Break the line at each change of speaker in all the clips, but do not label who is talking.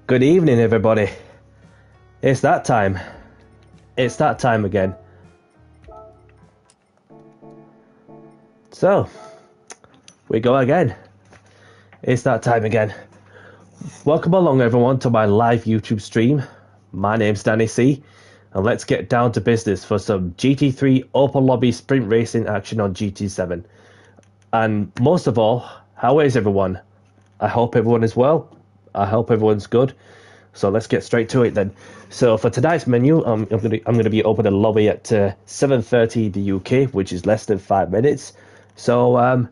Good evening, everybody. It's that time. It's that time again. So, we go again. It's that time again. Welcome along, everyone, to my live YouTube stream. My name's Danny C, and let's get down to business for some GT3 Open Lobby Sprint Racing action on GT7. And most of all, how is everyone? I hope everyone is well. I hope everyone's good. So let's get straight to it then. So for tonight's menu, I'm gonna be opening a lobby at 7:30 the UK, which is less than 5 minutes. So and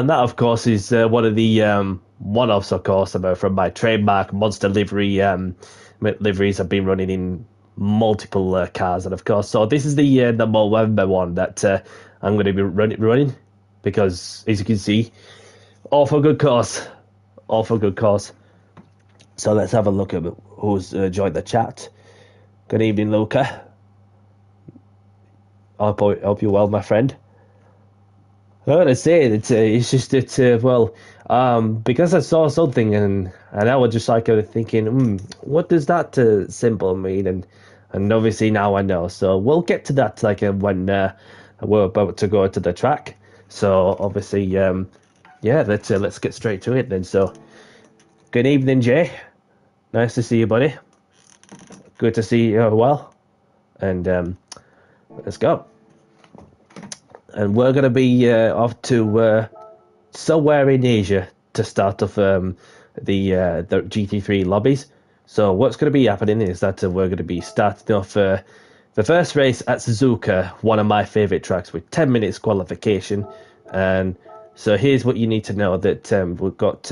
that of course is one of the one-offs, of course, from my trademark monster liveries I've been running in multiple cars, and of course, so this is the November one that I'm going to be running because, as you can see, all for good cause, all for good cause. So let's have a look at who's joined the chat. Good evening, Luca. I hope you're well, my friend. I gotta say that it's just that because I saw something and I was just like thinking, what does that symbol mean? And obviously now I know. So we'll get to that when we're about to go to the track. So obviously, yeah, let's get straight to it then. So good evening, Jay. Nice to see you, buddy. Good to see you well. And let's go. And we're going to be off to somewhere in Asia to start off the GT3 lobbies. So what's going to be happening is that we're going to be starting off the first race at Suzuka, one of my favourite tracks, with 10 minutes qualification. And so here's what you need to know, that we've got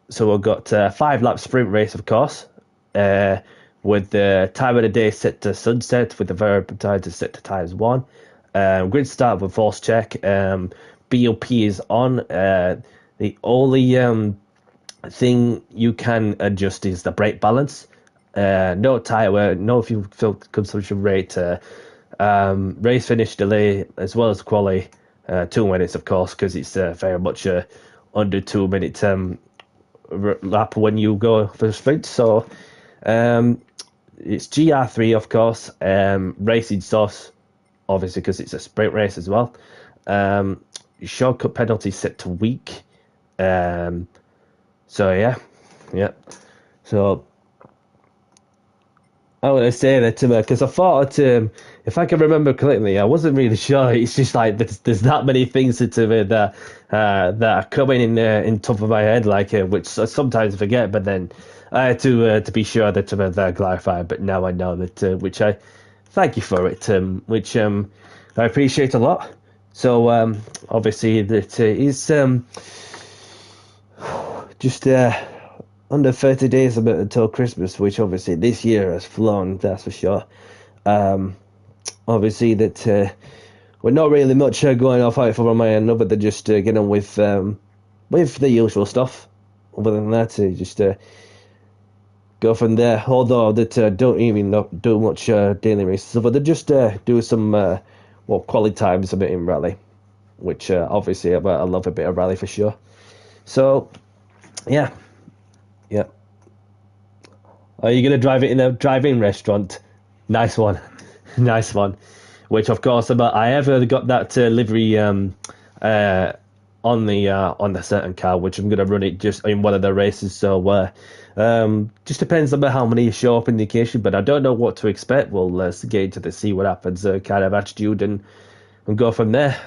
5-lap sprint race, of course, with the time of the day set to sunset, with the variable time set to times 1. Grid start with force check. BOP is on. The only thing you can adjust is the brake balance. No tyre wear, no fuel consumption rate. Race finish delay as well as quali. 2 minutes, of course, because it's very much under 2 minute lap when you go for the sprint. So it's GR3, of course. Racing sauce, obviously, because it's a sprint race as well. Shortcut penalty set to weak. So yeah. So I want to say that because I thought if I can remember correctly, I wasn't really sure. It's just like there's that many things that are coming in top of my head, which I sometimes forget. But then I had to be sure that they're clarified. But now I know that, which I thank you for it, which I appreciate a lot. So obviously that is just under 30 days until Christmas, which obviously this year has flown, that's for sure. Obviously that we're not really much going off out for my end, other than just getting on with the usual stuff. Other than that, just go from there. Although that don't even do much daily races, but they just do some quality times a bit in rally, which obviously I love a bit of rally for sure. So yeah. Are you gonna drive it in a drive-in restaurant? Nice one. Nice one. Which of course, I have got that livery on the certain car, which I'm gonna run it just in one of the races. So just depends on how many show up in the occasion, but I don't know what to expect. We'll get into the see what happens kind of attitude and go from there.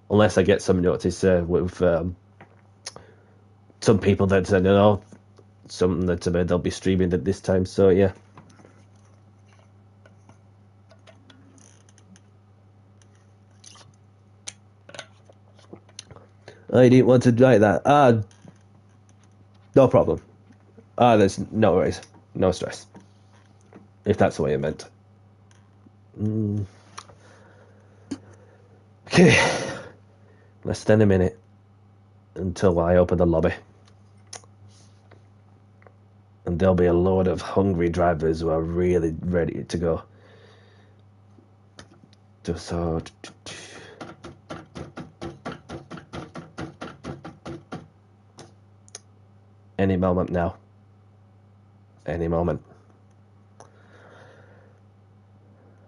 Unless I get some notice with some people that something that they'll be streaming at this time. So yeah. I didn't want to write that. No problem. There's no worries. No stress. If that's the way you meant. Okay. Less than a minute until I open the lobby. And there'll be a load of hungry drivers who are really ready to go. Just so... any moment now. any moment.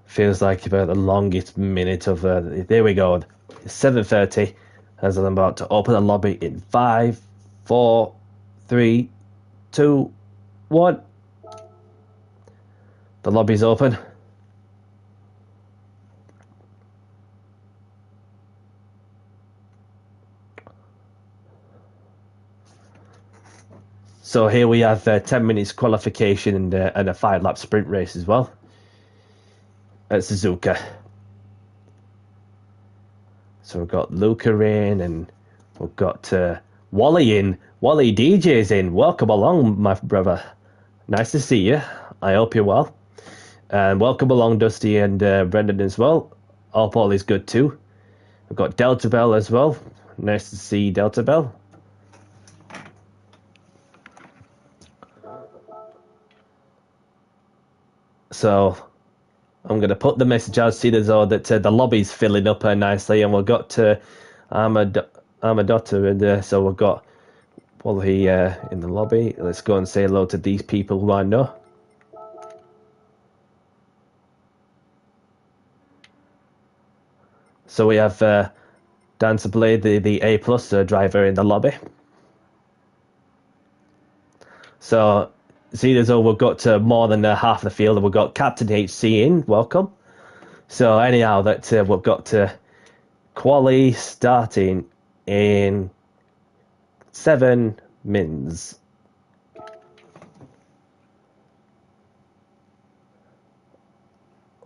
Feels like about the longest minute of there we go. It's 7:30 as I'm about to open the lobby in 5, 4, 3, 2, 1. The lobby's open. So here we have 10 minutes qualification and a 5-lap sprint race as well at Suzuka. So we've got Luca in and we've got Wally in. Wally DJ's in. Welcome along, my brother. Nice to see you. I hope you're well. And welcome along, Dusty and Brendan as well. Hope all is good too. We've got Delta Bell as well. Nice to see Delta Bell. So I'm going to put the message out to the zone that the lobby's filling up nicely, and we've got Amadotta in there. So we've got Wally in the lobby. Let's go and say hello to these people who I know. So we have Dancer Blade, the A+ driver in the lobby. So see as though we've got more than half the field, and we've got Captain HC in. Welcome. So anyhow, that we've got quali starting in 7 mins.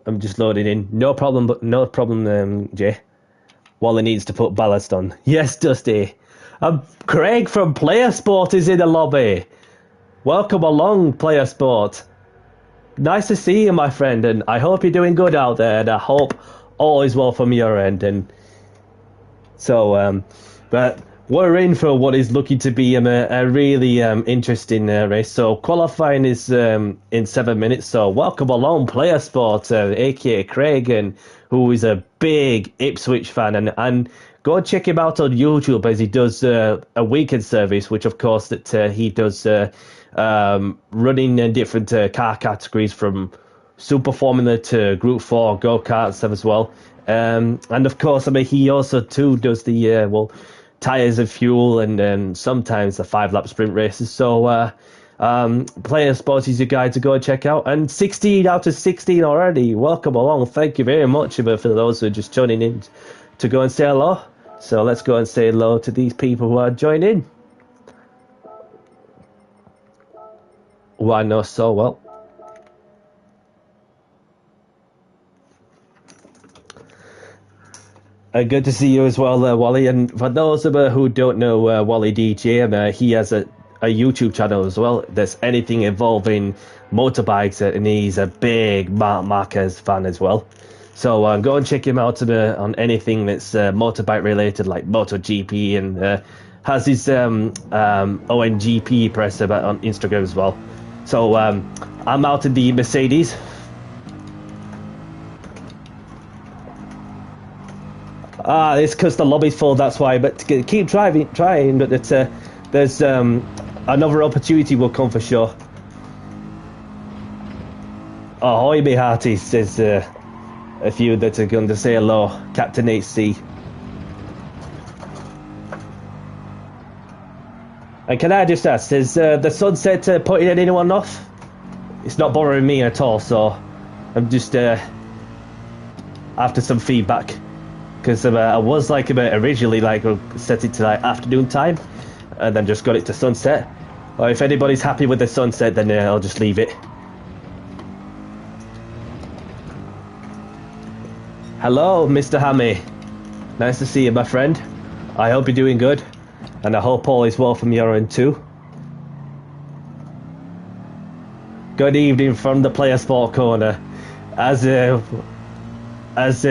I'm just loading in. No problem, Jay. Wally needs to put ballast on. Yes, Dusty. Craig from Player Sport is in the lobby. Welcome along, Player Sport. Nice to see you, my friend, and I hope you're doing good out there, and I hope all is well from your end. And so, but we're in for what is looking to be a really interesting race. So qualifying is in 7 minutes. So welcome along, Player Sport, aka Craig, and who is a big Ipswich fan, and go check him out on YouTube as he does a weekend service, which of course that he does running in different car categories from Super Formula to Group 4 go-karts as well. And of course, I mean, he also too does the tires and fuel and sometimes the 5-lap sprint races. So Player Sports is your guy to go and check out. And 16 out of 16 already. Welcome along. Thank you very much for those who are just joining in to go and say hello. So let's go and say hello to these people who are joining, who I know so well. Good to see you as well, Wally. And for those of you who don't know Wally DJ, he has a YouTube channel as well. There's anything involving motorbikes, and he's a big Marc Marquez fan as well. So go and check him out on anything that's motorbike related, like MotoGP, and has his ONGP press on Instagram as well. So I'm out in the Mercedes. It's because the lobby's full, that's why. But keep trying. But there's another opportunity will come for sure. Ahoy, me hearties, says a few that are going to say hello. Captain HC. And can I just ask, is the sunset putting anyone off? It's not bothering me at all, so I'm just after some feedback. Because I was like originally set it to afternoon time, and then just got it to sunset. Or if anybody's happy with the sunset, then I'll just leave it. Hello, Mr. Hammy. Nice to see you, my friend. I hope you're doing good, and I hope all is well from your end too. Good evening from the Player Sport Corner. As soon as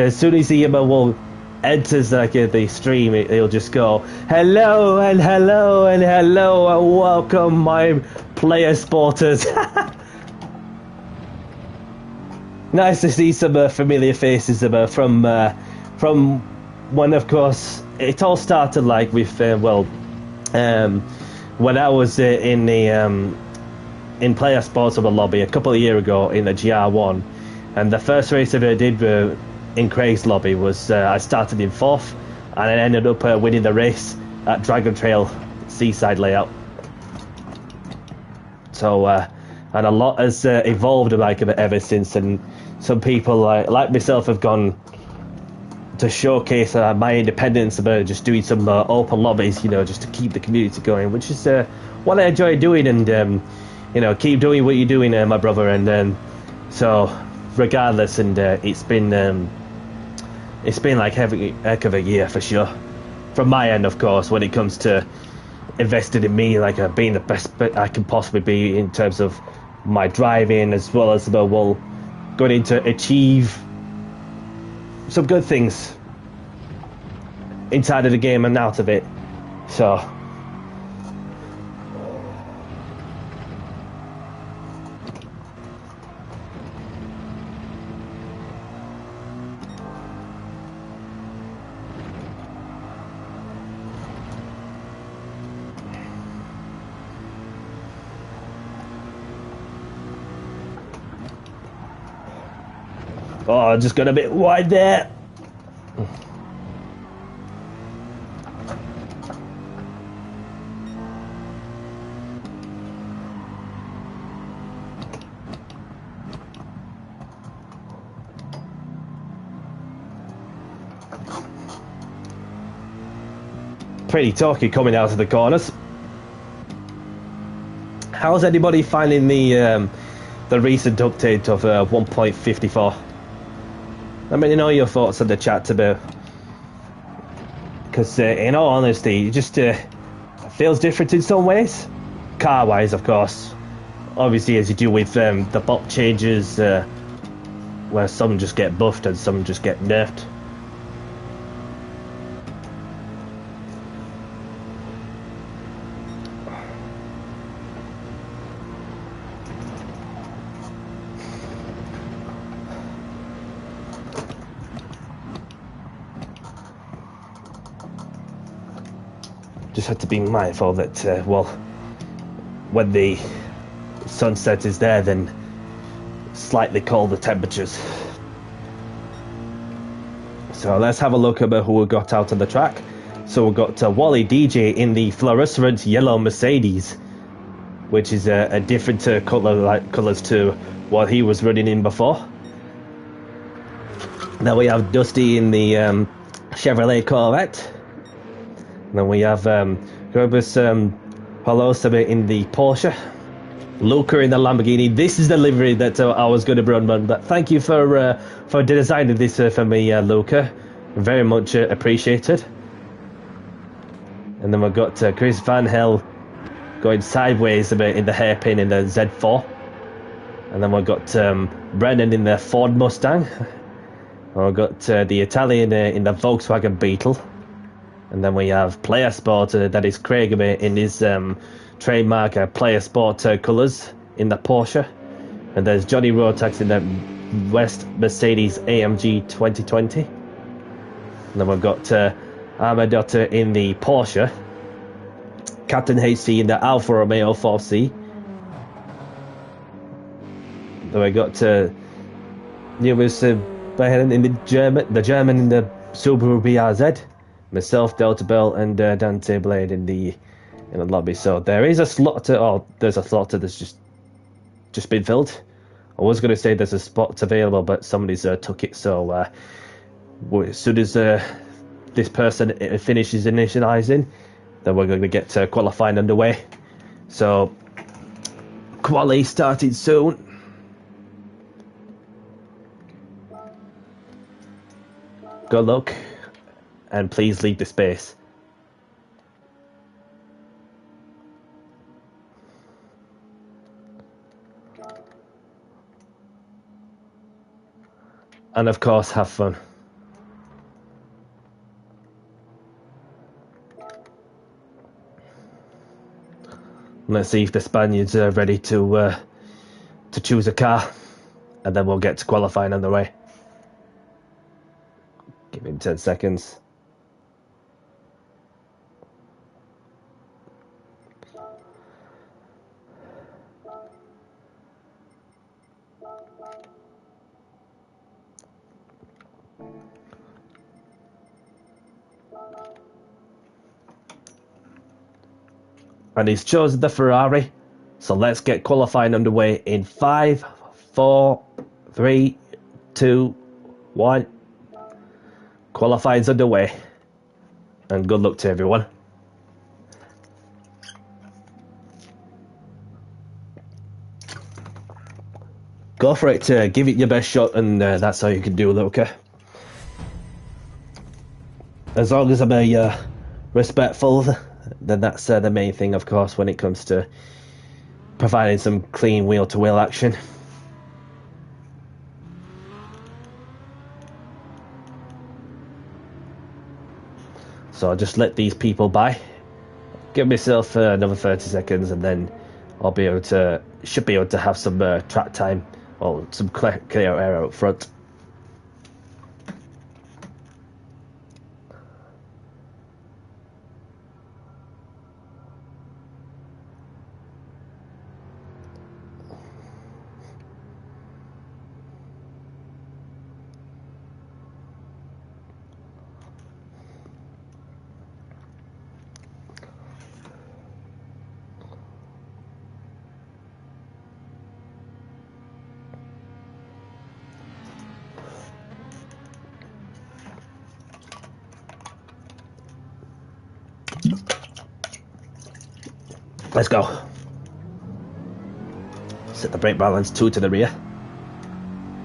the will enters the stream, he'll just go hello and hello and hello and welcome, my Player Sporters. Nice to see some familiar faces from when, of course, it all started when I was in the in player sports of the lobby a couple of years ago in the GR1, and the first race I ever did in Craig's lobby was I started in 4th, and I ended up winning the race at Dragon Trail Seaside Layout. So and a lot has evolved like ever since, and some people like myself have gone to showcase my independence about just doing some open lobbies, you know, just to keep the community going, which is what I enjoy doing. And you know, keep doing what you're doing, my brother. And so regardless, and it's been like heck of a year for sure from my end, of course, when it comes to invested in me, like being the best I can possibly be in terms of my driving, as well as going in to achieve some good things inside of the game and out of it. So I just got a bit wide there. Pretty talky coming out of the corners. How's anybody finding the recent update of 1.54? Let me know your thoughts in the chat about, because in all honesty, it just feels different in some ways, car-wise, of course. Obviously, as you do with the bot changes, where some just get buffed and some just get nerfed. Just have to be mindful that, well, when the sunset is there, then slightly colder temperatures. So let's have a look at who we got out on the track. So we've got Wally DJ in the fluorescent yellow Mercedes, which is a different colours to what he was running in before. Then we have Dusty in the Chevrolet Corvette. Then we have Grobus Holosa in the Porsche. Luca in the Lamborghini. This is the livery that I was going to run, but thank you for designing this for me, Luca. Very much appreciated. And then we've got Chris Van Hel going sideways a bit in the hairpin in the Z4. And then we've got Brennan in the Ford Mustang. And we've got the Italian in the Volkswagen Beetle. And then we have Player Sport, that is Craig in his trademark Player Sport colours in the Porsche. And there's Johnny Rotax in the West Mercedes AMG 2020. And then we've got Armadotta in the Porsche. Captain HC in the Alfa Romeo 4C. Then we got Lewis Behren in the German in the Subaru BRZ. Myself, Delta Bell, and Dante Blade in the lobby. So there is a slot there's a slot that's just been filled. I was going to say there's a spot available, but somebody's took it. So as soon as this person finishes initializing, then we're going to get qualifying underway. So quali starting soon. Good luck. And please leave the space. And of course, have fun. Let's see if the Spaniards are ready to choose a car, and then we'll get to qualifying on the way. Give him 10 seconds. And he's chosen the Ferrari. So let's get qualifying underway in 5, 4, 3, 2, 1. Qualifying's underway. And good luck to everyone. Go for it, give it your best shot, and that's all you can do, Luca. As long as I'm respectful, then that's the main thing, of course, when it comes to providing some clean wheel-to-wheel action. So I'll just let these people by. Give myself another 30 seconds, and then I'll be able to, should be able to have some track time or some clear air out front. Let's go. Set the brake balance 2 to the rear.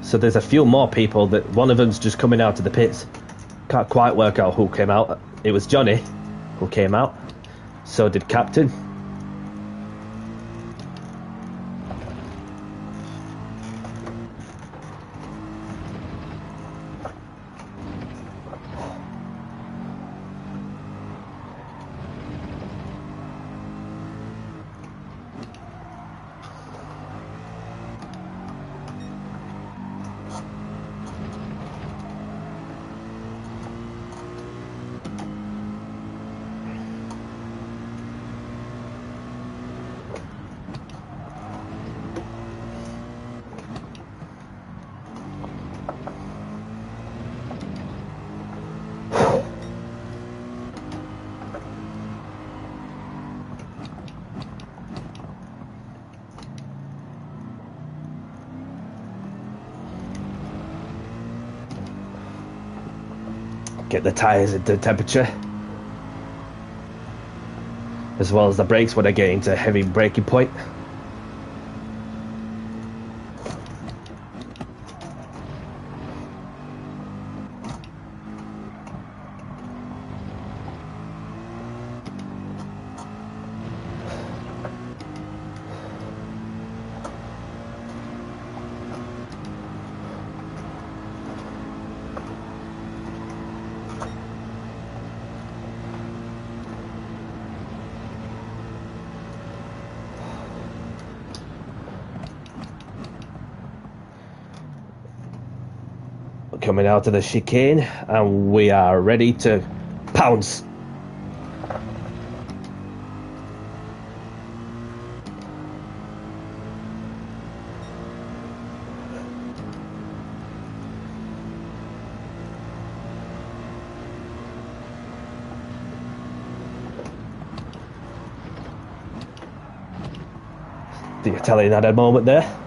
So there's a few more people that one of them's just coming out of the pits. Can't quite work out who came out. It was Johnny who came out. So did Captain. Get the tyres into temperature, as well as the brakes when I get into heavy braking point. Coming out of the chicane, and we are ready to pounce. The Italian had a moment there.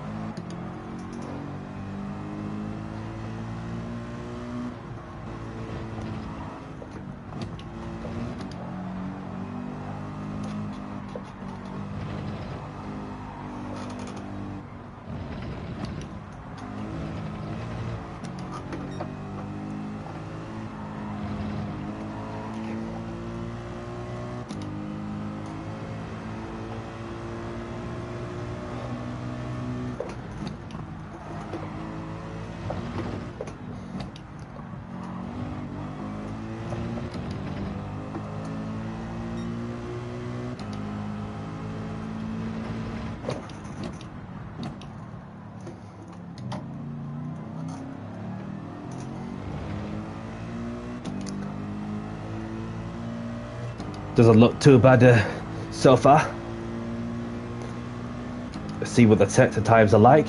Doesn't look too bad so far. Let's see what the sector times are like.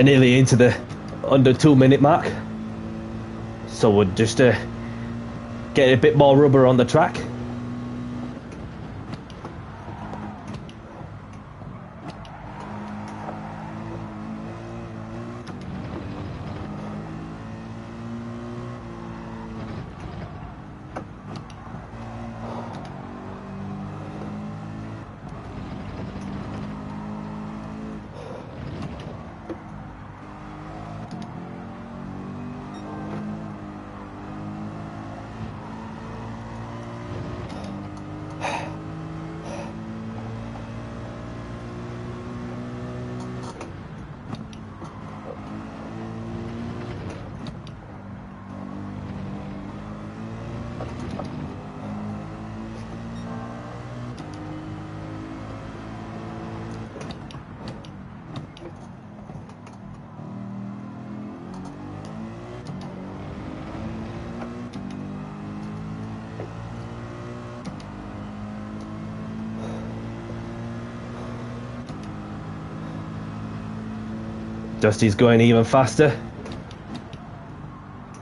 nearly into the under 2 minute mark. So we're just get a bit more rubber on the track. Dusty's going even faster.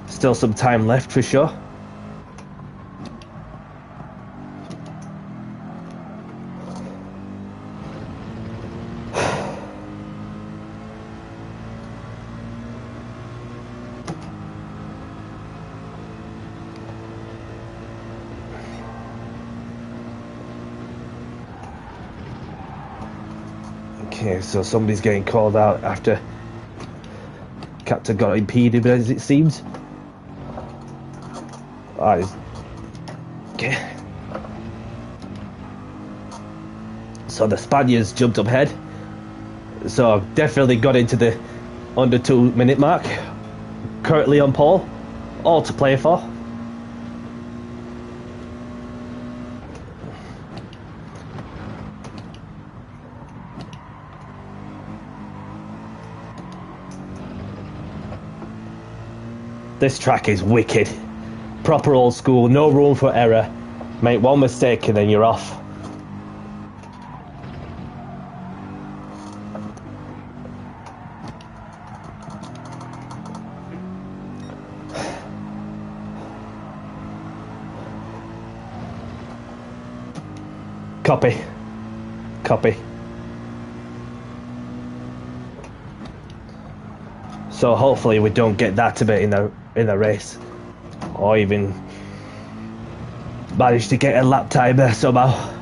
Still some time left for sure. Okay, so somebody's getting called out after Captain got impeded, as it seems. Okay. So the Spaniards jumped up ahead. So I've definitely got into the under 2 minute mark. Currently on pole. All to play for. This track is wicked. Proper old school, no room for error. Make one mistake and then you're off. Copy. Copy. So hopefully we don't get that a bit in the race, or even manage to get a lap timer somehow.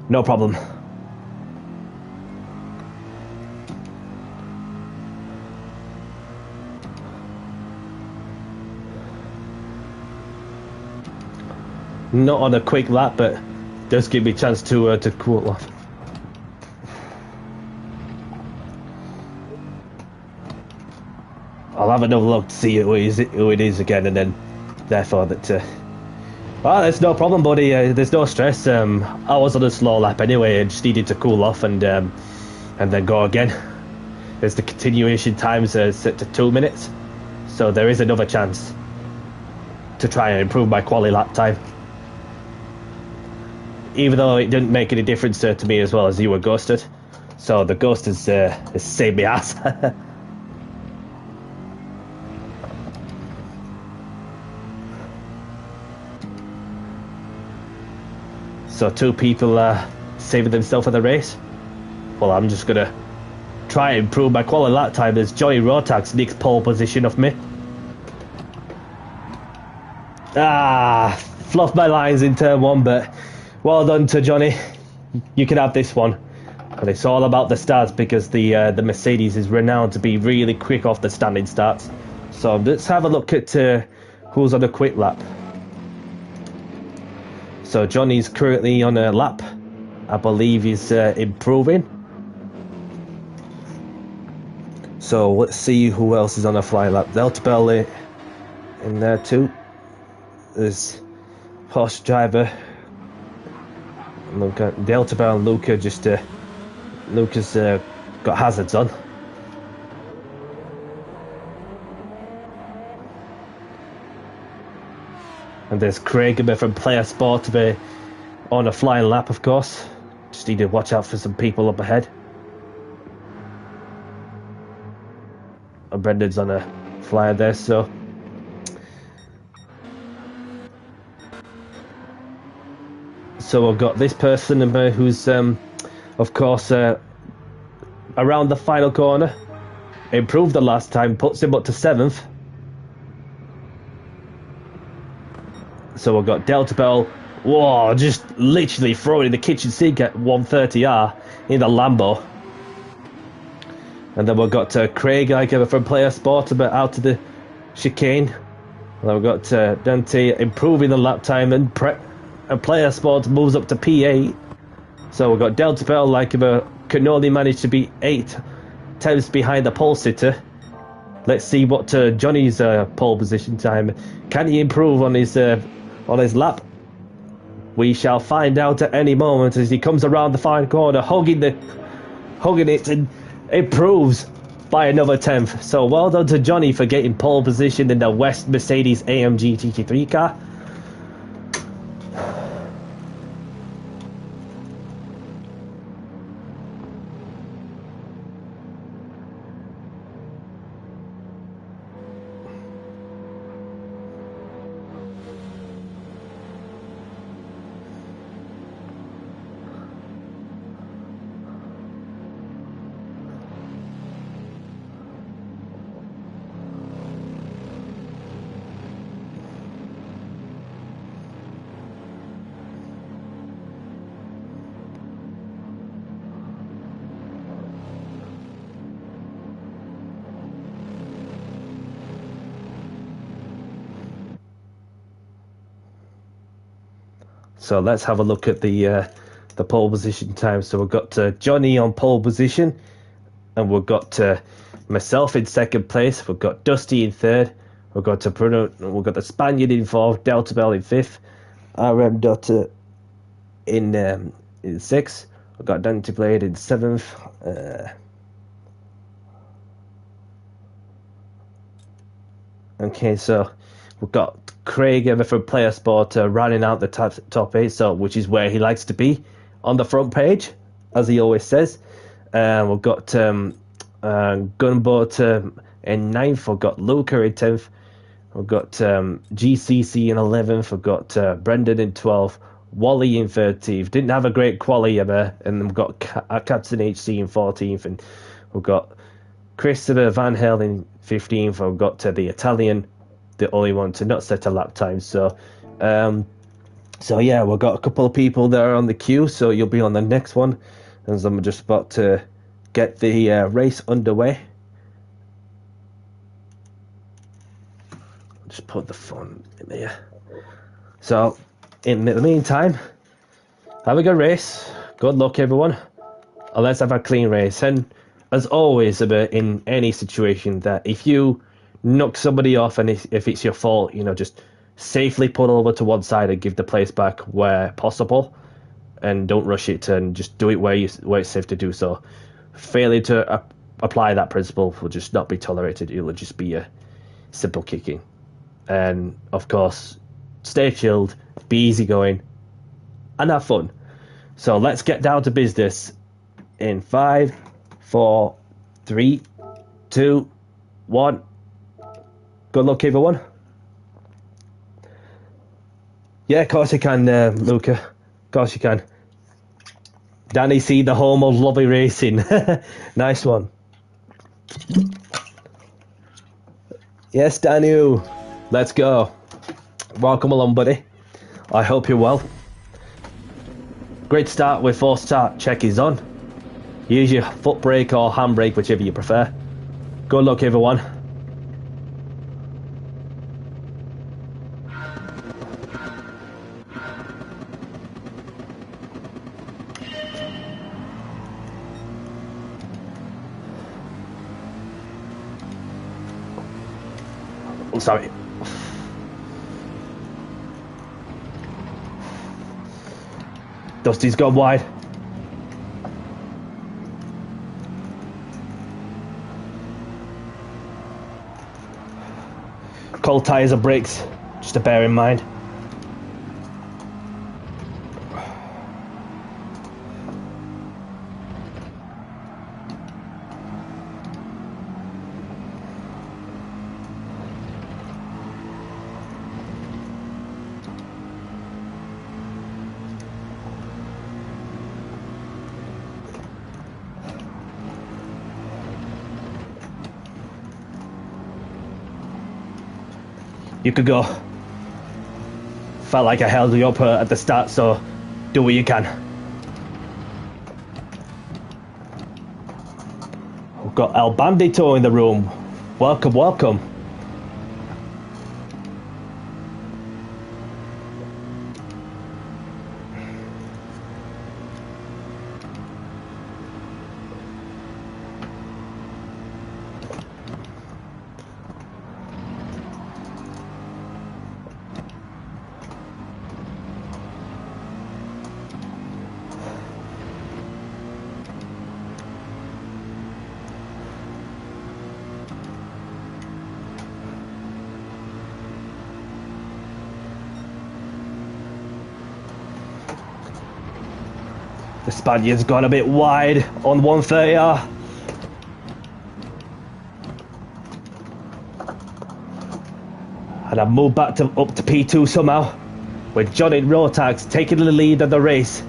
No problem. Not on a quick lap, but does give me a chance to cool off. I'll have another look to see who it is again, and then therefore that. Well, there's no problem, buddy. There's no stress. I was on a slow lap anyway. I just needed to cool off and then go again. There's the continuation times set to 2 minutes, so there is another chance to try and improve my quali lap time. Even though it didn't make any difference to me as well as you were ghosted. So the ghost has saved me ass. So 2 people are saving themselves for the race. Well, I'm just going to try and improve my quality lap time as Johnny Rotax nicks pole position off me. Fluffed my lines in turn 1, but well done to Johnny. You can have this one. And it's all about the starts because the Mercedes is renowned to be really quick off the standing starts. So let's have a look at who's on a quick lap. So Johnny's currently on a lap. I believe he's improving. So let's see who else is on a fly lap. Delta Bell in there too. There's Porsche driver. Luca, Delta Bell and Luca just Luca's got hazards on. And there's Craig from Player Sport on a flying lap, of course. Just need to watch out for some people up ahead. And Brendan's on a flyer there, so we've got this person who's of course around the final corner, improved the last time, puts him up to 7th. So we've got Delta Bell, whoa, just literally throwing the kitchen sink at 130R in the Lambo. And then we've got Craig from Player Sport out to the chicane. And then we've got Dante improving the lap time, and Player Sport moves up to P8. So we've got Delta Bell can only manage to be 8 tenths behind the pole sitter. Let's see what Johnny's pole position time. Can he improve on his lap? We shall find out at any moment as he comes around the fine corner, hugging it, and improves by another 10th. So well done to Johnny for getting pole position in the West Mercedes AMG GT3 car. So let's have a look at the pole position time. So we've got Johnny on pole position, and we've got myself in 2nd place. We've got Dusty in 3rd. We've got Bruno. We've got the Spaniard in 4th. Delta Bell in 5th. RM Dot in 6th. We've got Dante Blade in 7th. Okay, so we've got Craig from Player Sport rounding out the top 8, so which is where he likes to be, on the front page, as he always says. We've got Gunboat in 9th. We've got Luca in 10th. We've got GCC in 11th. We've got Brendan in 12th. Wally in 13th. Didn't have a great quali ever. And then we've got Captain HC in 14th. And we've got Christopher Van Hel in 15th. We've got the Italian, the only one to not set a lap time. So yeah, we've got a couple of people there on the queue, so you'll be on the next one, as I'm just about to get the race underway. Just put the phone in there. So in the meantime, have a good race, good luck everyone, and let's have a clean race. And as always, in any situation, that if you knock somebody off and if it's your fault, just safely pull over to one side and give the place back where possible, and don't rush it, and just do it where it's safe to do so. Failing to apply that principle will just not be tolerated. It'll just be a simple kicking. And of course, stay chilled, be easygoing, and have fun. So let's get down to business in 5, 4, 3, 2, 1. Good luck, everyone. Yeah, of course you can, Luca. Of course you can. Danny C, the home of lovely racing. Nice one. Yes, Daniel. Let's go. Welcome along, buddy. I hope you're well. Great start with force start. Check is on. Use your foot brake or hand brake, whichever you prefer. Good luck, everyone. I'm sorry. Dusty's gone wide. Cold tyres and brakes, just to bear in mind. You could go. Felt like I held you up at the start, so do what you can. We've got El Bandito in the room. Welcome, welcome. The Spaniard's gone a bit wide on 130R. And I've moved back up to P2 somehow, with Johnny Rotax taking the lead of the race.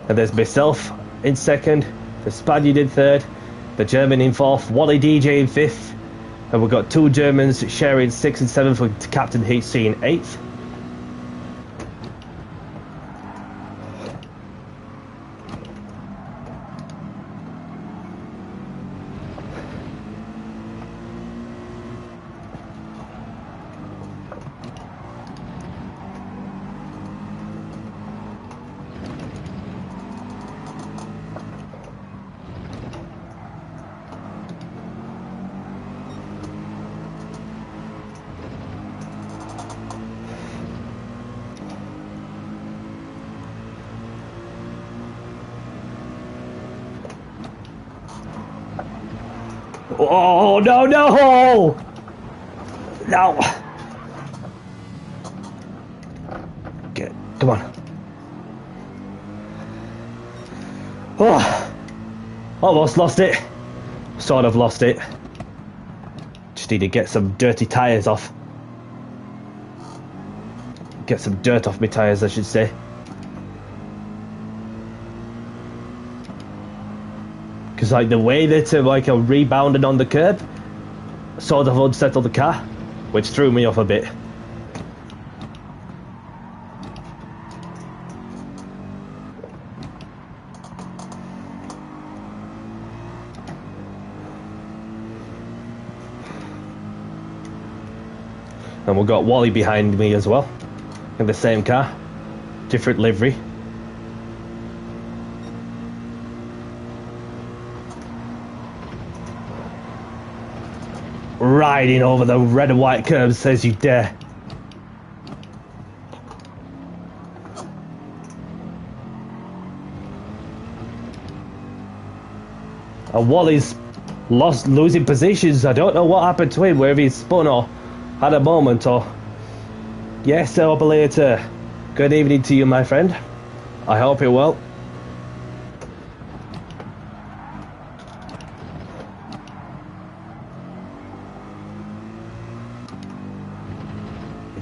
And there's myself in second, the Spaniard in third, the German in fourth, Wally DJ in fifth, and we've got two Germans sharing sixth and seventh with Captain HC in eighth. Oh, no, no! No! Get, come on. Oh! Almost lost it. Sort of lost it. Just need to get some dirty tyres off. Get some dirt off my tyres, I should say. Because like the way that like a rebounded on the curb sort of unsettled the car, which threw me off a bit. And we've got Wally behind me as well, in the same car, different livery. Riding over the red and white curbs as you dare. And Wally's losing positions. I don't know what happened to him, whether he spun or had a moment or... Yes, Operator. Good evening to you, my friend. I hope you're well.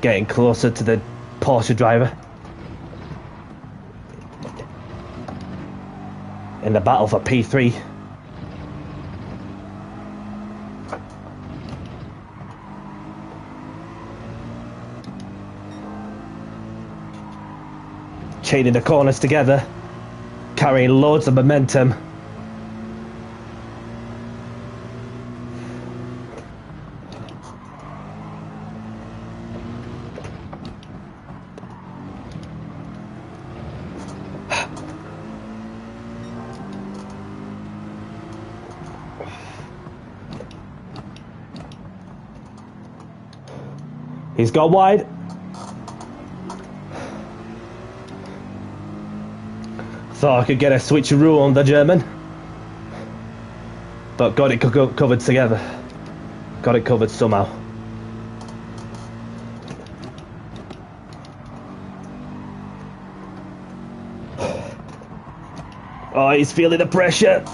Getting closer to the Porsche driver in the battle for P3. Chaining the corners together, carrying loads of momentum. He's gone wide. Thought I could get a switcheroo on the German, but got it covered together. Got it covered somehow. Oh, he's feeling the pressure.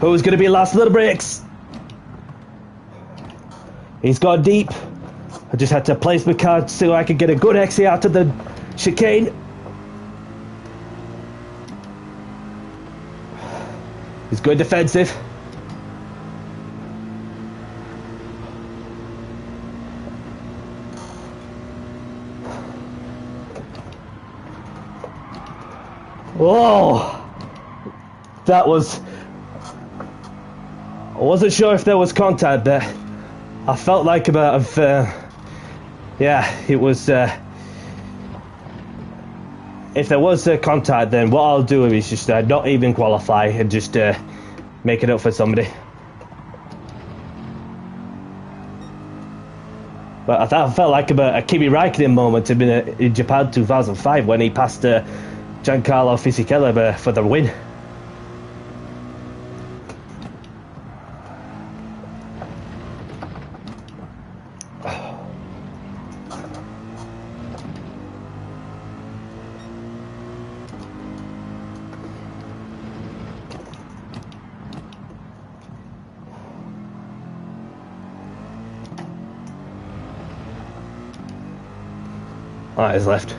Who's going to be last of the brakes? He's gone deep. I just had to place my car so I could get a good exit out of the chicane. He's going defensive. Oh, that was... I wasn't sure if there was contact there. I felt like yeah, it was... if there was contact, then what I'll do is just not even qualify and just make it up for somebody. But I felt like a Kimi Räikkönen moment in Japan 2005 when he passed Giancarlo Fisichella for the win. Alright, he's left.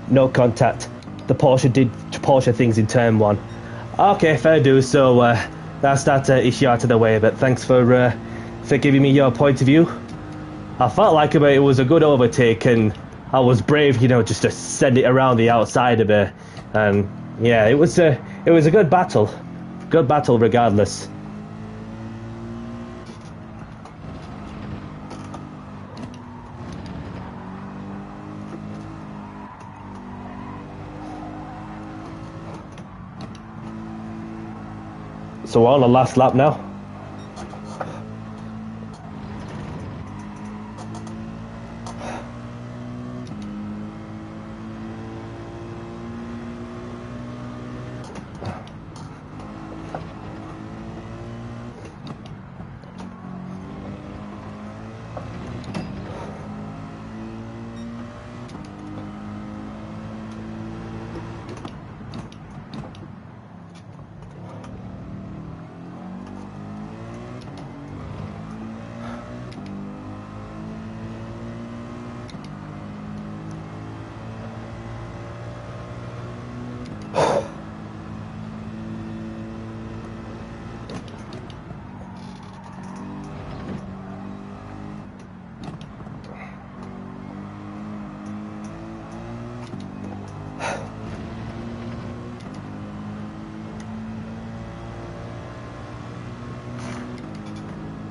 No contact. The Porsche did Porsche things in turn one. Okay, fair dues. So that's that issue out of the way. But thanks for giving me your point of view. I felt like it was a good overtake, and I was brave, you know, just to send it around the outside of it. And yeah, it was a good battle regardless. So we're on the last lap now.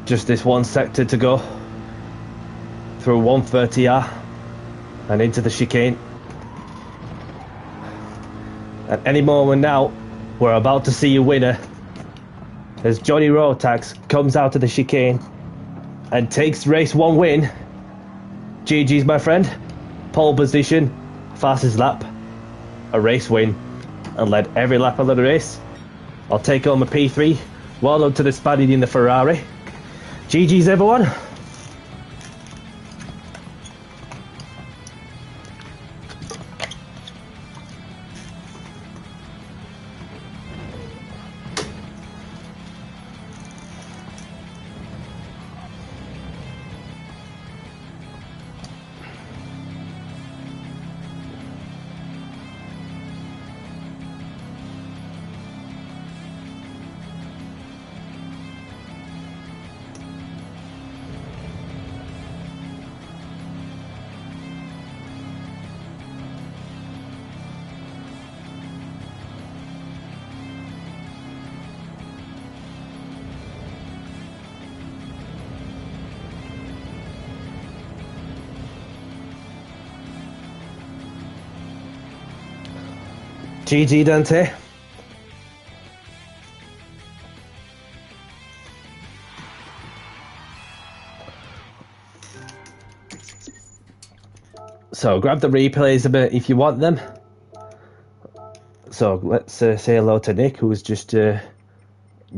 Just this one sector to go through 130R and into the chicane. At any moment now, we're about to see a winner as Johnny Rotax comes out of the chicane and takes race one win. GG's, my friend. Pole position, fastest lap, a race win, and led every lap of the race. I'll take home a P3. Well done to the Spaniard in the Ferrari. GG's, everyone. GG, Dante. So grab the replays a bit if you want them. So let's say hello to Nick, who's just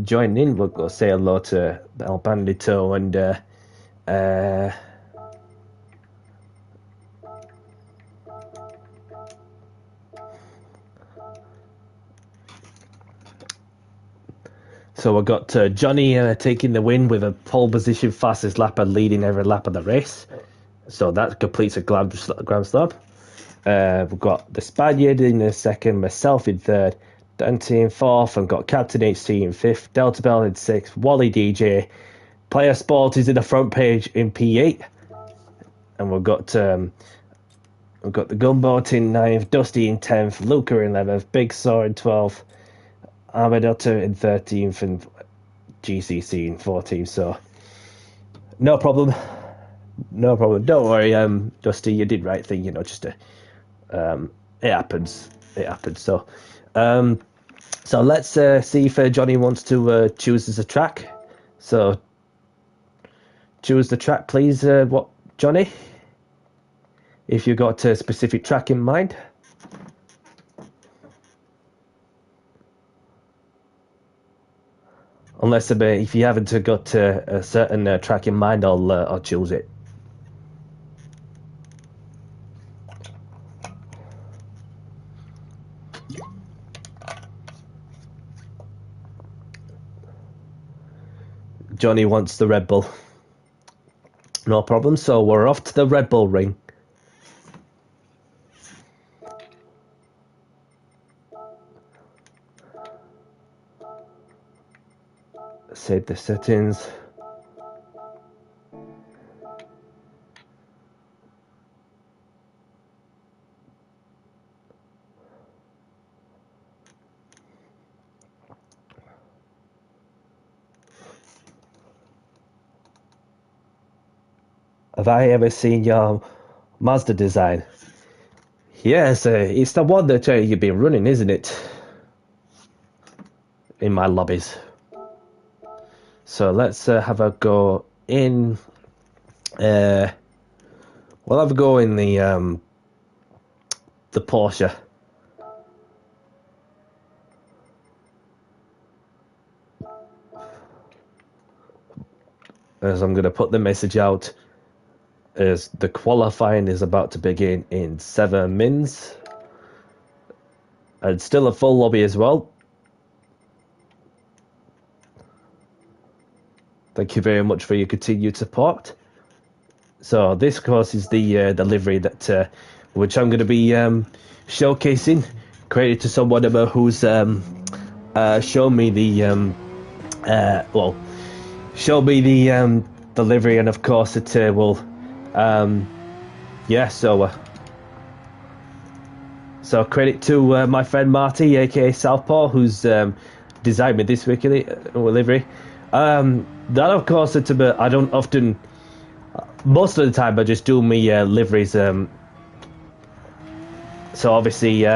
joined in. We'll go say hello to El Bandito and so we've got Johnny taking the win with a pole position, fastest lapper, leading every lap of the race. So that completes a Grand Slam. We've got the Spaniard in the second, myself in third, Dante in fourth, and got Captain HT in fifth, Delta Bell in sixth, Wally DJ, Player Sport is in the front page in P8, and we've got the Gunboat in ninth, Dusty in 10th, Luca in 11th, Big Saw in 12th, Ahmed Otter in 13th, and GCC in 14th. So no problem. Don't worry, Dusty, you did right thing, just it happens. So let's see if Johnny wants to choose as a track. So choose the track, please, what, Johnny? If you've got a specific track in mind. Unless if you haven't got a certain track in mind, I'll choose it. Johnny wants the Red Bull. No problem, so we're off to the Red Bull ring. Save the settings. Have I ever seen your Mazda design? Yes, it's the one that you've been running, isn't it? In my lobbies. So let's have a go in. We'll have a go in the Porsche. As I'm going to put the message out, as the qualifying is about to begin in 7 minutes. And still a full lobby as well. Thank you very much for your continued support. So this, of course, is the livery that which I'm going to be showcasing, created to someone who's shown me the livery, and of course it will so credit to my friend Marty, aka Southpaw, who's designed me this livery. That, of course, I don't often. Most of the time, I just do me liveries. So obviously,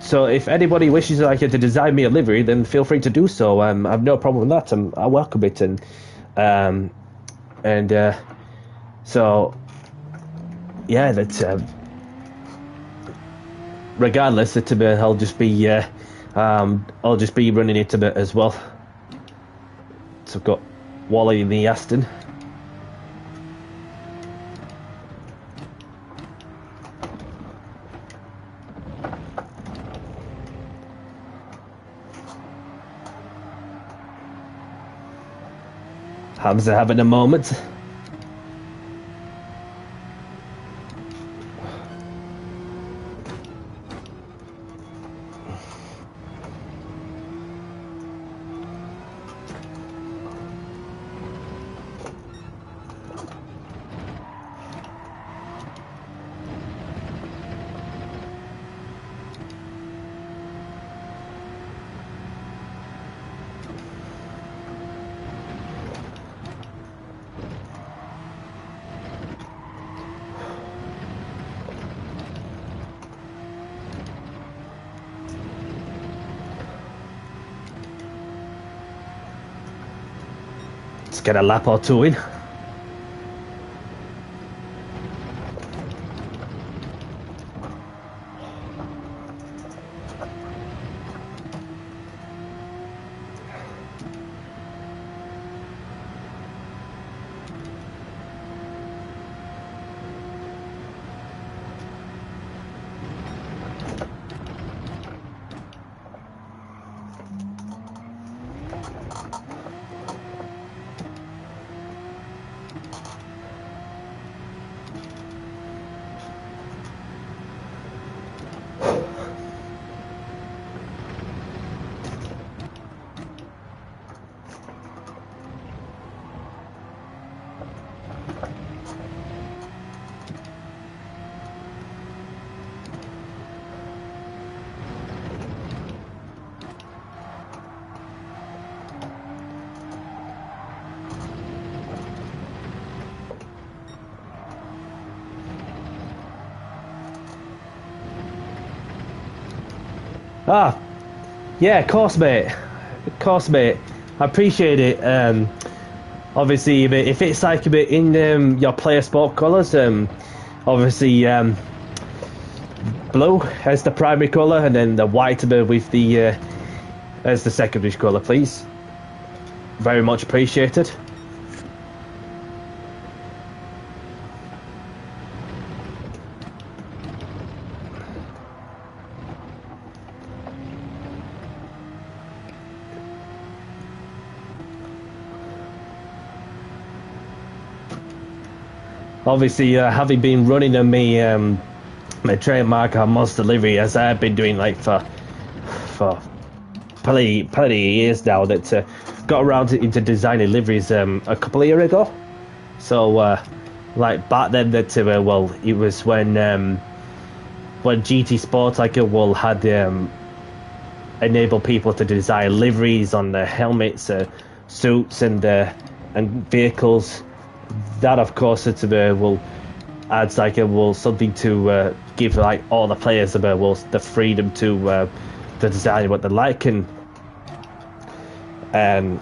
so if anybody wishes to design me a livery, then feel free to do so. I have no problem with that. I welcome it, so yeah, that's regardless. I'll just be running it a bit as well. So I've got Wally in the Aston. Hamza having a moment. Let's get a lap or two in. Ah, yeah, of course, mate. Of course, mate. I appreciate it. Obviously, if it's like a bit in your player sport colours, obviously blue as the primary colour, and then the white with the as the secondary colour, please. Very much appreciated. Obviously, having been running on my trademark on Monster Livery, as I've been doing like for plenty of years now, that got around into designing liveries a couple of years ago. So like back then, that well, it was when GT Sports had enabled people to design liveries on the helmets, suits, and vehicles. That, of course, adds something to give like all the players the freedom to design what they like, and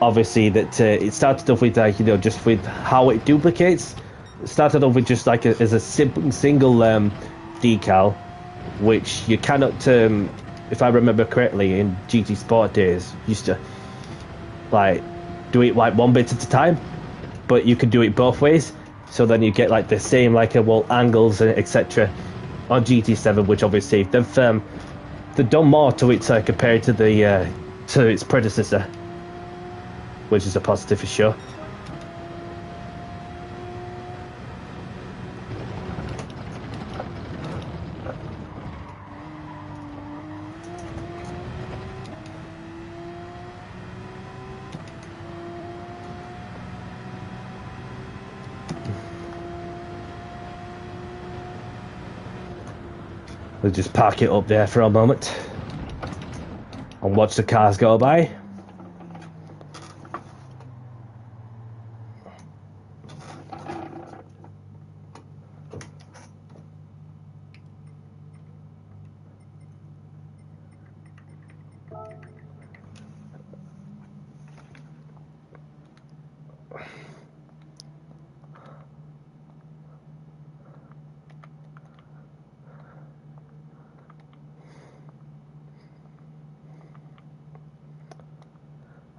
obviously that it started off with just with how it duplicates. It started off with just like as a single decal, which you cannot, if I remember correctly, in GT Sport days used to like do it like one bit at a time. But you can do it both ways, so then you get like the same angles and etc. on GT7, which obviously they've done more to it compared to the to its predecessor, which is a positive for sure. We'll just park it up there for a moment and watch the cars go by.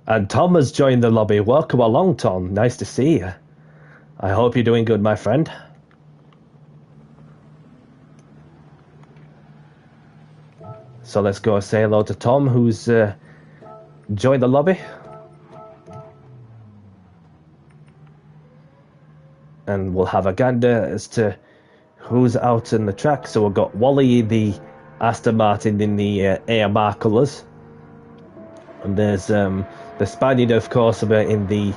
And Tom has joined the lobby. Welcome along, Tom. Nice to see you. I hope you're doing good, my friend. So let's go say hello to Tom, who's joined the lobby. And we'll have a gander as to who's out in the track. So we've got Wally, the Aston Martin in the AMR colours. And there's the Spaniard, of course, in the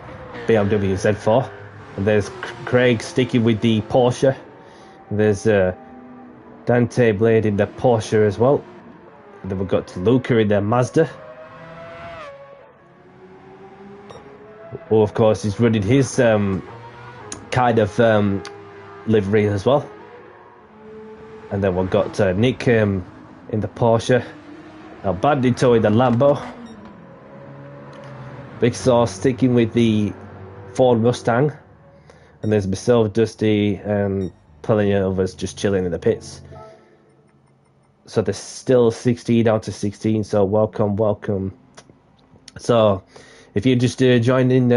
BMW Z4. And there's Craig sticking with the Porsche. And there's Dante Blade in the Porsche as well. And then we've got Luca in the Mazda. Who, of course, is running his kind of livery as well. And then we've got Nick in the Porsche. Now Bandito in the Lambo. Big Sauce sticking with the Ford Mustang, and there's myself, Dusty, and plenty of others just chilling in the pits. So there's still 16 down to 16, so welcome. So if you're just joining,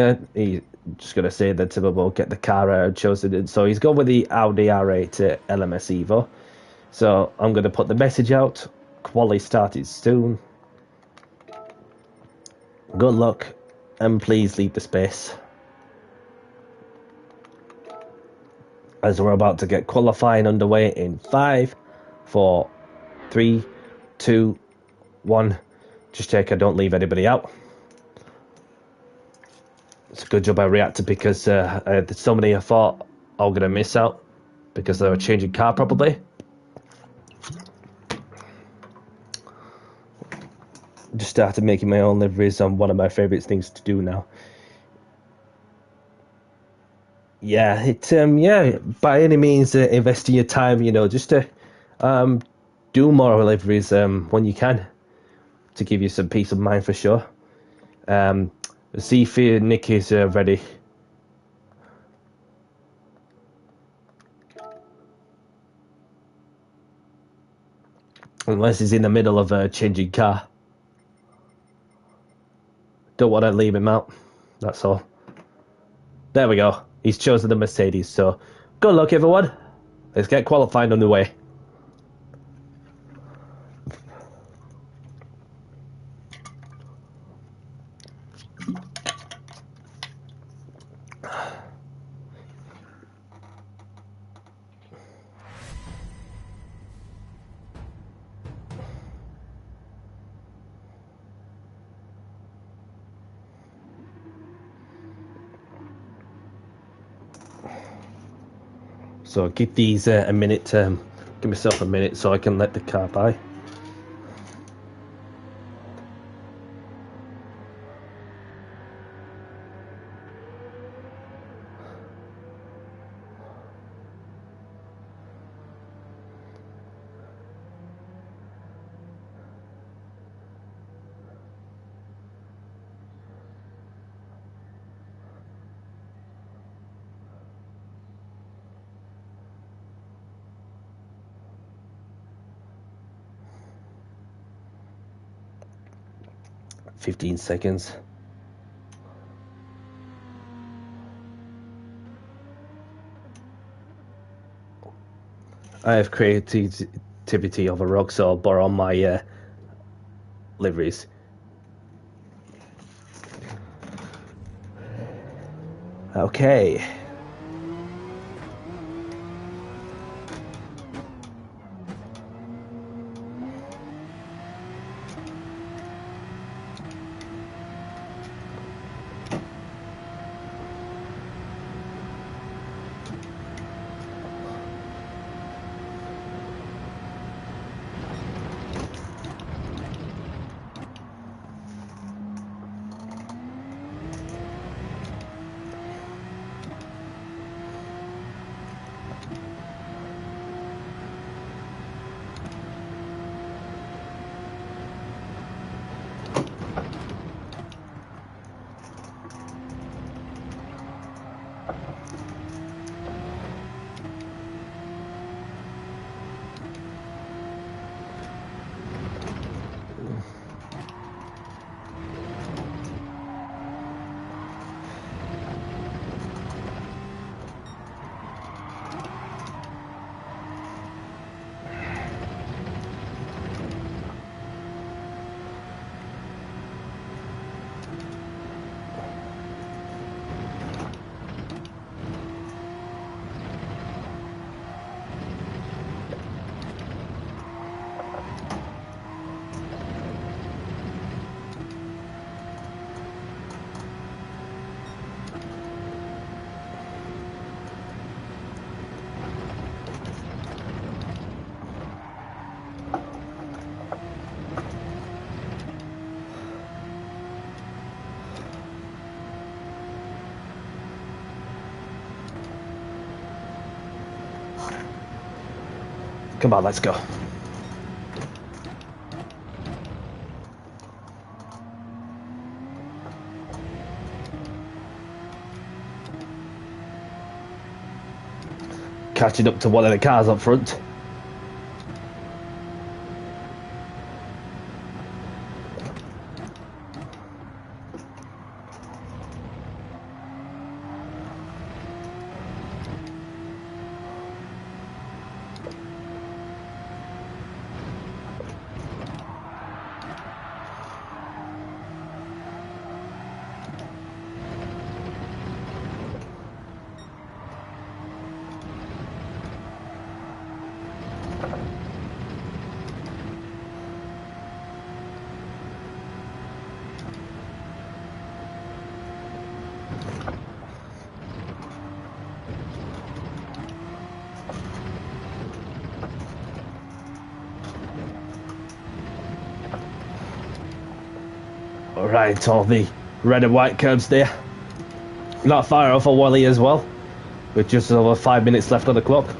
just going to say that Tim will get the car chosen. So he's gone with the Audi R8 LMS Evo. So I'm going to put the message out. Quali started soon. Good luck, and please leave the space, as we're about to get qualifying underway in 5, 4, 3, 2, 1. Just check I don't leave anybody out. It's a good job I reacted, because there's so many I thought I was going to miss out because they were changing car probably. Just started making my own liveries on one of my favourite things to do now. Yeah, yeah, by any means, invest in your time, just to do more liveries when you can, to give you some peace of mind for sure. See if Nick is ready. Unless he's in the middle of changing car. Don't want to leave him out, that's all. There we go. He's chosen the Mercedes, so good luck, everyone. Let's get qualifying on the way. So give these a minute, give myself a minute so I can let the car by. $15. I have creativity of a rock, so I'll borrow my liveries. Okay. Come on, let's go. catching up to one of the cars up front. Right, all the red and white curbs there. Not far off a Wally as well, with just over 5 minutes left on the clock.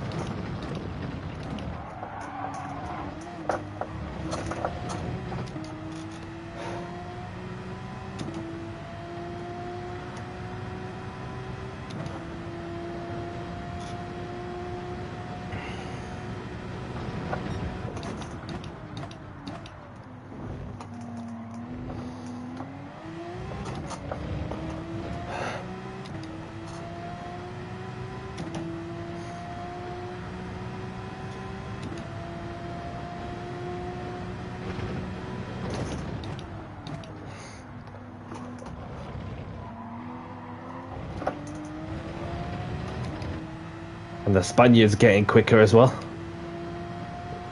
And the Spaniard's getting quicker as well.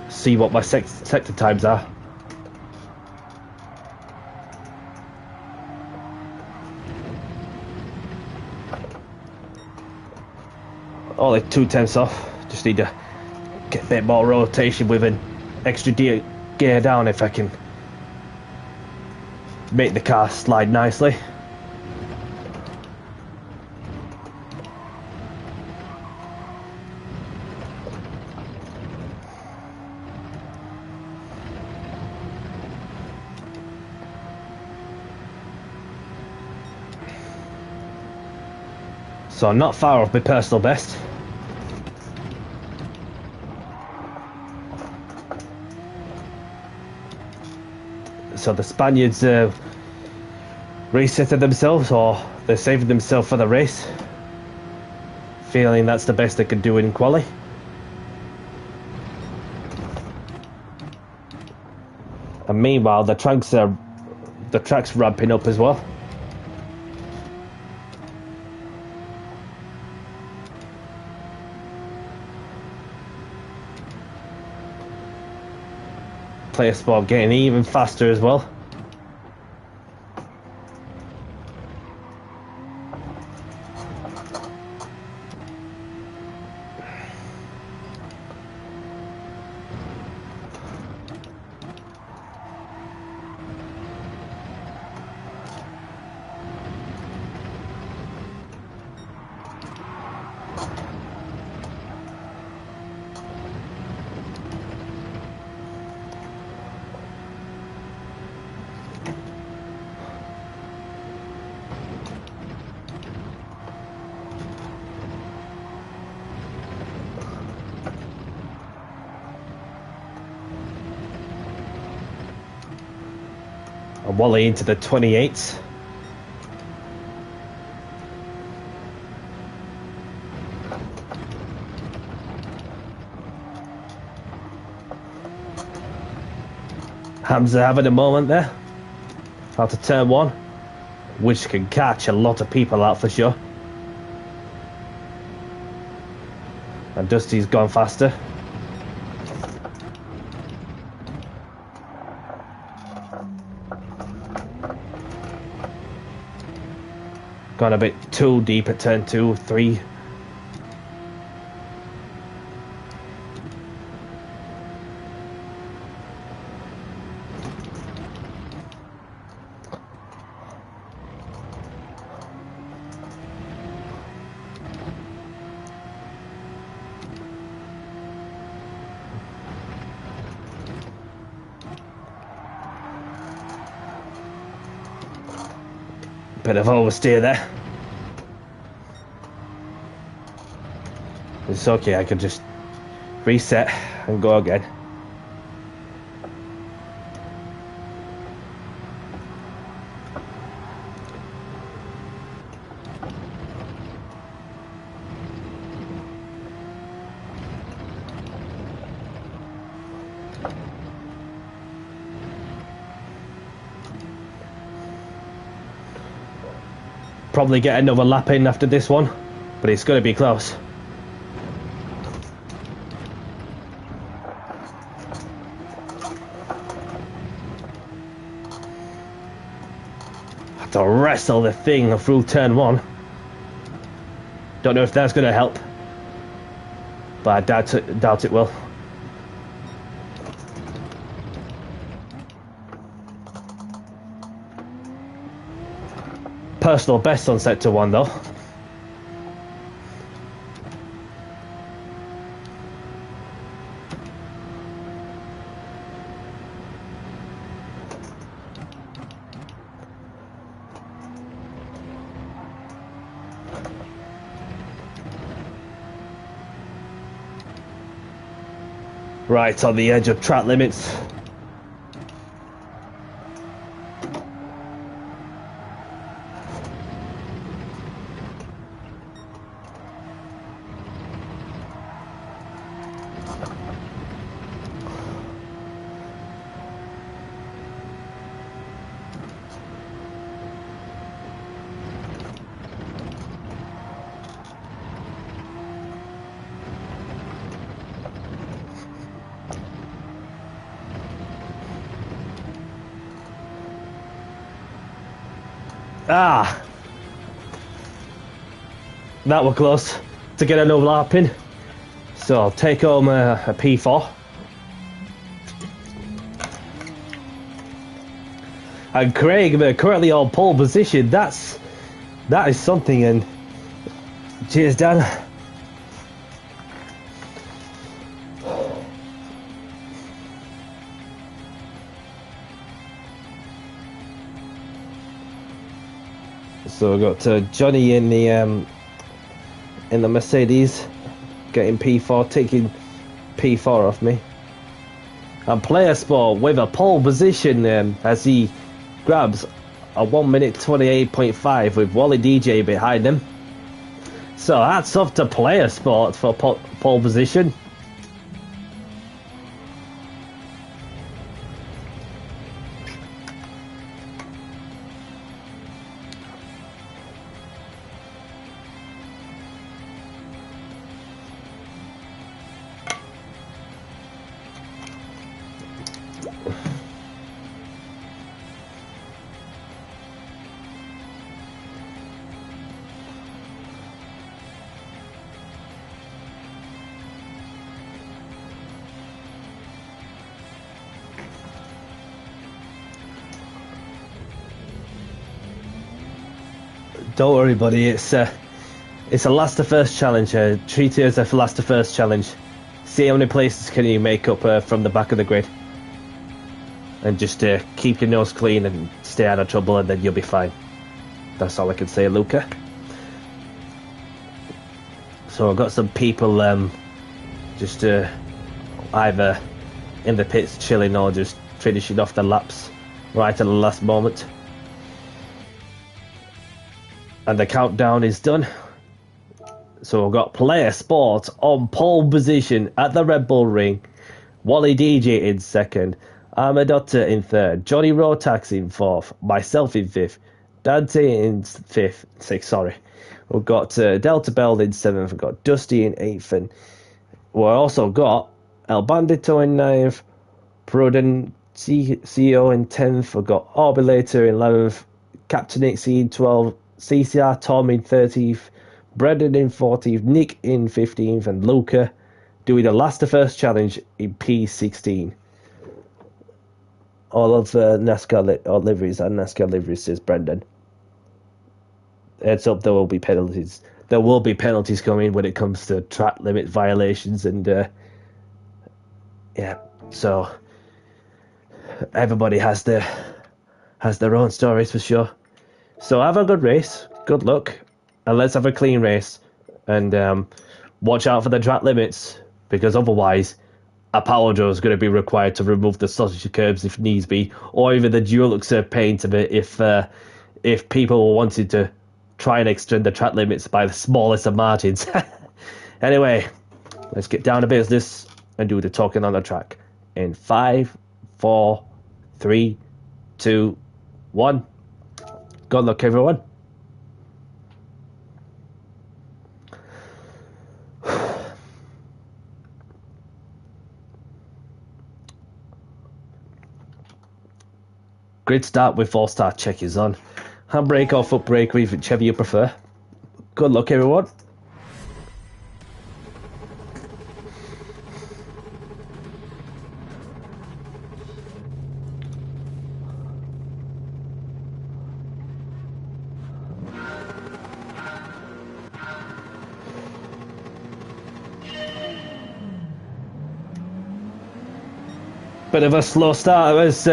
See what my sector times are. Only 2/10 off. Just need to get a bit more rotation with an extra gear down if I can make the car slide nicely. So I'm not far off my personal best. So the Spaniards resetting themselves, or they're saving themselves for the race, feeling that's the best they can do in quali. And meanwhile the track's ramping up as well. Player sport getting even faster as well. And Wally into the 28s. Hamza having a moment there after turn one, which can catch a lot of people out for sure. And Dusty's gone faster. Gone a bit too deep at turn 2, 3. Bit of oversteer there. It's okay, I can just reset and go again. Probably get another lap in after this one, but it's going to be close. Have to wrestle the thing through turn 1. Don't know if that's going to help, but I doubt it will. Personal best on sector 1 though. Right on the edge of track limits. Ah, that was close to get another lap in. So I'll take home a P4. And Craig, currently on pole position. That is something. And cheers, Dan. So we've got Johnny in the Mercedes, getting P4, taking P4 off me. And Player Sport with a pole position as he grabs a 1 minute 28.5 with Wally DJ behind him. So hats off to Player Sport for pole position. Don't worry, buddy. It's a last to first challenge. Treat it as a last to first challenge. See how many places can you make up from the back of the grid, and just keep your nose clean and stay out of trouble, and then you'll be fine. That's all I can say, Luca. So I've got some people just either in the pits chilling or just finishing off the laps right at the last moment. And the countdown is done. So we've got Player Sport on pole position at the Red Bull Ring. Wally DJ in second. Armadotta in third. Johnny Rotax in fourth. Myself in fifth. Dante in sixth, sorry. We've got Delta Bell in seventh. We've got Dusty in eighth. And we've also got El Bandito in ninth. Pruden CEO in 10th. We've got Orbilator in 11th. Captain Nixie in 12th. CCR Tom in 13th, Brendan in 14th, Nick in 15th, and Luca doing the last to first challenge in P16. All of NASCAR liveries and NASCAR liveries, says Brendan. Heads up, there will be penalties. There will be penalties coming when it comes to track limit violations, and yeah, so everybody has their own stories for sure. So have a good race, good luck, and let's have a clean race. And Watch out for the track limits, because otherwise a power drill is going to be required to remove the sausage curbs if needs be, or even the Duluxer paint of it if people wanted to try and extend the track limits by the smallest of margins. Anyway, let's get down to business and do the talking on the track. In 5, 4, 3, 2, 1. Good luck, everyone. Grid start with 4-star checkers on. Handbrake or foot brake, whichever you prefer. Good luck, everyone. Bit of a slow start as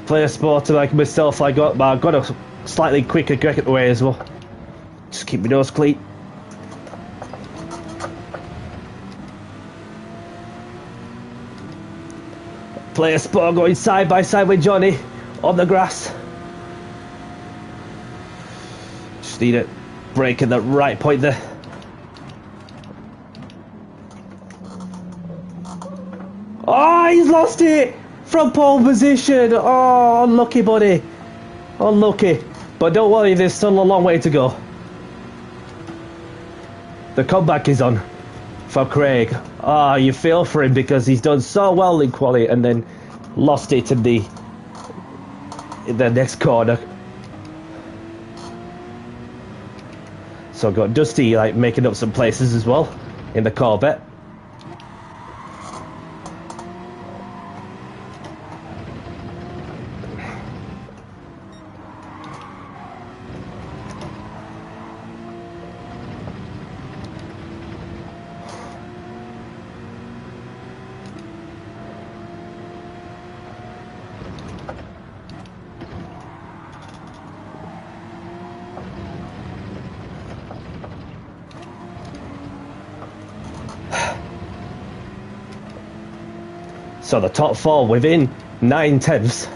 player sporter like myself. I got a slightly quicker getaway as well. Just keep my nose clean. Player sport going side by side with Johnny on the grass. Just need it brake at the right point there. Oh, he's lost it from pole position. Oh, unlucky, buddy. Unlucky. But don't worry, there's still a long way to go. The comeback is on for Craig. Ah, you feel for him because he's done so well in quali and then lost it in the next corner. So I've got Dusty like making up some places as well in the Corvette. So the top 4 within 9/10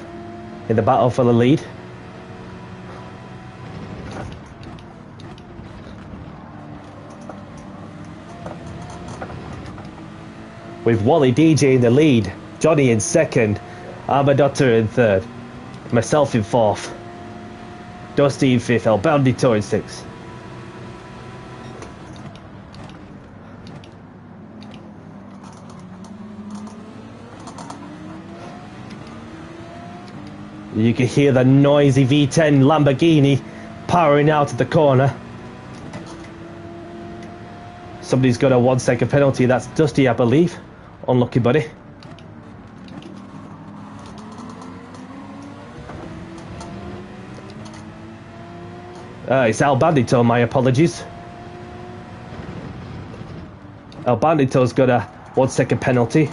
in the battle for the lead. With Wally DJ in the lead, Johnny in second, Armadotta in third, myself in fourth, Dusty in fifth, El Bandito in sixth. You can hear the noisy V10 Lamborghini powering out of the corner. Somebody's got a 1-second penalty. That's Dusty, I believe. Unlucky, buddy. It's El Bandito, my apologies. El Bandito's got a 1-second penalty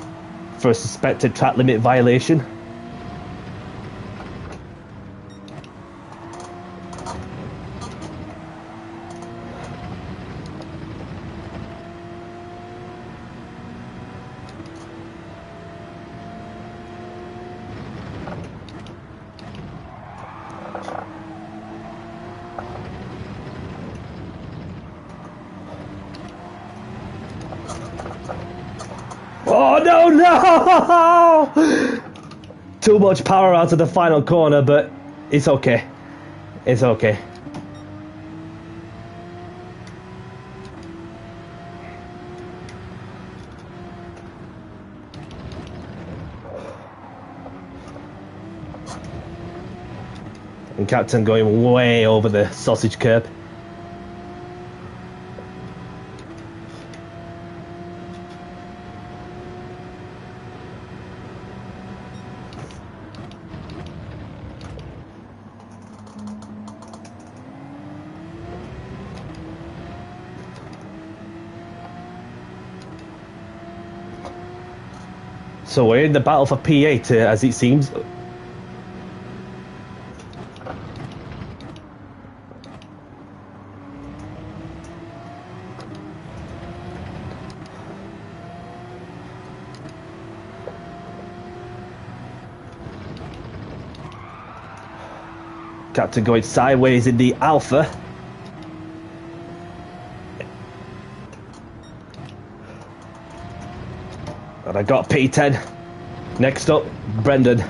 for a suspected track limit violation. Oh no, no! Too much power out of the final corner, but it's okay. It's okay. And Captain going way over the sausage curb. So we're in the battle for P8, as it seems. Captain going sideways in the Alpha. And I got P10. Next up, Brendan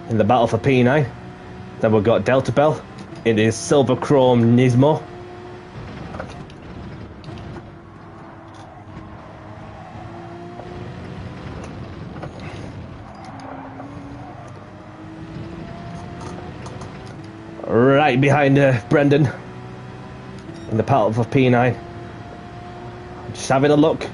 in the battle for P9. Then we've got Delta Bell in his Silver Chrome Nismo. Right behind Brendan in the battle for P9. Just having a look.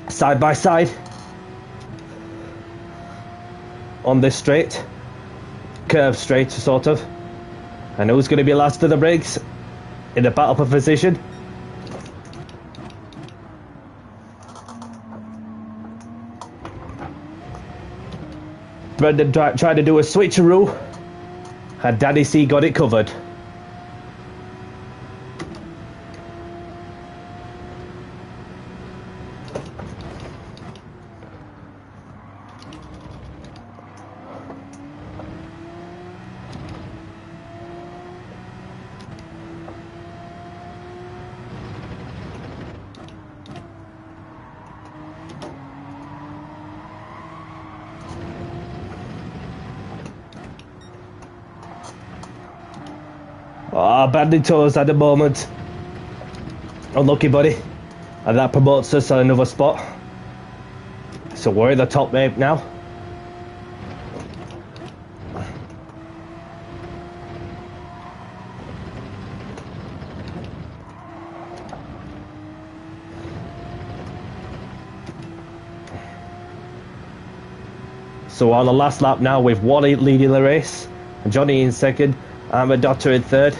Side by side on this straight, curved straight sort of. And who's going to be last to the brakes in the battle for position? Brendan tried to do a switcheroo, and Danny C got it covered. Ah, banding toes at the moment. Unlucky, buddy. And that promotes us to another spot. So we're in the top 8 now. So on the last lap now with Wally leading the race, and Johnny in second, and a Doctor in third.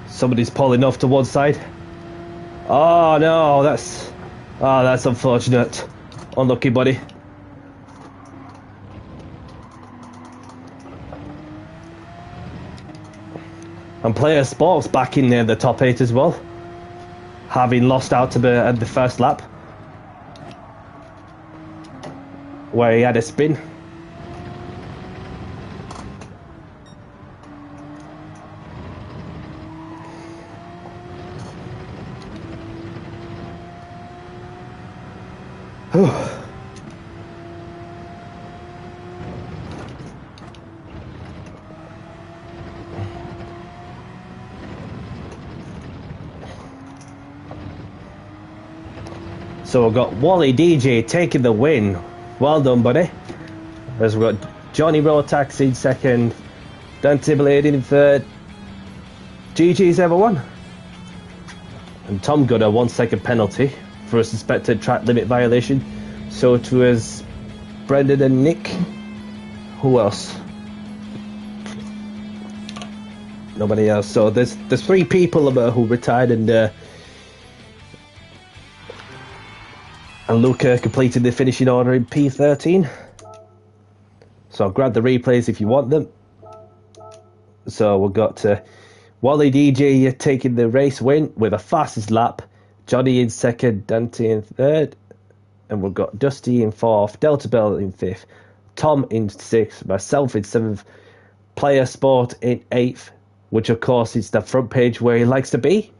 Somebody's pulling off to one side. Oh no, that's unfortunate. Unlucky, buddy. And Player Sports back in there, the top 8 as well, having lost out to at the first lap where he had a spin. So we've got Wally DJ taking the win. Well done, buddy. As we've got Johnny Rotax in second, Dante Blade in third, GG7 won. And Tom got a 1 second penalty for a suspected track limit violation. So it was Brendan and Nick. Who else? Nobody else. So there's 3 people who retired, and Luca completed the finishing order in P13. So I'll grab the replays if you want them. So we've got Wally DJ taking the race win with a fastest lap, Johnny in second, Dante in third, and we've got Dusty in fourth, Delta Bell in fifth, Tom in sixth, myself in seventh, Player Sport in eighth, which of course is the front page where he likes to be,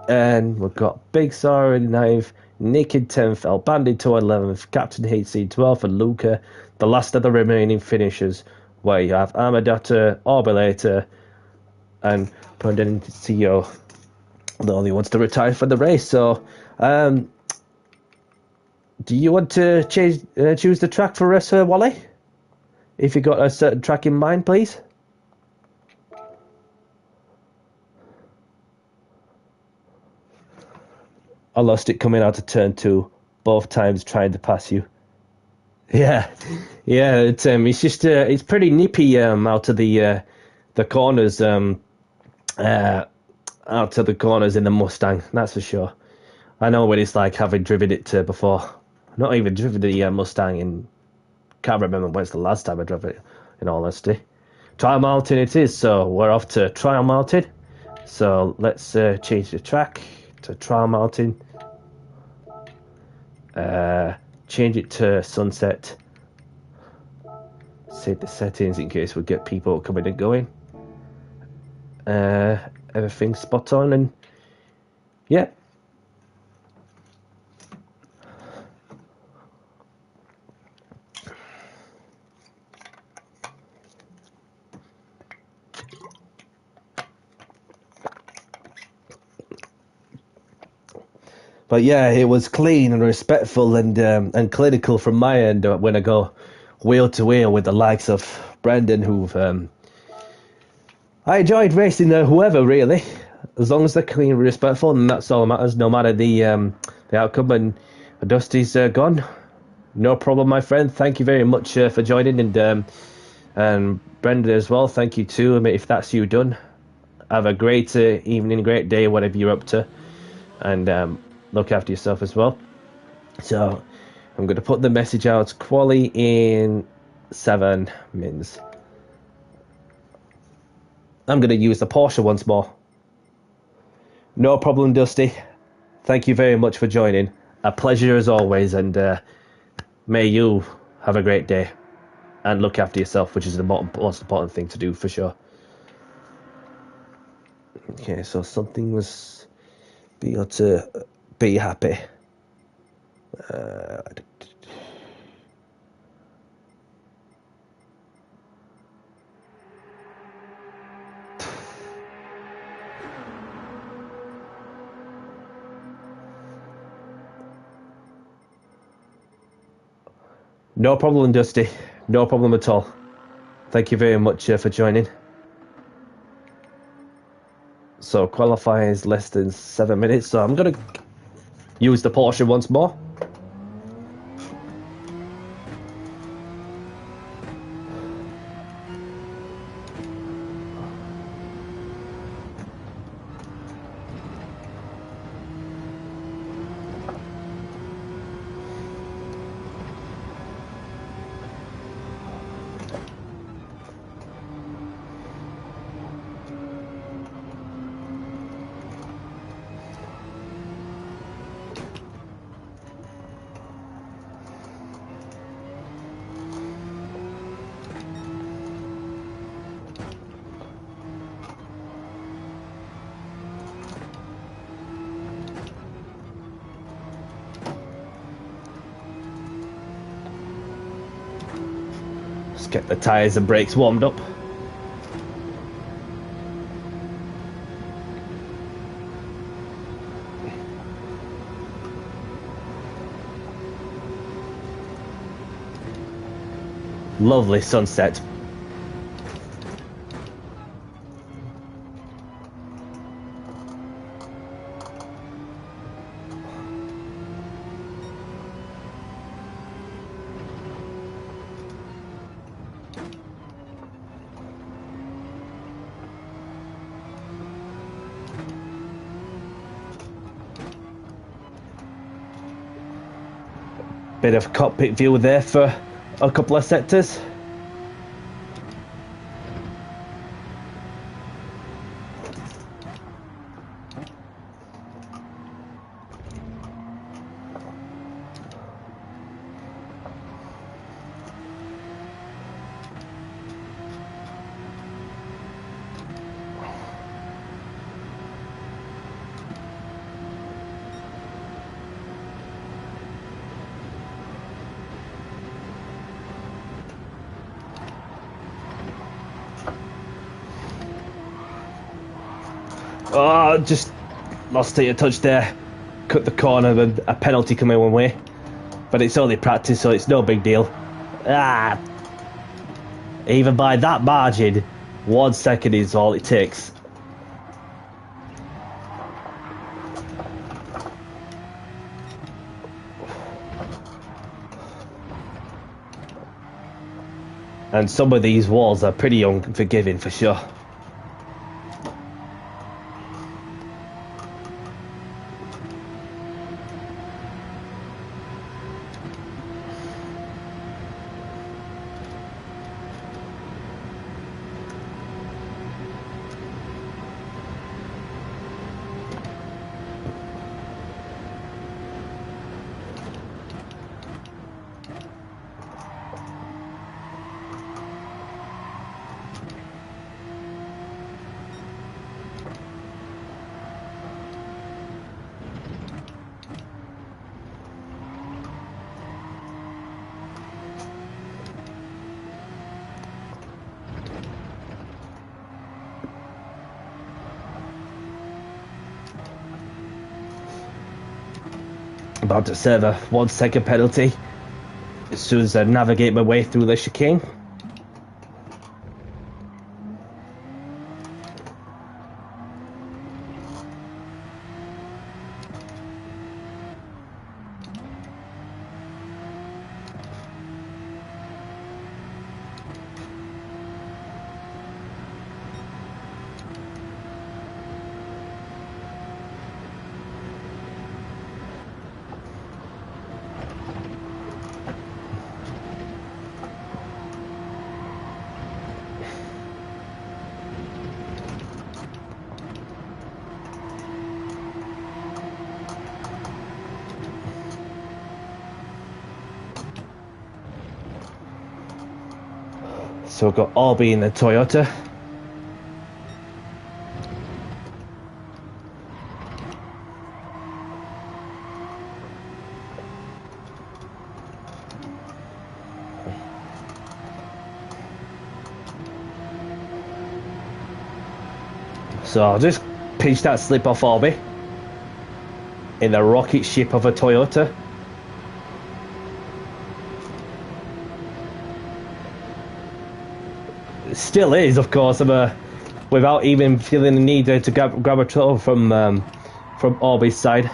and we've got Big Star in ninth, Nick in 10th, El Bandit to 11th, Captain HC 12th, and Luca, the last of the remaining finishers, where you have Amadata, Orbilator, and Brendan CEO, the only ones to retire for the race. So, do you want to choose the track for us, Wally? If you got a certain track in mind, please. I lost it coming out of turn 2. both times trying to pass you. Yeah, yeah. It's just it's pretty nippy out of the corners out to the corners in the Mustang. That's for sure. I know what it's like having driven it before. Not even driven the Mustang in. Can't remember when's the last time I drove it. In all honesty, Trial Mountain it is. So we're off to Trial Mountain. So let's change the track to Trial Mountain. Change it to Sunset. Save the settings in case we get people coming and going. Everything's spot on, and yeah. But yeah, it was clean and respectful and clinical from my end when I go wheel to wheel with the likes of Brendan, who've I enjoyed racing whoever really, as long as they're clean and respectful, and that's all that matters. No matter the outcome. And Dusty's gone, no problem, my friend. Thank you very much for joining, and Brendan as well. Thank you too. I mean, if that's you done, have a great evening, great day, whatever you're up to, and look after yourself as well. So I'm going to put the message out. Quali in 7 mins. I'm going to use the Porsche once more. No problem, Dusty. Thank you very much for joining. A pleasure as always, and may you have a great day and look after yourself, which is the most important thing to do for sure. Okay, so something was be able to be happy. No problem, Dusty. No problem at all. Thank you very much for joining. So qualifying is less than 7 minutes, so I'm going to use the Porsche once more. Just get the tyres and brakes warmed up. Lovely sunset. Bit of cockpit view there for a couple of sectors. Oh, just lost a touch there. Cut the corner with a penalty coming one way. But it's only practice, so it's no big deal. Even by that margin, 1 second is all it takes. And some of these walls are pretty unforgiving for sure. About to serve a 1 second penalty as soon as I navigate my way through the chicane. So we've got Orby in the Toyota. So I'll just pinch that slip off Orby in the rocket ship of a Toyota. Still is, of course, without even feeling the need to grab a throttle from Orby's side.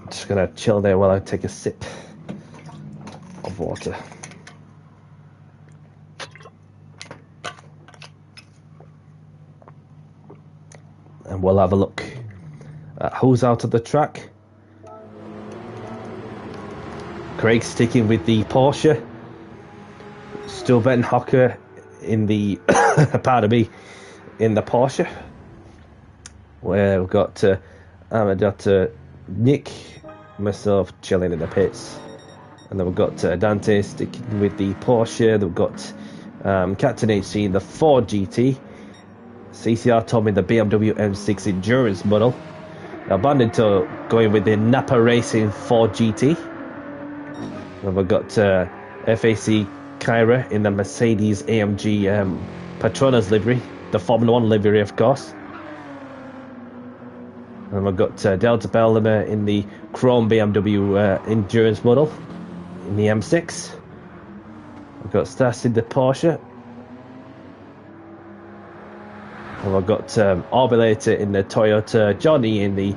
Just gonna chill there while I take a sip of water. And we'll have a look at who's out of the track. Craig sticking with the Porsche. Still Ben Hocker in the pardon me, in the Porsche. Where we've got Nick, myself chilling in the pits, and then we've got Dante sticking with the Porsche. Then we've got Captain HC in the Ford GT, CCR Tom in the BMW M6 Endurance model, Bandito going with the Napa Racing Ford GT. Then we've got FAC Kyra in the Mercedes AMG Petronas livery, the Formula 1 livery, of course. And we've got Delta Bellimer in the Chrome BMW Endurance model in the M6. We've got Stas in the Porsche. And we've got Orbilator in the Toyota, Johnny in the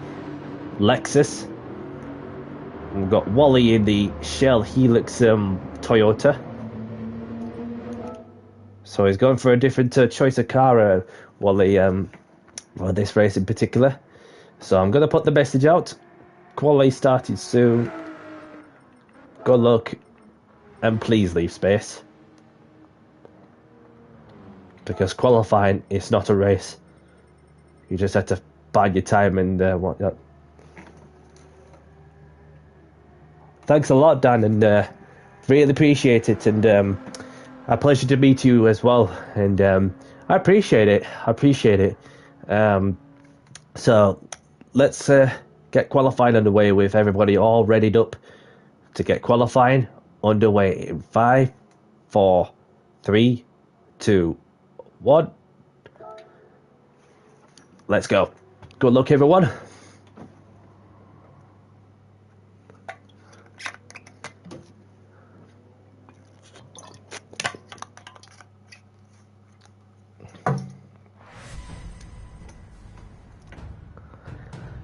Lexus. And we've got Wally in the Shell Helix Toyota. So he's going for a different choice of car, Wally, for this race in particular. So I'm going to put the message out. Quality started soon. Good luck. And please leave space. Because qualifying is not a race. You just have to bide your time and whatnot. Thanks a lot, Dan, and really appreciate it. And a pleasure to meet you as well. And I appreciate it. So let's get qualifying underway with everybody all readied up to get qualifying underway in 5, 4, 3, 2, 1. Let's go. Good luck, everyone.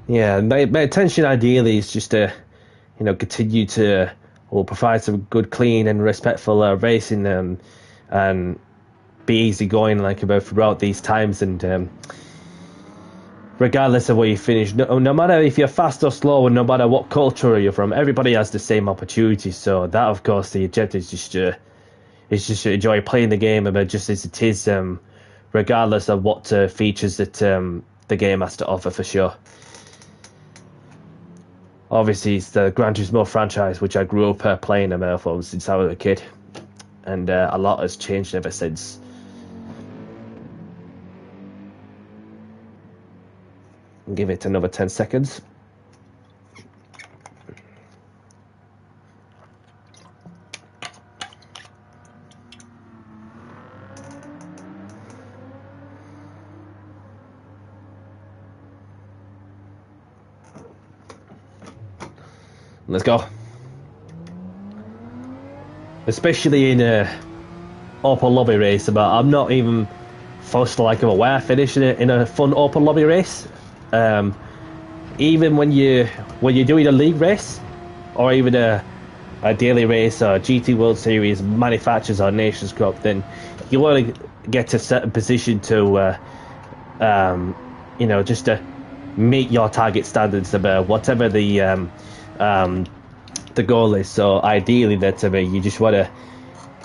Yeah, my intention ideally is just to, continue to provide some good, clean, and respectful racing and be easygoing about throughout these times. And regardless of where you finish, no matter if you're fast or slow, and no matter what culture you're from, everybody has the same opportunity. So that, of course, the objective is just to enjoy playing the game, but just as it is, regardless of what features that the game has to offer, for sure. Obviously, it's the Gran Turismo franchise, which I grew up playing from since I was a kid, and a lot has changed ever since. Give it another 10 seconds. Let's go. Especially in a open lobby race, but I'm not even fussed aware finishing it in a fun open lobby race. Even when you're doing a league race, or even a daily race, or GT World Series, manufacturers or Nations Cup, then you want to get to a certain position to, just to meet your target standards about whatever the goal is. So ideally, you just want to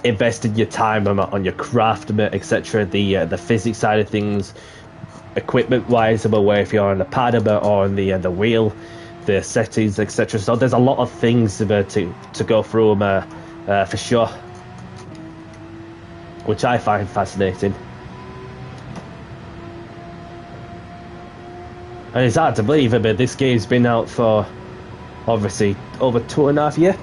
invest in your time on your craft, etc. The physics side of things, equipment wise, about where if you're on the pad or on the wheel, the settings, etc. So there's a lot of things to go through for sure, which I find fascinating. And it's hard to believe, but this game's been out for obviously over 2.5 years.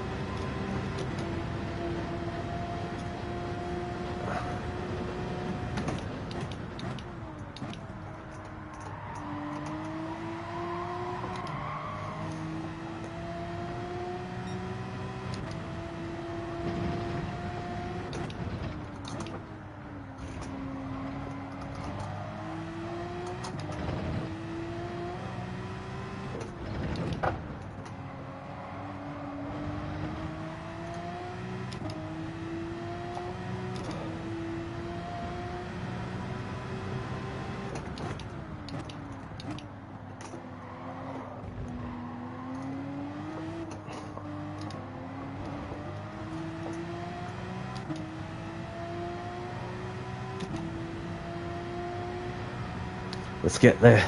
Let's get the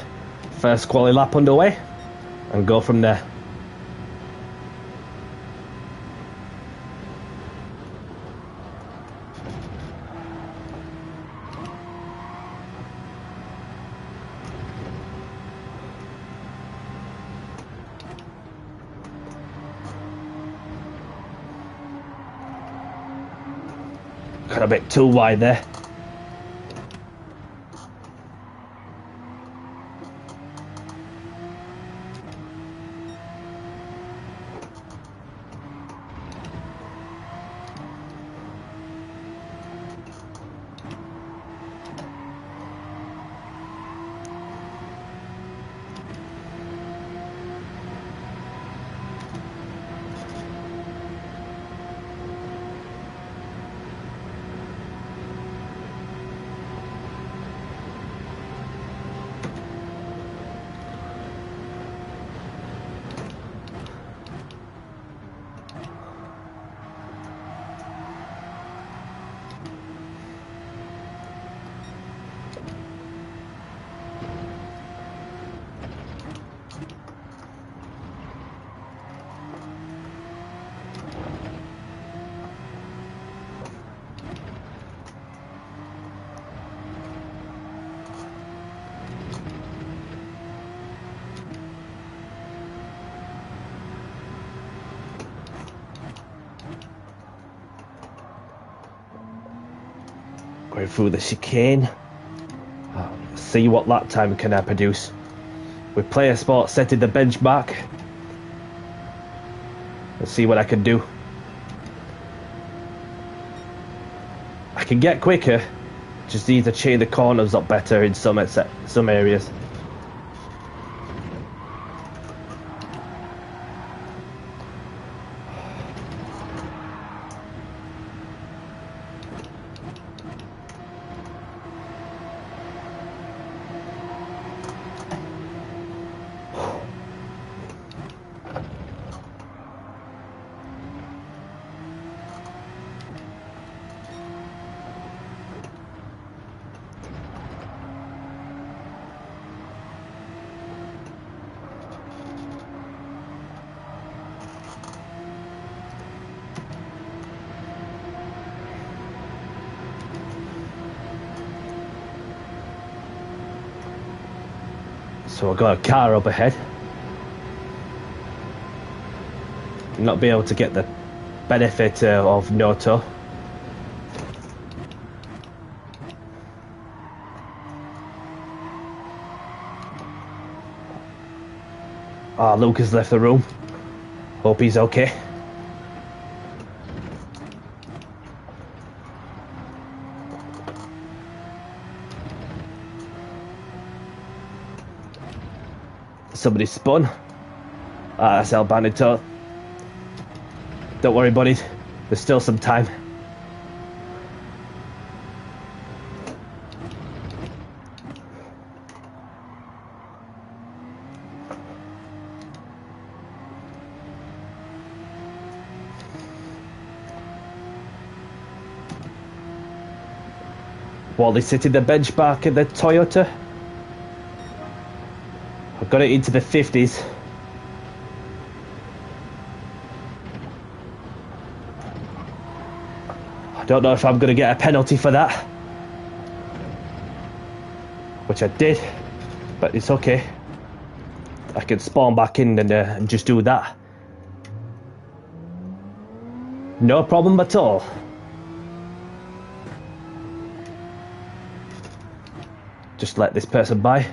first quali lap underway and go from there. Got a bit too wide there. Going through the chicane. See what lap time can I produce. With player sport setting the benchmark. Let's see what I can do. I can get quicker. Just need to chain the corners up better in some areas. So I've got a car up ahead. Not be able to get the benefit of Noto. Ah, Luke has left the room. Hope he's okay. Somebody spun. Ah, that's El Bandito. Don't worry, buddies. There's still some time. Wally sitting the benchmark in the Toyota. I've got it into the 50s. I don't know if I'm going to get a penalty for that. Which I did. But it's okay. I can spawn back in and just do that. No problem at all. Just let this person by.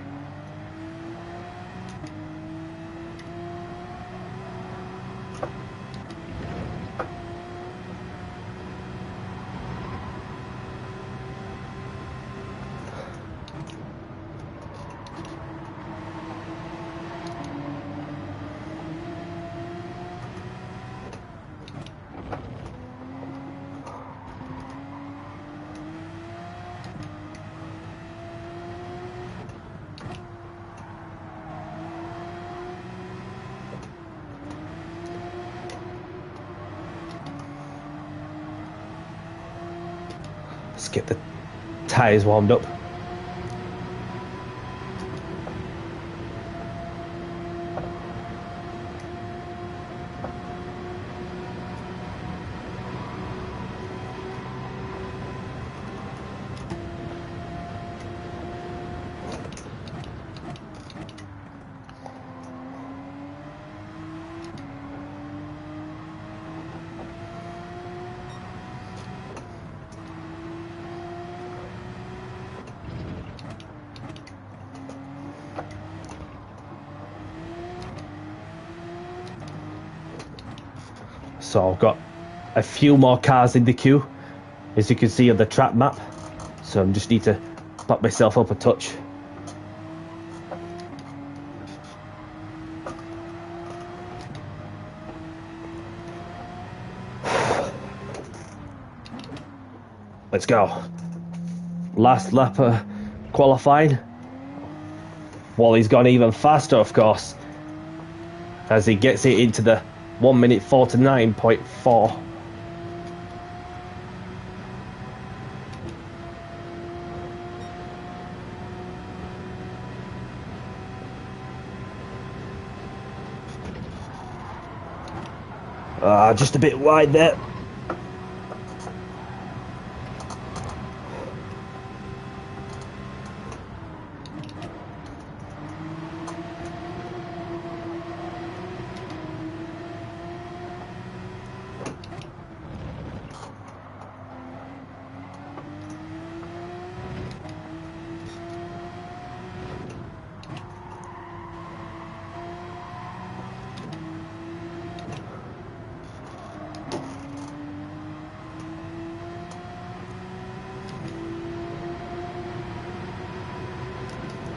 Let's get the tyres warmed up. So I've got a few more cars in the queue, as you can see on the track map. So I just need to back myself up a touch. Let's go. Last lap qualifying. Wally's gone even faster, of course, as he gets it into the 1 minute 49.4. Just a bit wide there.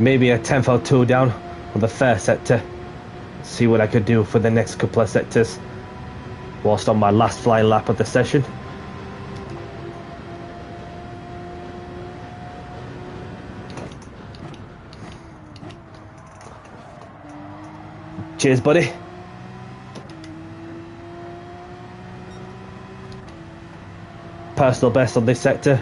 maybe a tenth or two down on the first sector. See what I could do for the next couple of sectors whilst on my last fly lap of the session. Cheers, buddy. Personal best on this sector.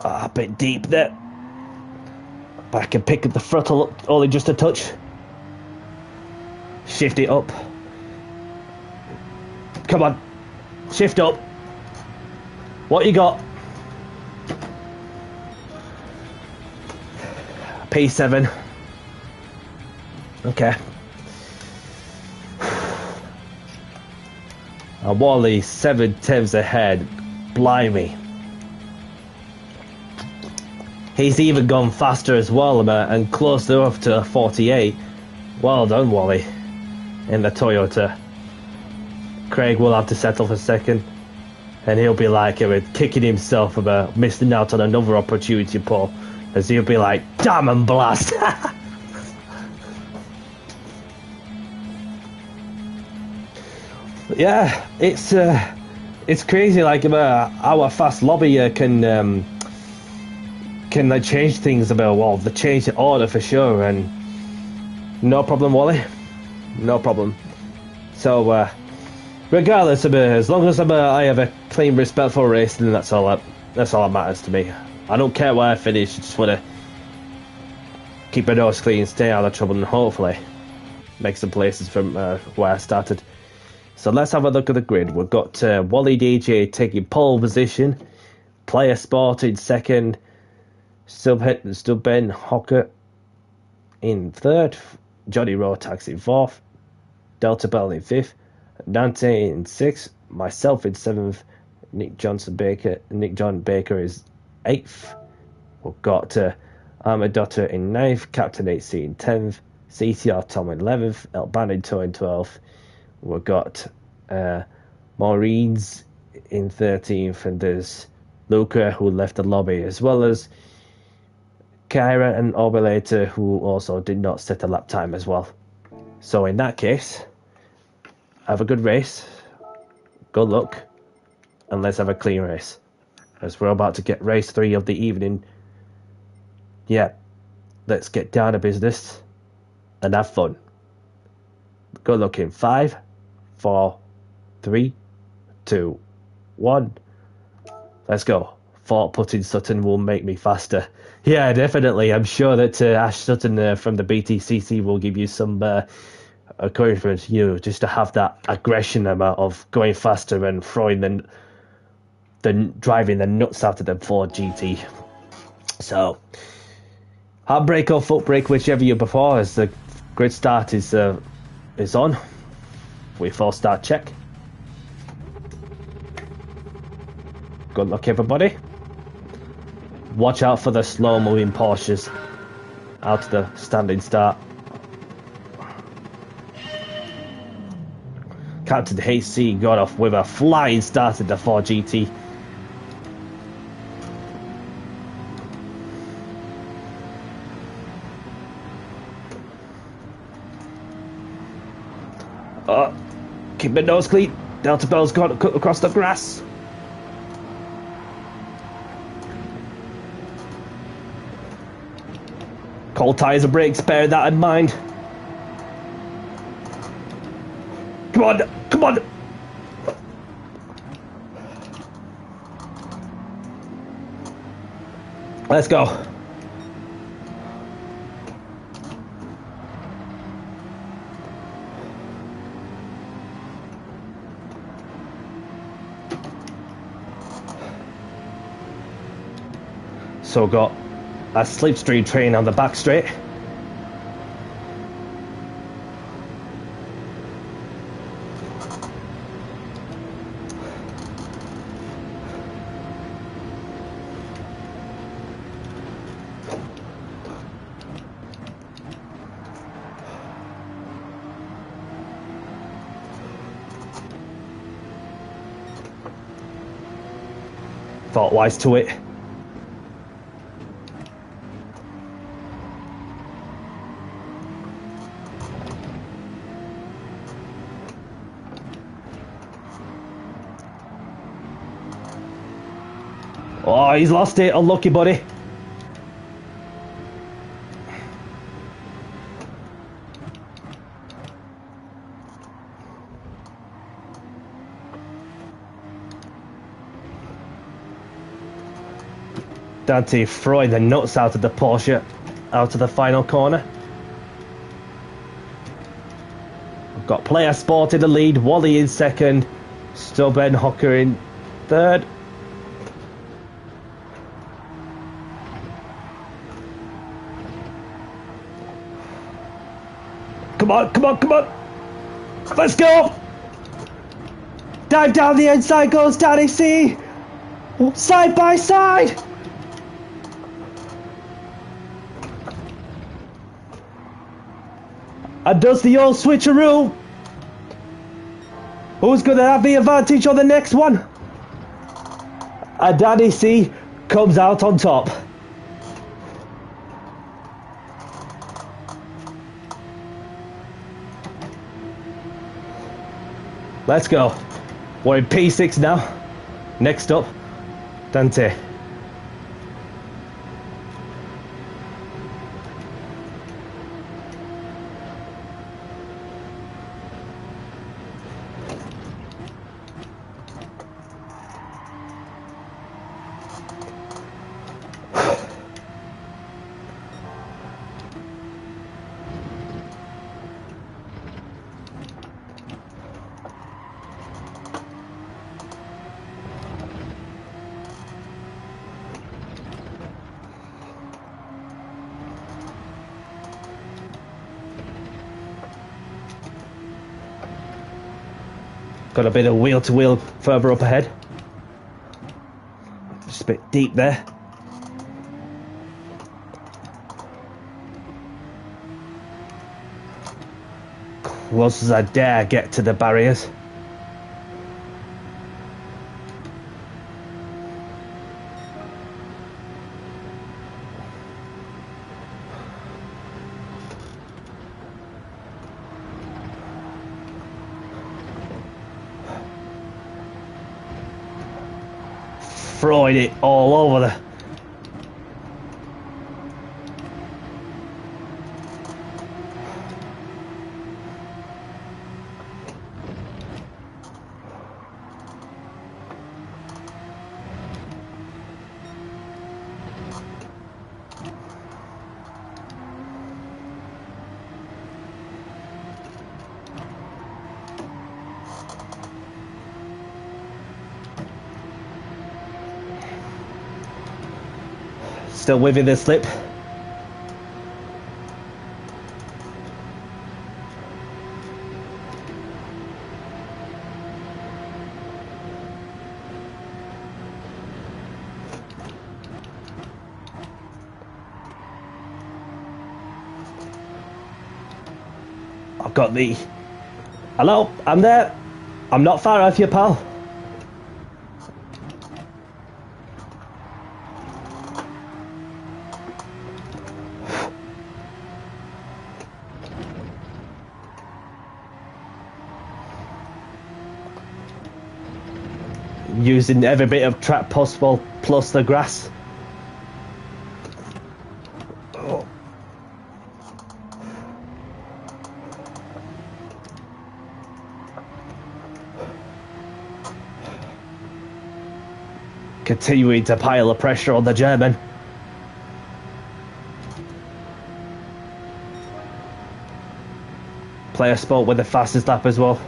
A bit deep there, but I can pick the throttle up only just a touch. Shift it up. Come on, shift up. What you got? P7. Okay. And Wally 7/10 ahead. Blimey. He's even gone faster as well, and close enough to 48. Well done, Wally, in the Toyota. Craig will have to settle for second, and he'll be like kicking himself about missing out on another opportunity, Paul, as he'll be like, damn and blast. Yeah, it's crazy, like our fast lobby can like change things about, well, they change the order for sure, and no problem, Wally, no problem. So regardless of as long as I have a clean, respectful race, then that's all that matters to me. I don't care where I finish, I just want to keep my nose clean, stay out of trouble, and hopefully make some places from where I started. So let's have a look at the grid. We've got Wally DJ taking pole position, Player Sport in second, Ben Hocker in third, Johnny Rotax in fourth, Delta Bell in fifth, Dante in sixth, myself in seventh, Nick John Baker is eighth. We've got Armadotta in ninth, Captain AC in 10th, CTR Tom in 11th, El Bandito in 12th. We've got Maureen's in 13th, and there's Luca, who left the lobby, as well as Kyra and Orbelator, who also did not set a lap time as well. So in that case, have a good race, good luck, and let's have a clean race, as we're about to get race 3 of the evening. Yeah, let's get down to business and have fun. Good luck in 5, 4, 3, 2, 1. Let's go. Thought putting Sutton will make me faster. Yeah, definitely. I'm sure that Ash Sutton from the BTCC will give you some encouragement, just to have that aggression of going faster and throwing driving the nuts out of the Ford GT. So, handbrake or foot brake, whichever you prefer, as the grid start is on. We full start check. Good luck, everybody. Watch out for the slow moving Porsches out of the standing start. Captain HC got off with a flying start at the 4GT. Keep my nose clean. Delta Bell's got cut across the grass. Cold tyres and brakes, bear that in mind. Come on, come on. Let's go. So got a slipstream train on the back straight. thought wise to it. Oh, he's lost it. Unlucky, buddy. Dante throwing the nuts out of the Porsche, out of the final corner. We've got Player Sport in the lead, Wally in second, Stubborn Hocker in third. Come on, come on, come on! Let's go! Dive down the inside goes Danny C! Side by side! And does the old switcheroo. Who's going to have the advantage on the next one? And Danny C comes out on top. Let's go. We're in P6 now. Next up, Dante. Got a bit of wheel-to-wheel further up ahead. Just a bit deep there. Close as I dare get to the barriers. Throwing it all over the... Still within the slip. I've got the... Hello, I'm there. I'm not far off you, pal. Using every bit of track possible, plus the grass. Oh. Continuing to pile the pressure on the German. Player Sport with the fastest lap as well.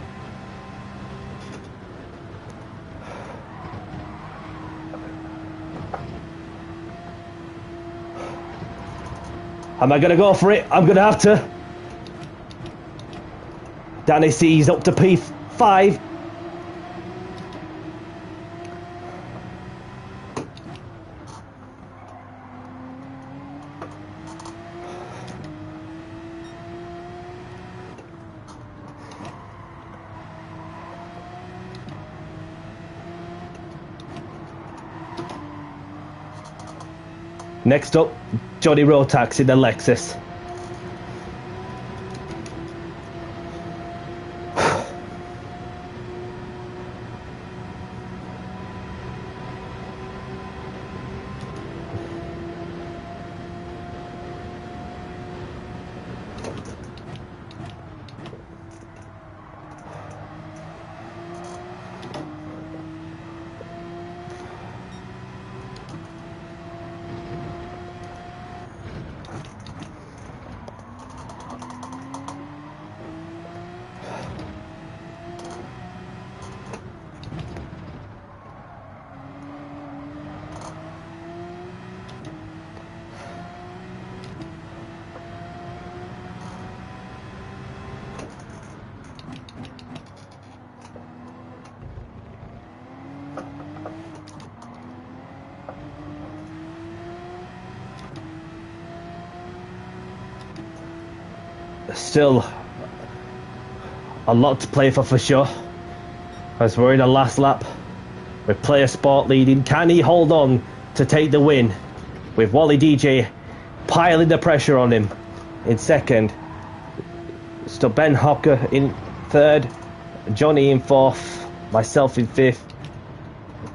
Am I going to go for it? I'm going to have to. Danny C's up to P5. Next up, Johnny Rotax in the Lexus. Still a lot to play for sure, as we're in the last lap with Player Sport leading. Can he hold on to take the win, with Wally DJ piling the pressure on him in second? So Ben Hocker in third, Johnny in fourth, myself in fifth,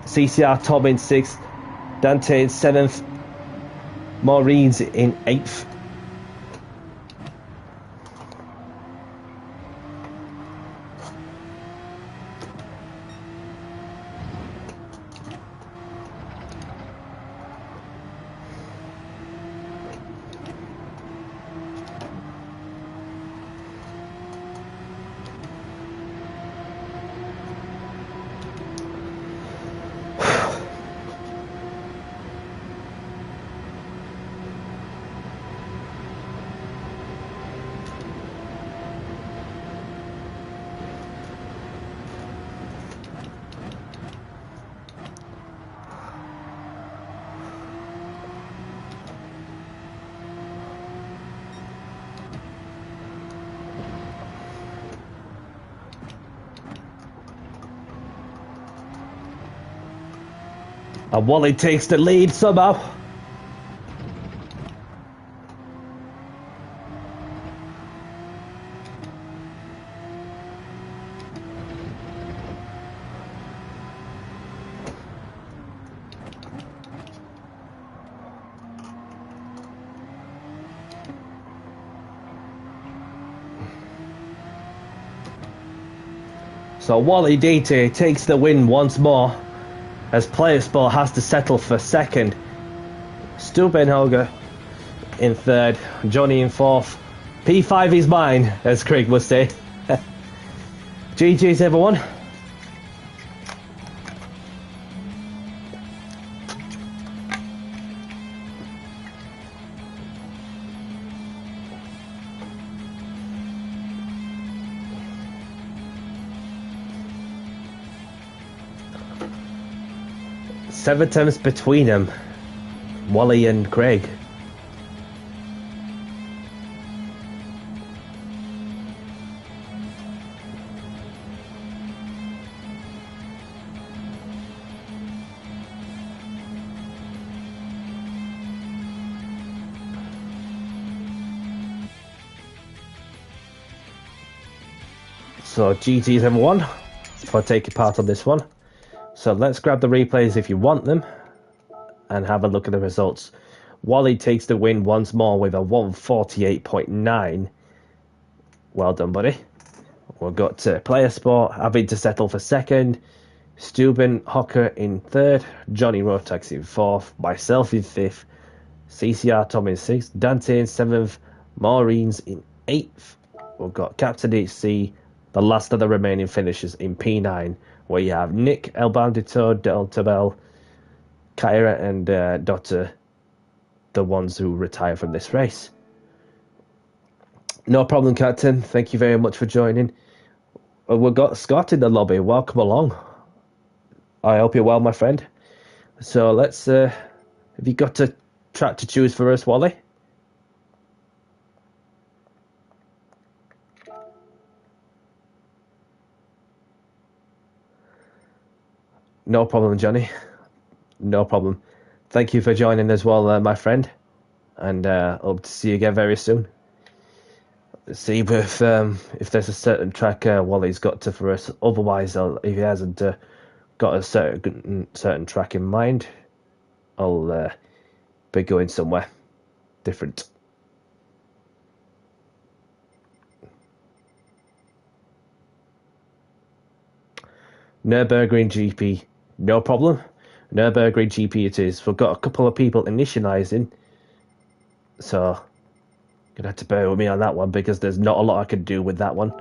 CCR Tom in sixth, Dante in seventh, Maureen's in eighth. And Wally takes the lead somehow. So Wally DT takes the win once more, as Player Sport has to settle for second. Stu Benhoger in third, Johnny in fourth. P5 is mine, as Craig would say. GG's everyone. Seven attempts between them, Wally and Craig. So GG's everyone for taking part on this one. So let's grab the replays if you want them and have a look at the results. Wally takes the win once more with a 148.9. Well done, buddy. We've got Player Sport having to settle for second, Steuben Hocker in third, Johnny Rotax in fourth, myself in fifth, CCR Tom in sixth, Dante in seventh, Maureen's in eighth. We've got Captain HC, the last of the remaining finishers, in P9, where you have Nick, El Bandito, Delta Bell, Kyra, and Dota, the ones who retire from this race. No problem, Captain. Thank you very much for joining. We've got Scott in the lobby. Welcome along. I hope you're well, my friend. So let's... have you got a track to choose for us, Wally? No problem, Johnny. No problem. thank you for joining as well, my friend, and hope to see you again very soon. Let's see if there's a certain track Wally's got to for us. Otherwise, if he hasn't got a certain track in mind, I'll be going somewhere different. Nürburgring GP, no problem. Nürburgring GP it is. We've got a couple of people initializing, so gonna have to bear with me on that one because there's not a lot I can do with that one.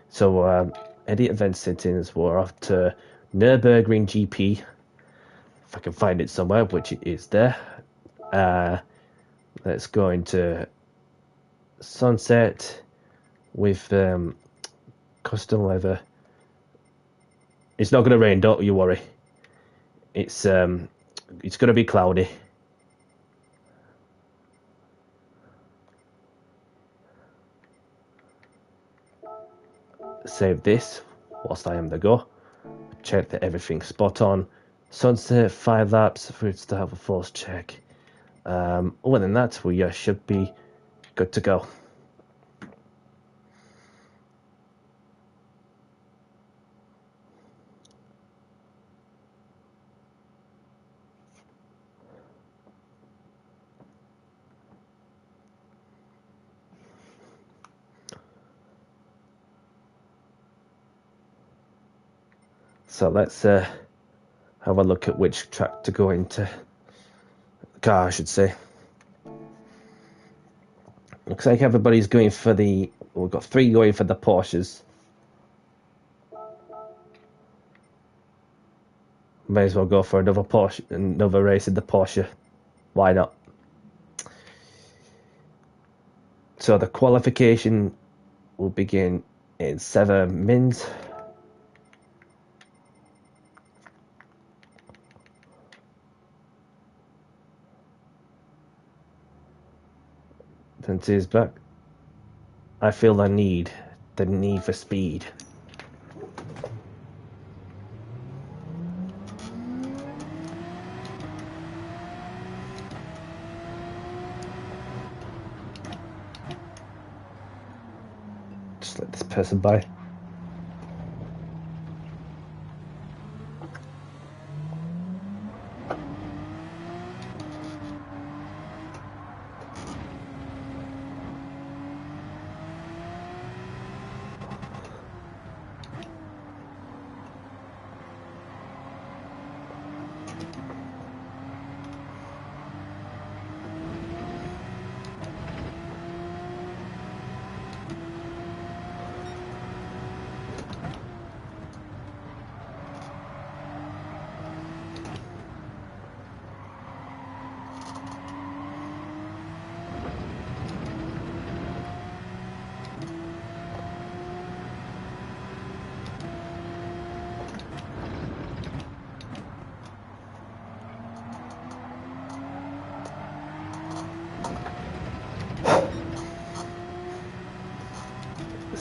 So edit event settings, we're off to Nürburgring GP. If I can find it somewhere, which it is there. Let's go into sunset with custom weather. It's not going to rain, don't you worry. It's going to be cloudy. Save this whilst I am the go. Check that everything's spot on. Sunset 5 laps for it to have a false check. Other than that, we should be good to go. So let's have a look at which track to go into. Car, I should say. Looks like everybody's going for the... We've got 3 going for the Porsches. May as well go for another Porsche, another race in the Porsche. Why not? So the qualification will begin in 7 mins. Since he's back, I feel the need for speed. Just let this person by.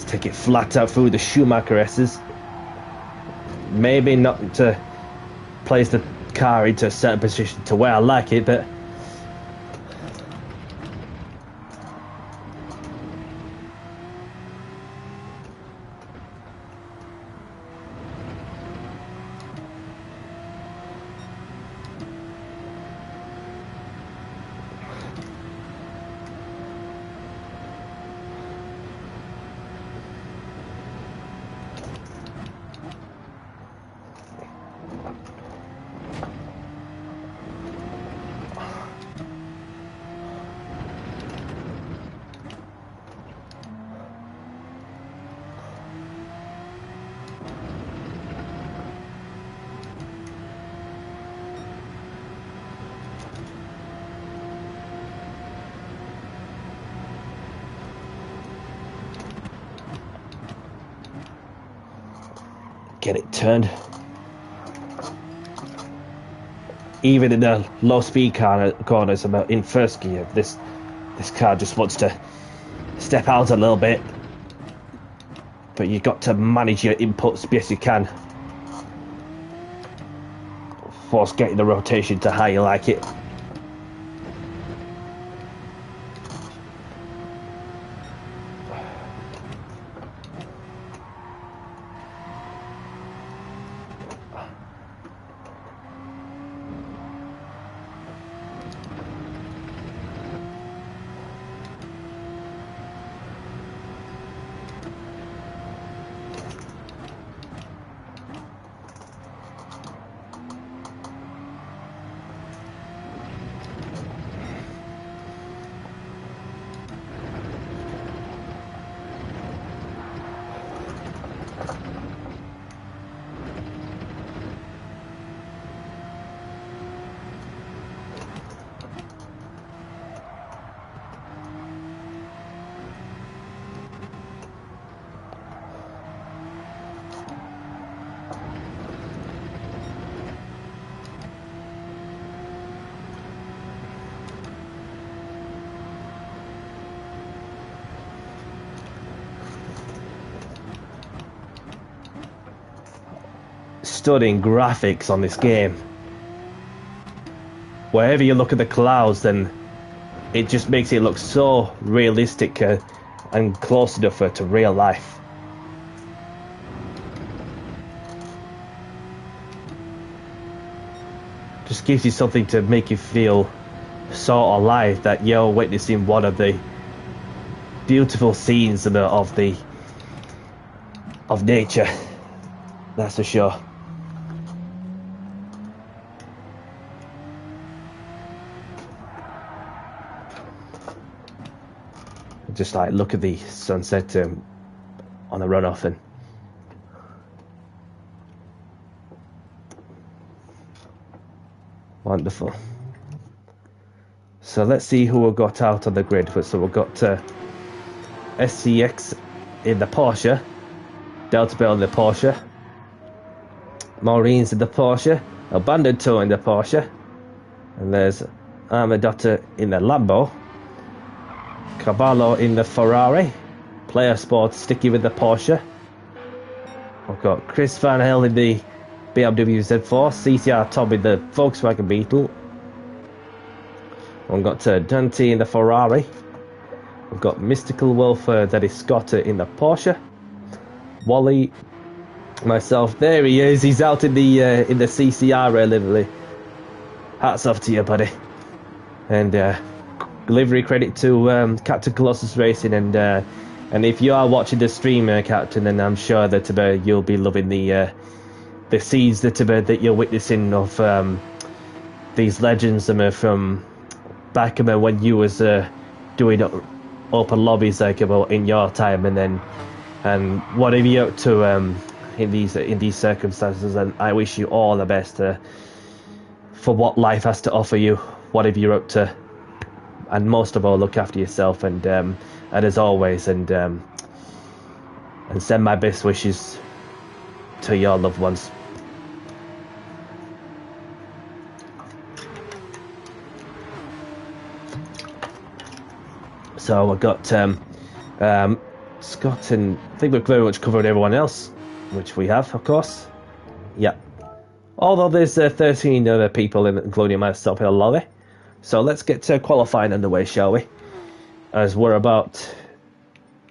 Take it flat out through the Schumacher S's. Maybe not to place the car into a certain position to where I like it, but get it turned. Even in the low speed corners, about in first gear, this car just wants to step out a little bit. But you've got to manage your inputs best you can. Force getting the rotation to how you like it. stunning graphics on this game. Wherever you look at the clouds, then it just makes it look so realistic and close enough to real life. Just gives you something to make you feel so alive that you're witnessing one of the beautiful scenes of nature. That's for sure. Just like look at the sunset on the runoff, and wonderful. So let's see who we got out on the grid. So we've got SCX in the Porsche, Delta Bell in the Porsche, Maureen's in the Porsche, Abandoned Tour in the Porsche, and there's Armadotta in the Lambo, Caballo in the Ferrari, Player Sport Sticky with the Porsche. We've got Chris Van Hel in the BMW Z4, CCR Tom in the Volkswagen Beetle. We've got Dante in the Ferrari. We've got Mystical Wolf, that is Scott in the Porsche. Wally, myself, there he is. He's out in the CCR literally. Hats off to you, buddy. And delivery credit to Captain Colossus Racing, and if you are watching the stream, Captain, then I'm sure that you'll be loving the scenes that you're witnessing of these legends from back when you was doing open lobbies in your time, and whatever you're up to in these circumstances. And I wish you all the best for what life has to offer you, whatever you're up to. And most of all, look after yourself, and as always, and send my best wishes to your loved ones. So we've got Scott, and I think we've very much covered everyone else, which we have, of course. Yeah. Although there's 13 other people, including myself, in a lobby. So let's get qualifying underway, shall we? As we're about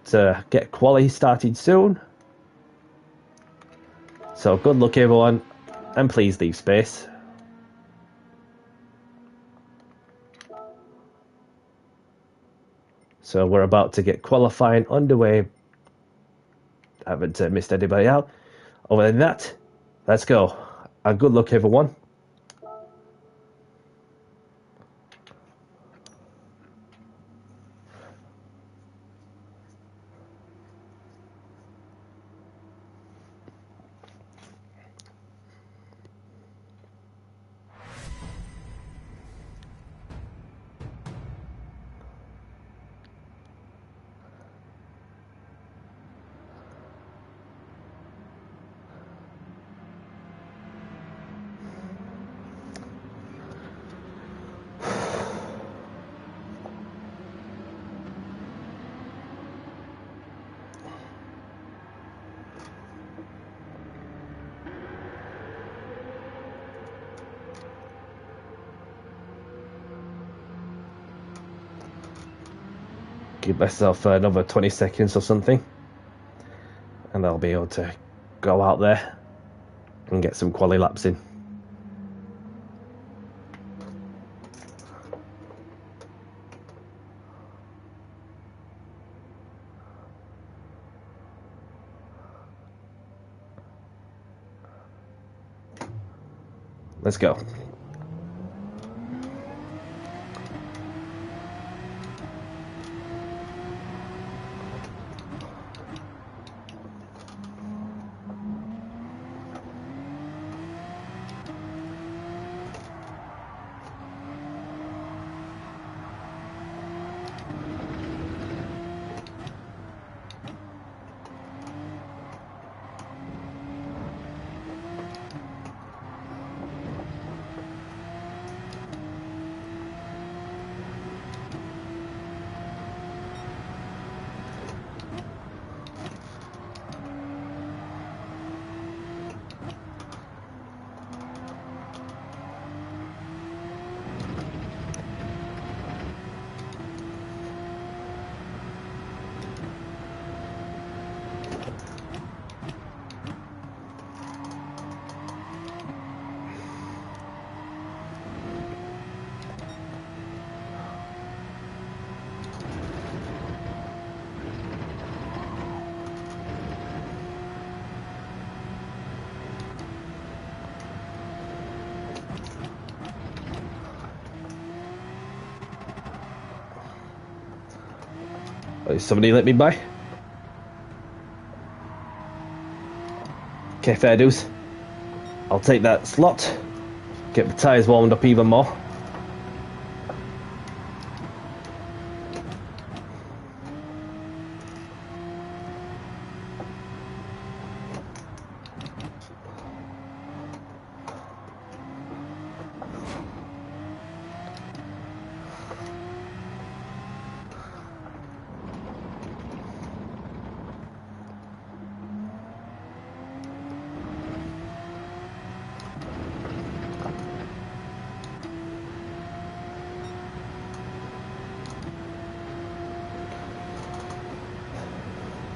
to get quali started soon. So good luck, everyone, and please leave space. So we're about to get qualifying underway. I haven't missed anybody out. Other than that, let's go. And good luck, everyone. Give myself another 20 seconds or something, and I'll be able to go out there and get some quali laps in. Let's go. Is somebody let me by? Okay, fair dues. I'll take that slot. Get the tyres warmed up even more.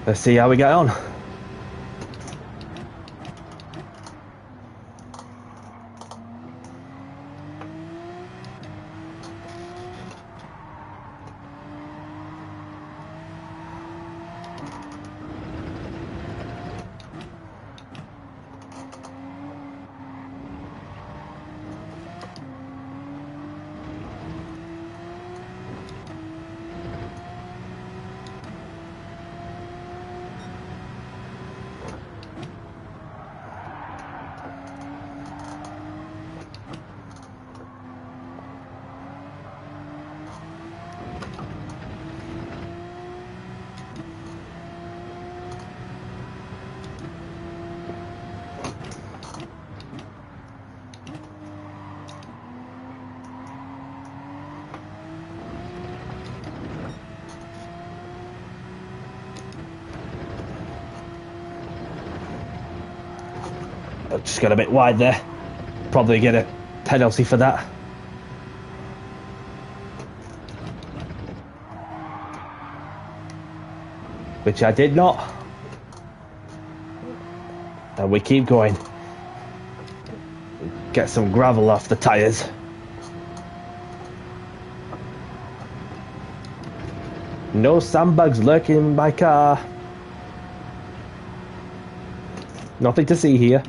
Let's see how we get on. I just got a bit wide there. Probably get a penalty for that. Which I did not. And we keep going. Get some gravel off the tyres. No sandbags lurking in my car. Nothing to see here.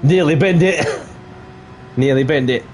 Nearly bend it. Nearly bend it.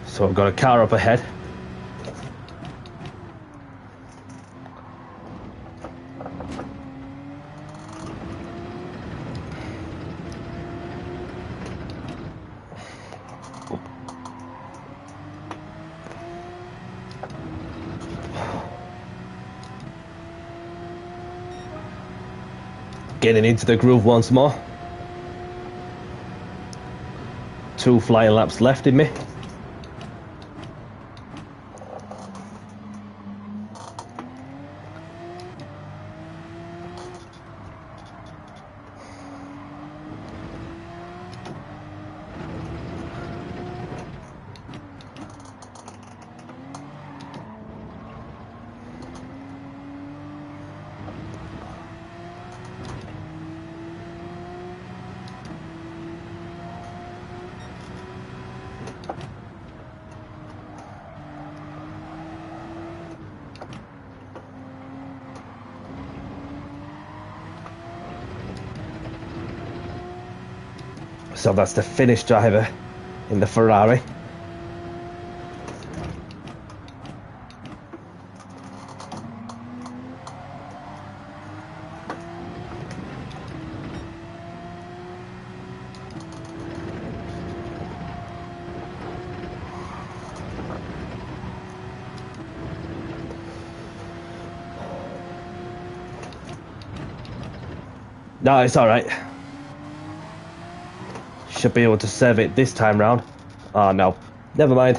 So I've got a car up ahead. Getting into the groove once more. 2 flying laps left in me. So that's the Finnish driver in the Ferrari. No, it's alright. Should be able to serve it this time round. Oh no, never mind.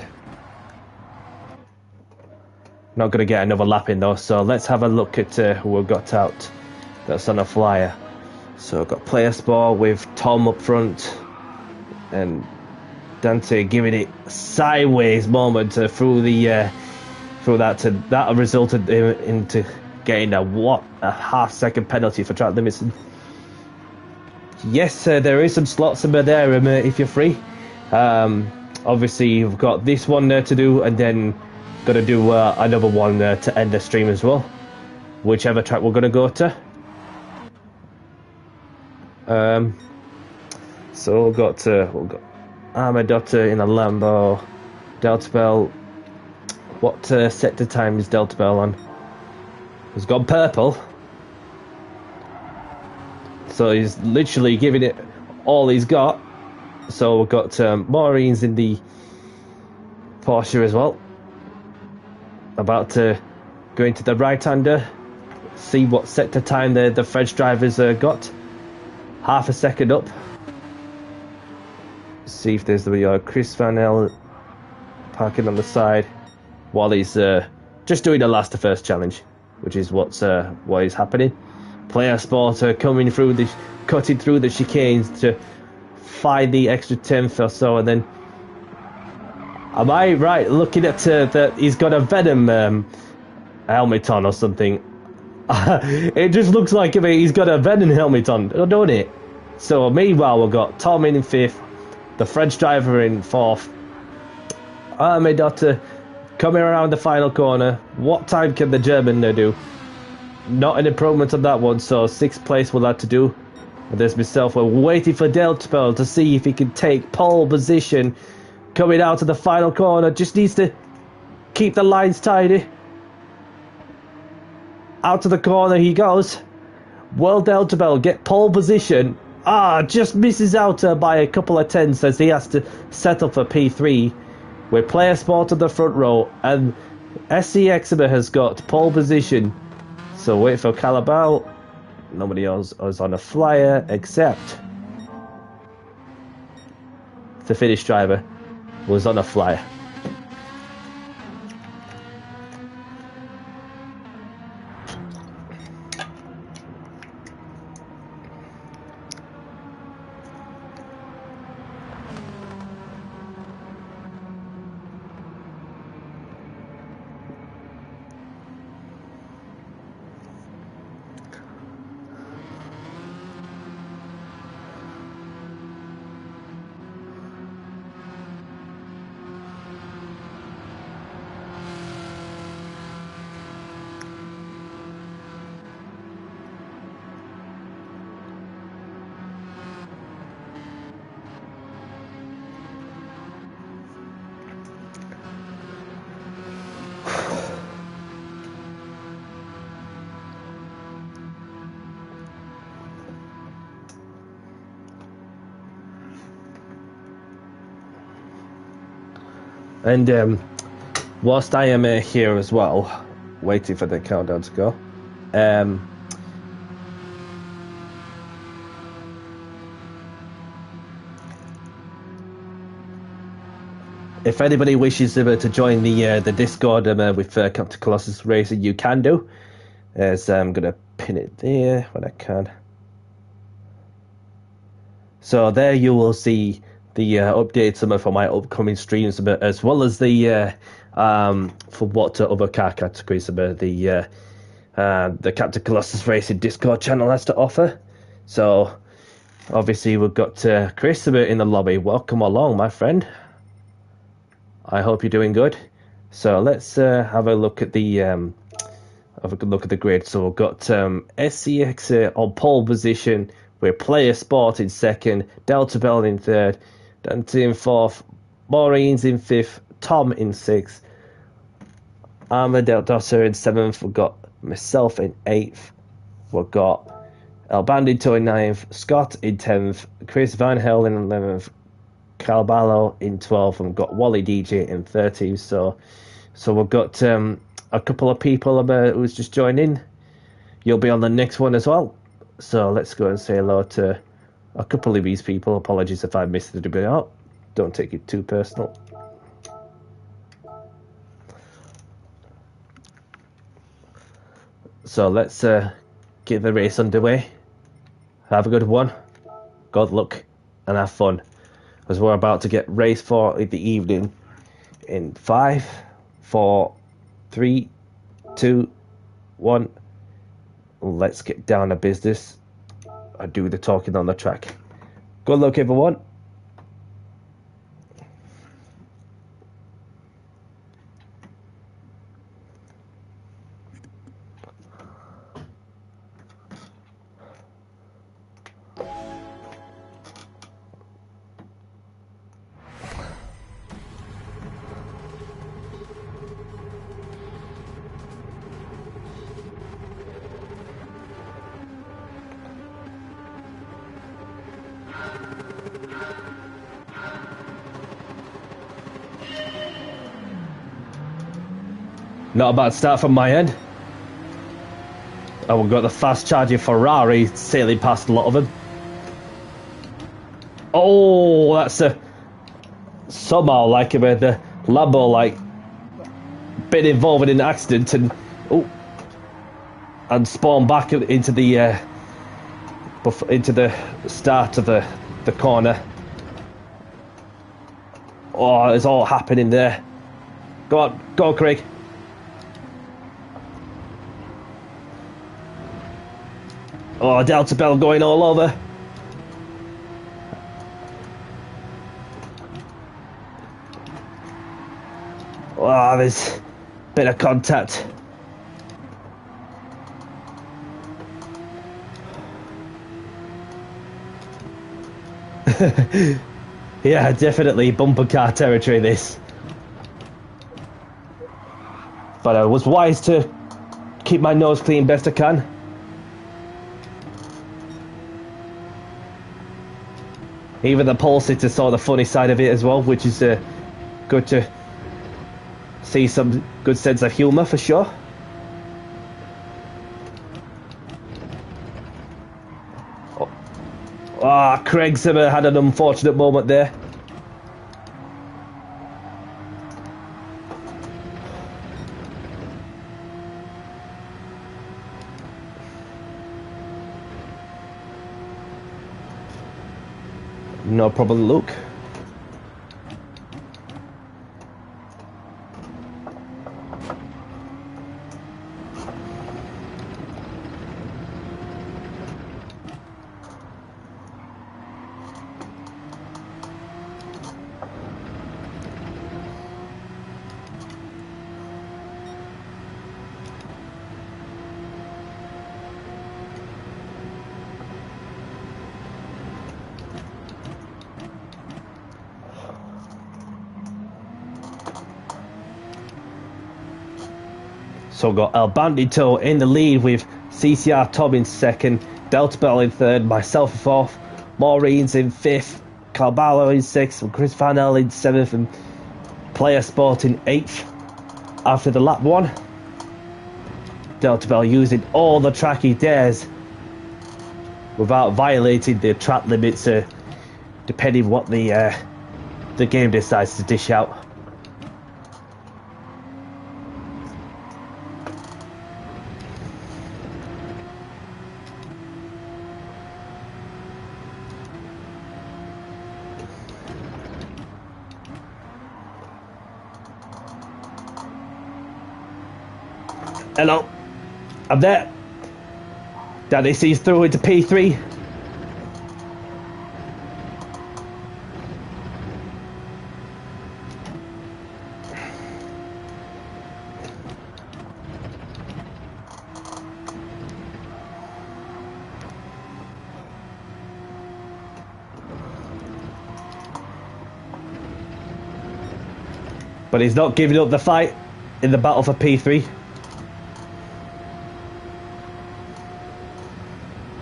Not going to get another lap in though, so let's have a look at who we've got out that's on a flyer. So we've got Player Sport with Tom up front and Dante giving it sideways moment through that. That resulted into getting a half-second penalty for track limits. Yes, there is some slots in there if you're free. Obviously, you've got this one to do, and then got to do another one to end the stream as well. Whichever track we're going to go to. So we've got Armadotta in a Lambo. Delta Bell. What sector time is Delta Bell on? He's gone purple. So he's literally giving it all he's got. So we've got Maureen's in the Porsche as well. About to go into the right-hander. See what sector time the French drivers got. Half a second up. See if there's the Chris Van El parking on the side while he's just doing the last to first challenge, which is what is happening. Player Sport cutting through the chicanes to find the extra 10th or so, and then am I right looking at that he's got a Venom helmet on or something? It just looks like he's got a Venom helmet on, don't it? So meanwhile we've got Tom in 5th, the French driver in 4th, Armadotta coming around the final corner. What time can the German do? Not an improvement on that one, so 6th place will have to do. And there's myself, we're waiting for Deltapel to see if he can take pole position. Coming out of the final corner, just needs to keep the lines tidy. Out of the corner he goes. Will Deltabel get pole position? Just misses out by a couple of tenths as he has to settle for P3. With Player Sport on the front row, and SC Exeter has got pole position. So wait for Calabal. Nobody else is on a flyer except the Finnish driver was on a flyer. And whilst I am here as well, waiting for the countdown to go, if anybody wishes to join the Discord with Captain Colossus Racing, you can do. As I'm going to pin it there when I can. So there you will see the updates for my upcoming streams, as well as the for what other car categories the Captain Colossus Racing Discord channel has to offer. So obviously we've got Chris in the lobby. Welcome along, my friend. I hope you're doing good. So let's have a look at the grid. So we've got SCX on pole position with Player Sport in second, Delta Bell in third, Dante in fourth, Maureen's in fifth, Tom in sixth, Armour Delta in seventh. We've got myself in eighth. We've got El Bandito in ninth, Scott in 10th, Chris Van Hel in 11th, Calballo in 12th, and we've got Wally DJ in 13th. So we've got a couple of people who's just joined in. You'll be on the next one as well. So let's go and say hello to a couple of these people. Apologies if I missed it a bit out. Don't take it too personal. So let's get the race underway. Have a good one, good luck, and have fun, as we're about to get race 4 in the evening in 5, 4, 3, 2, 1. Let's get down to business. I do the talking on the track. Good luck, everyone. Not a bad start from my end. And we've got the fast charging Ferrari sailing past a lot of them. Oh, that's somehow like the Lambo been involved in an accident and spawned back into the start of the corner. Oh, it's all happening there. Go on, Craig. Oh, Delta Bell going all over. Oh, there's a bit of contact. Yeah, definitely bumper car territory, this. But I was wise to keep my nose clean best I can. Even the pole sitter saw the funny side of it as well, which is good to see some good sense of humour for sure. Craig's had an unfortunate moment there. No problem, Luke. So we've got El Bandito in the lead with CCR Tom in second, Delta Bell in third, myself in fourth, Maureen's in fifth, Calballo in sixth, and Chris Van El in seventh, and Player Sport in eighth. After the lap 1, Delta Bell using all the track he dares without violating the track limits, depending what the game decides to dish out. Hello, I'm there. Danny sees through into P3. But he's not giving up the fight in the battle for P3.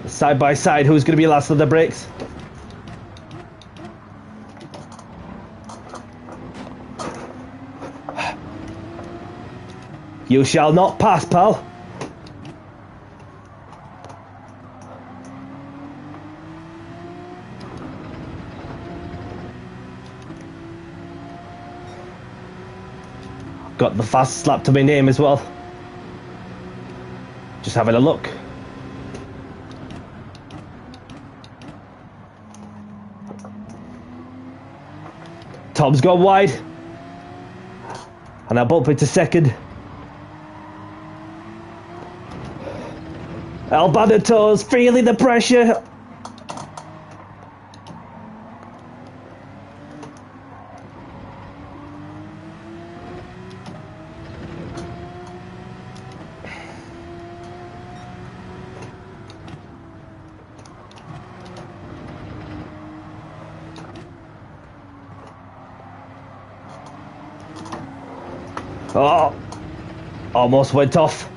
Side by side, who's going to be last on the brakes? You shall not pass, pal. Got the fast slap to my name as well. Just having a look. Tom's gone wide. And I bump into second. Albano's feeling the pressure. Oh, almost went off.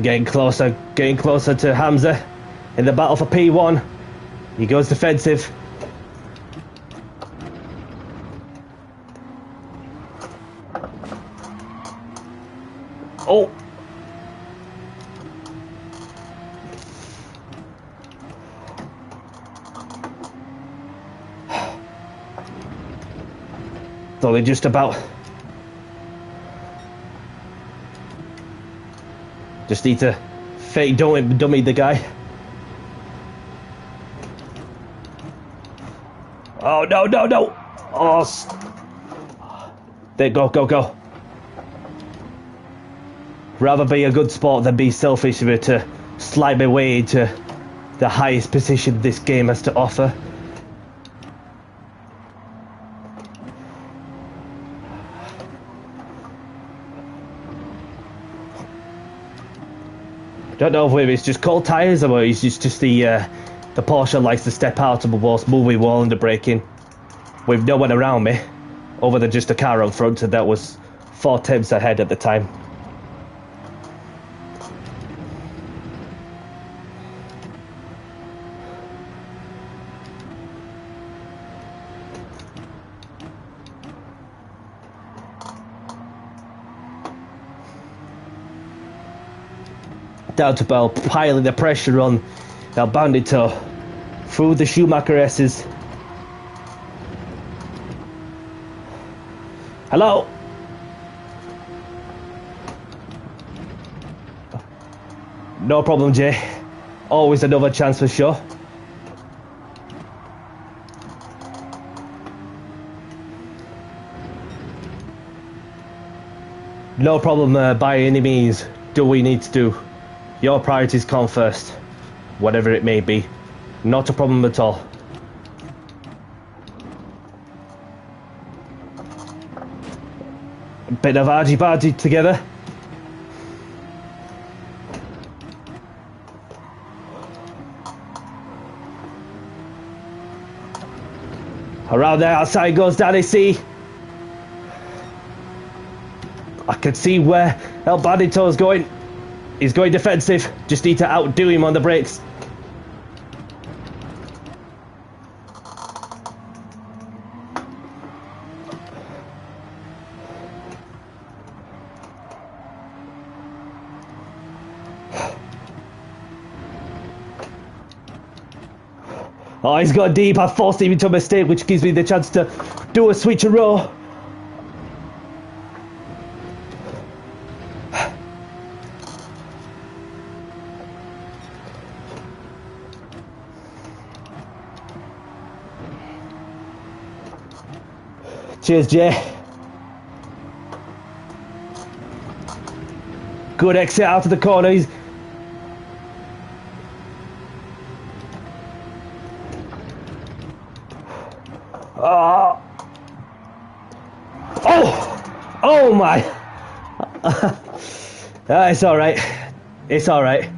Getting closer to Hamza in the battle for P1. He goes defensive. Oh! It's only just about. Just need to fake dummy the guy. Oh, no, no, no. Oh, there, go. Rather be a good sport than be selfish of it to slide my way into the highest position this game has to offer. Don't know if it's just cold tyres or it's just the Porsche likes to step out of the most moving wall under braking with no one around me other than just a car up front, and that was 4 tenths ahead at the time. Down to Bell, piling the pressure on El Bandito through the Schumacher S's. Hello? No problem, Jay. Always another chance for sure. No problem by any means. Do what we need to do. Your priorities come first, whatever it may be. Not a problem at all. A bit of argy-bargy together. Around the outside goes Danny C. I can see where El Bandito is going. He's going defensive. Just need to outdo him on the brakes. Oh, he's got deep. I forced him into a mistake, which gives me the chance to do a switcheroo. Cheers, Jay. Good exit out of the corner. He's... Oh! Oh! Oh my! It's all right. It's all right.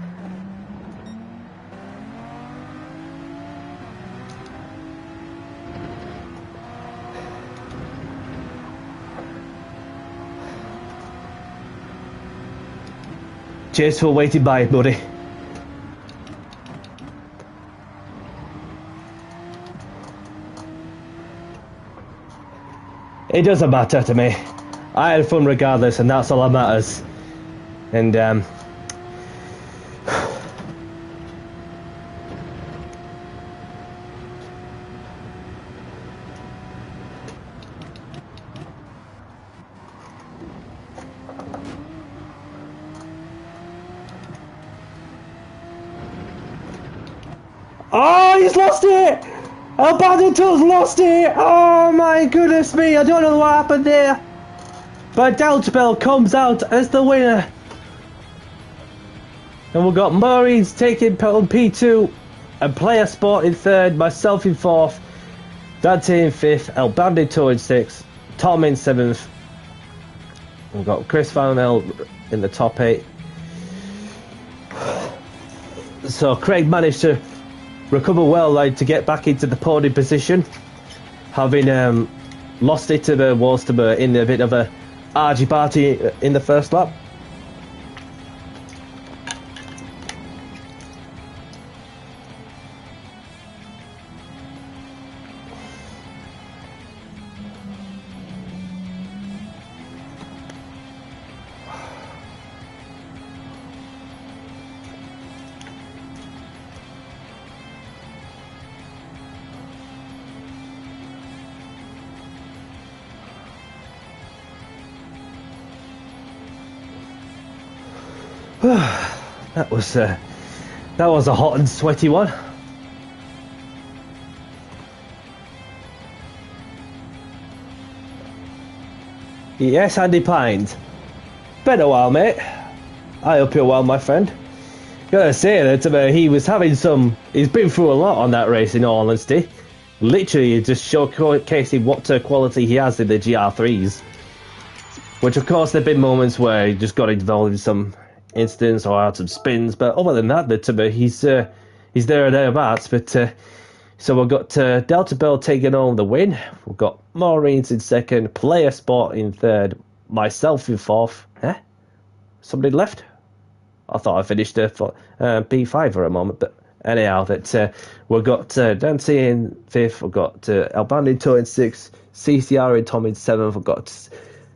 Cheers for waiting by, buddy. It doesn't matter to me. I had fun regardless, and that's all that matters. And oh, he's lost it! Albanito's lost it! Oh my goodness me, I don't know what happened there. But Deltabel comes out as the winner. And we've got Maureen's taking P2, and Player Sport in third, myself in fourth, Dante in fifth, El Bandito in sixth, Tom in seventh. We've got Chris Farnell in the top 8. So Craig managed to recover well, like, to get back into the podium position, having lost it to the Wolsterberg in a bit of a argy party in the first lap. That was a hot and sweaty one. Yes, Andy Pines. Been a while, mate. I hope you're well, my friend. Gotta say that he was having some... He's been through a lot on that race, in all honesty. Literally just showcasing what quality he has in the GR3s. Which, of course, there have been moments where he just got involved in some incidents or out of spins, but other than that, he's there or thereabouts. But so we've got Delta Bell taking on the win. We've got Maureen's in second, Player Sport in third, myself in fourth. Somebody left? I thought I finished P5 for a moment, but anyhow, that we've got Dante in fifth, we've got El Bandito in sixth, CCR and Tom in seventh, we've got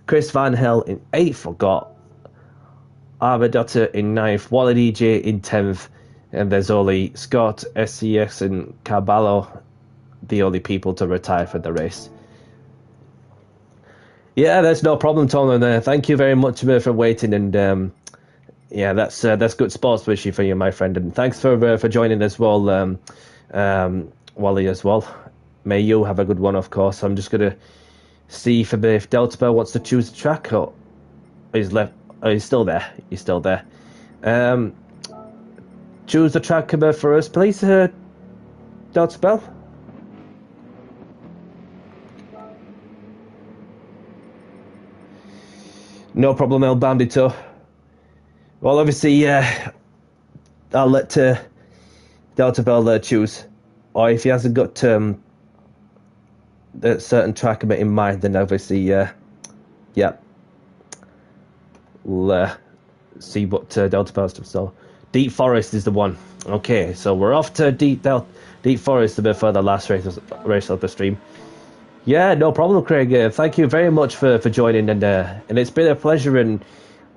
Chris Van Hel in eighth, we've got Arbadota in ninth, Wally DJ in 10th, and there's only Scott, SCX, and Carballo, the only people to retire for the race. Yeah, that's no problem, Tom, and thank you very much for waiting, and yeah, that's good sportsmanship for you, my friend, and thanks for joining as well, Wally, as well. May you have a good one, of course. I'm just going to see if Delta Bell wants to choose the track, or he's left. Oh, he's still there. He's still there. Choose the track for us, please, Delta Bell. No problem, El Bandito. Well, obviously, I'll let Delta Bell choose. Or if he hasn't got the certain track in mind, then obviously, yeah. We'll see what Delta Bell does. So, Deep Forest is the one. Okay, so we're off to Deep Forest a bit for the last race of the stream. Yeah, no problem, Craig. Thank you very much for joining, and it's been a pleasure, and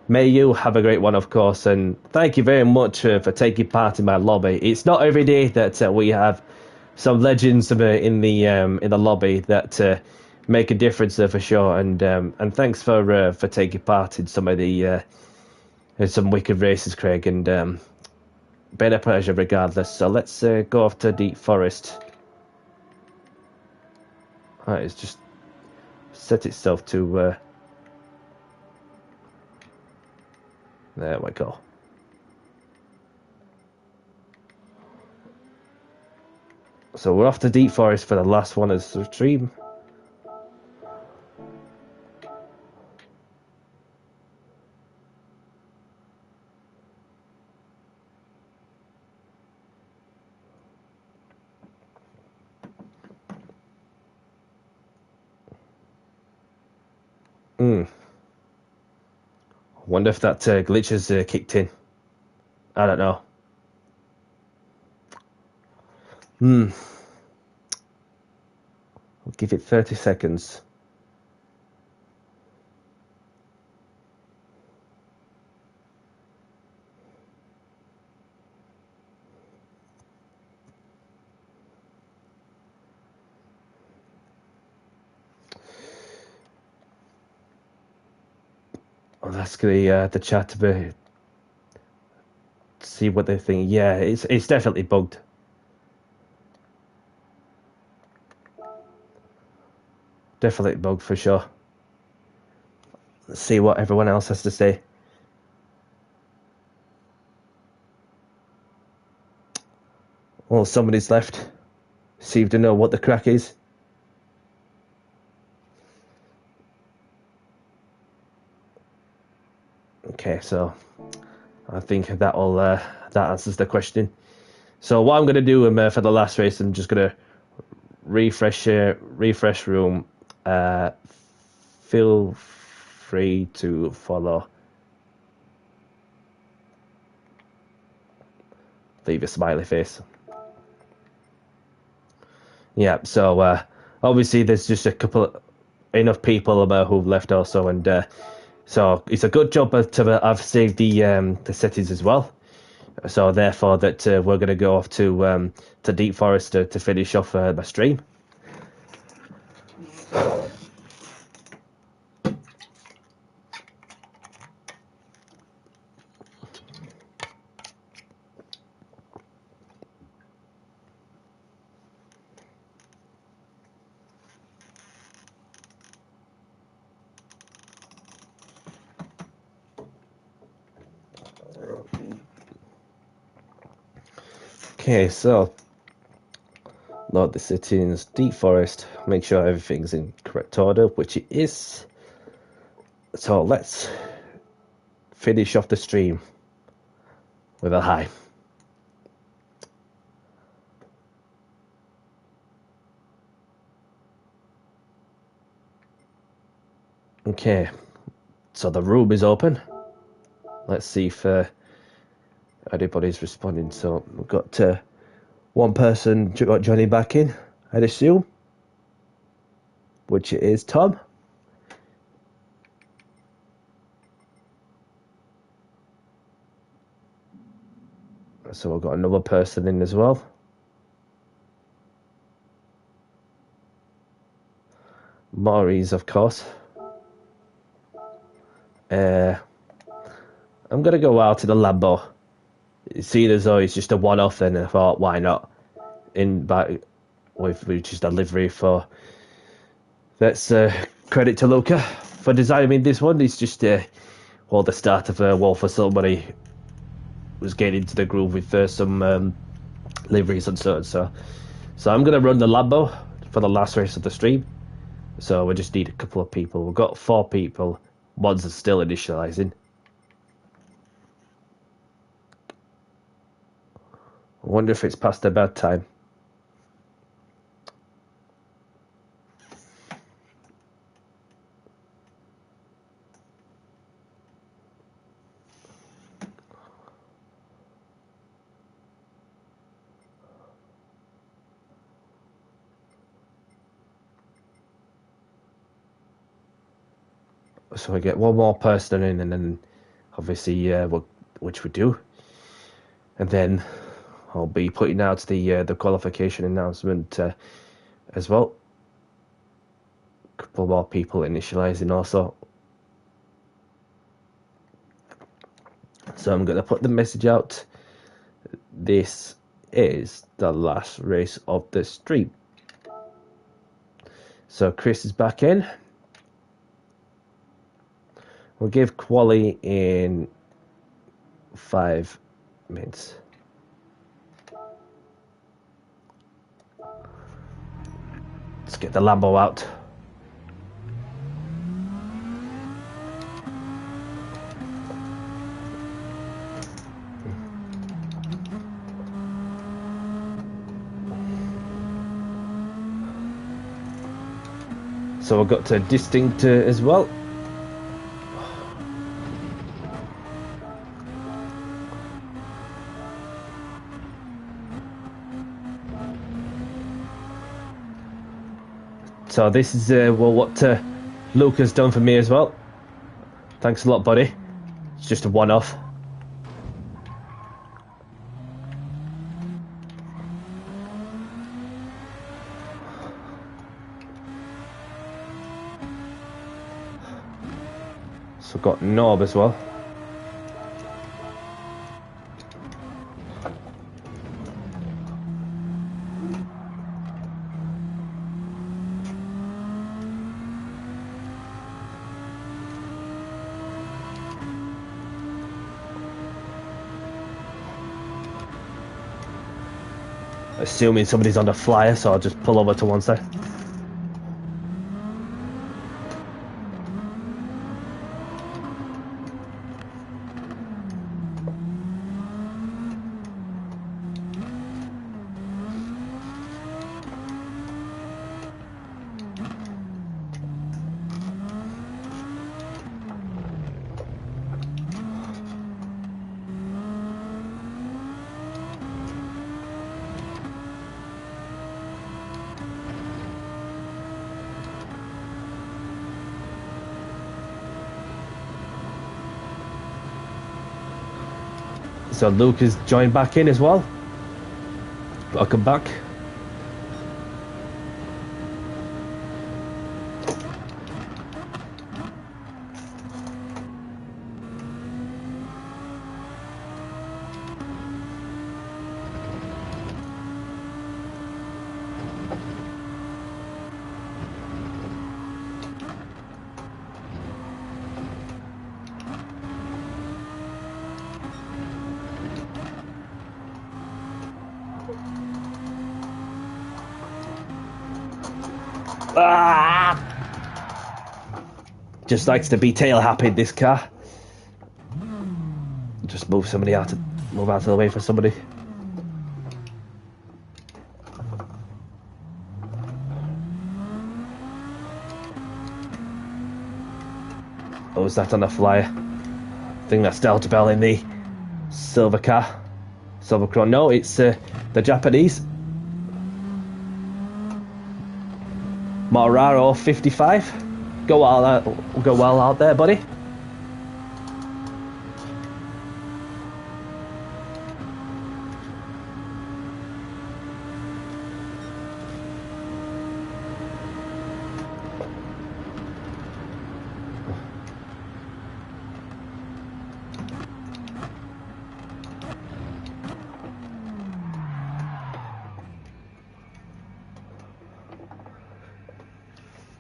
may you have a great one, of course. And thank you very much for taking part in my lobby. It's not every day that we have some legends in the lobby that make a difference for sure. And thanks for taking part in some of the some wicked races, Craig. And been a pleasure regardless. So let's go off to Deep Forest. Right, it's just set itself to there we go. So we're off to Deep Forest for the last one of the stream. Wonder if that glitch has kicked in. I don't know. I'll give it 30 seconds. I'll ask the chat to see what they think. Yeah, it's definitely bugged. Definitely bugged for sure. Let's see what everyone else has to say. Well, somebody's left. Seem to know what the crack is. Okay, so I think that answers the question. So what I'm going to do for the last race, I'm just going to refresh room. Feel free to follow. Leave a smiley face. Yeah, so obviously there's just enough people who've left also, and so it's a good job I've saved the settings as well. So therefore that we're going to go off to Deep Forest to finish off my stream. Okay, so load the settings, Deep Forest, make sure everything's in correct order, which it is. So let's finish off the stream with a high. Okay, so the room is open. Let's see if anybody's responding. So we've got one person got Johnny back in, I'd assume, which is Tom. So we've got another person in as well. Maurice, of course. I'm going to go out to the Lambo. Seeing as though it's just a one-off, then I thought, why not? With just a livery for... That's credit to Luca for designing this one. It's just the start of a wall for somebody was getting into the groove with some liveries and so on. So I'm going to run the Lambo for the last race of the stream. So we just need a couple of people. We've got 4 people. One's still initializing. I wonder if it's past their bedtime. So we get one more person in, and then obviously, which we do, and then I'll be putting out the qualification announcement as well. A couple more people initializing also. So I'm going to put the message out. This is the last race of the stream. So Chris is back in. We'll give quali in 5 minutes. Let's get the Lambo out. So we've got to distinct as well. So this is well, what Luke has done for me as well. Thanks a lot, buddy. It's just a one-off. So we've got Norb as well. Assuming somebody's on the flyer, so I'll just pull over to one side. So Luke has joined back in as well. Welcome back. Just likes to be tail happy, this car. Just move somebody out, move out of the way for somebody. Oh, is that on the flyer? I think that's Delta Bell in the silver car. Silver Crown. No, it's the Japanese. Moraro 55. Go well out there, buddy.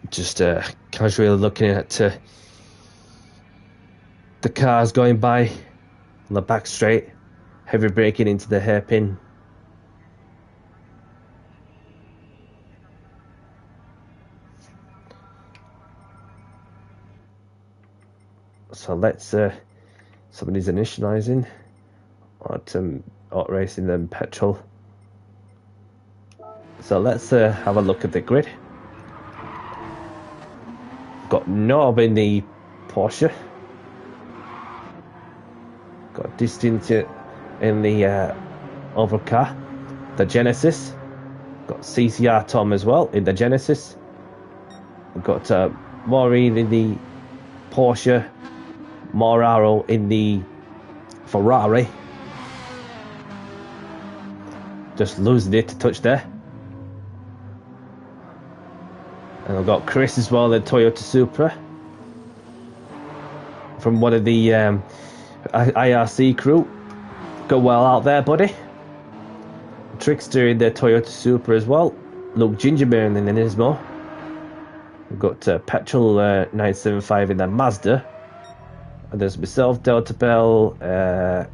Just casually looking at the cars going by on the back straight, heavy braking into the hairpin. So let's somebody's initializing auto racing, then petrol. So let's have a look at the grid. Got Knob in the Porsche. Got Distant in the other car, the Genesis. Got CCR Tom as well in the Genesis. We've got Maureen in the Porsche. Moraro in the Ferrari. Just losing it to touch there. And I've got Chris as well, the Toyota Supra. From one of the IRC crew. Go well out there, buddy. Trickster in the Toyota Supra as well. Luke Gingerman in the Nismo. We've got Petrol 975 in the Mazda. And there's myself, Delta Bell, a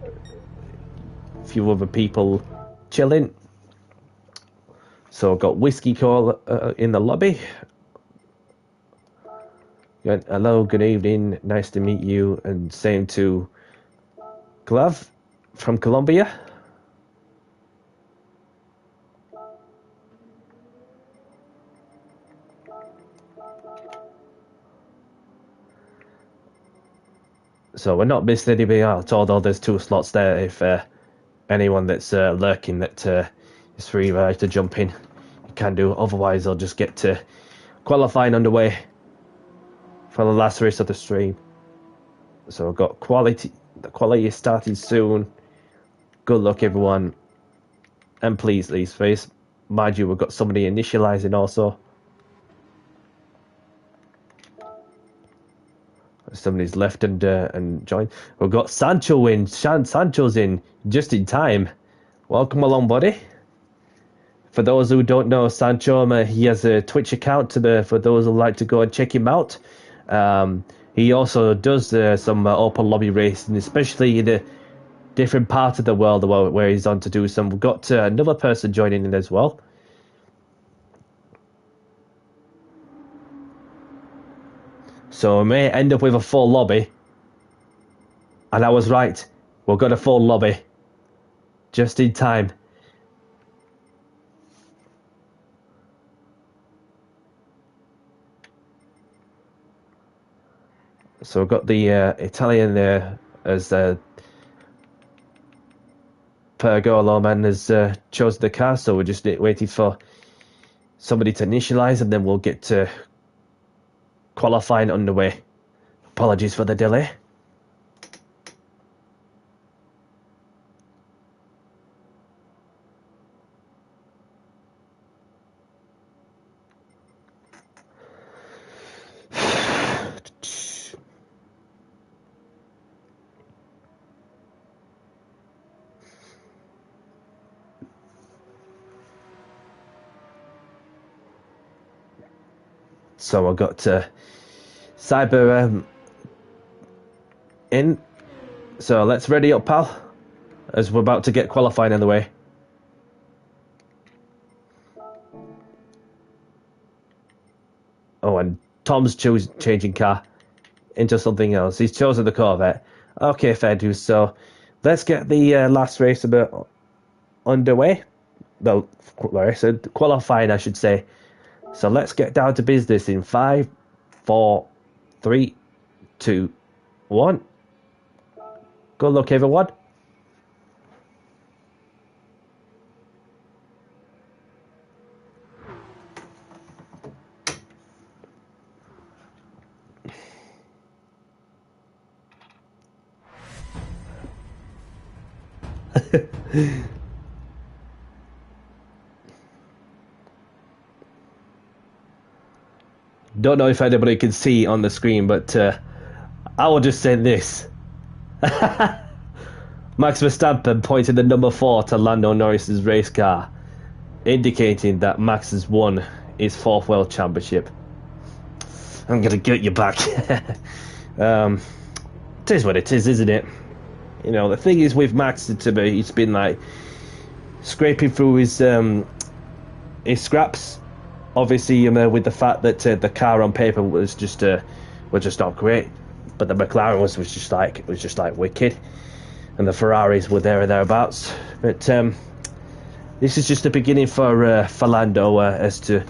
few other people chilling. So I've got Whiskey Call in the lobby. Hello, good evening, nice to meet you, and same to Glav from Colombia. So we're not missing anybody out, although there's 2 slots there if anyone that's lurking that is free to jump in, you can do. Otherwise, I'll just get to qualifying underway for the last race of the stream. So I've got quality. The quality is starting soon. Good luck, everyone. And please, face. Mind you, we've got somebody initializing also. Somebody's left and joined. We've got Sancho in. Sancho's in just in time. Welcome along, buddy. For those who don't know, Sancho, he has a Twitch account. For those who like to go and check him out, he also does some open lobby racing, especially in a different part of the world where he's on to do some. We've got another person joining in as well. So I may end up with a full lobby. And I was right. We've got a full lobby. Just in time. So we've got the Italian there as Pergolo man has chosen the car. So we're just waiting for somebody to initialize and then we'll get to qualifying underway. Apologies for the delay. So I got Cyber in. So let's ready up, pal, as we're about to get qualifying in the way. Oh, and Tom's changing car into something else. He's chosen the Corvette. Okay, fair dues. So let's get the last race a bit underway. Well, qualifying, I should say. So let's get down to business in 5, 4, 3, 2, 1. Good luck, everyone. Don't know if anybody can see on the screen, but I will just say this. Max Verstappen pointed the number 4 to Lando Norris's race car, indicating that Max has won his 4th World Championship. I'm gonna get you back. It is what it is, isn't it? You know, the thing is with Max, he's been like scraping through his scraps. Obviously, with the fact that the car on paper was just not great, but the McLaren was just like wicked, and the Ferraris were there or thereabouts. But this is just the beginning for Lando as to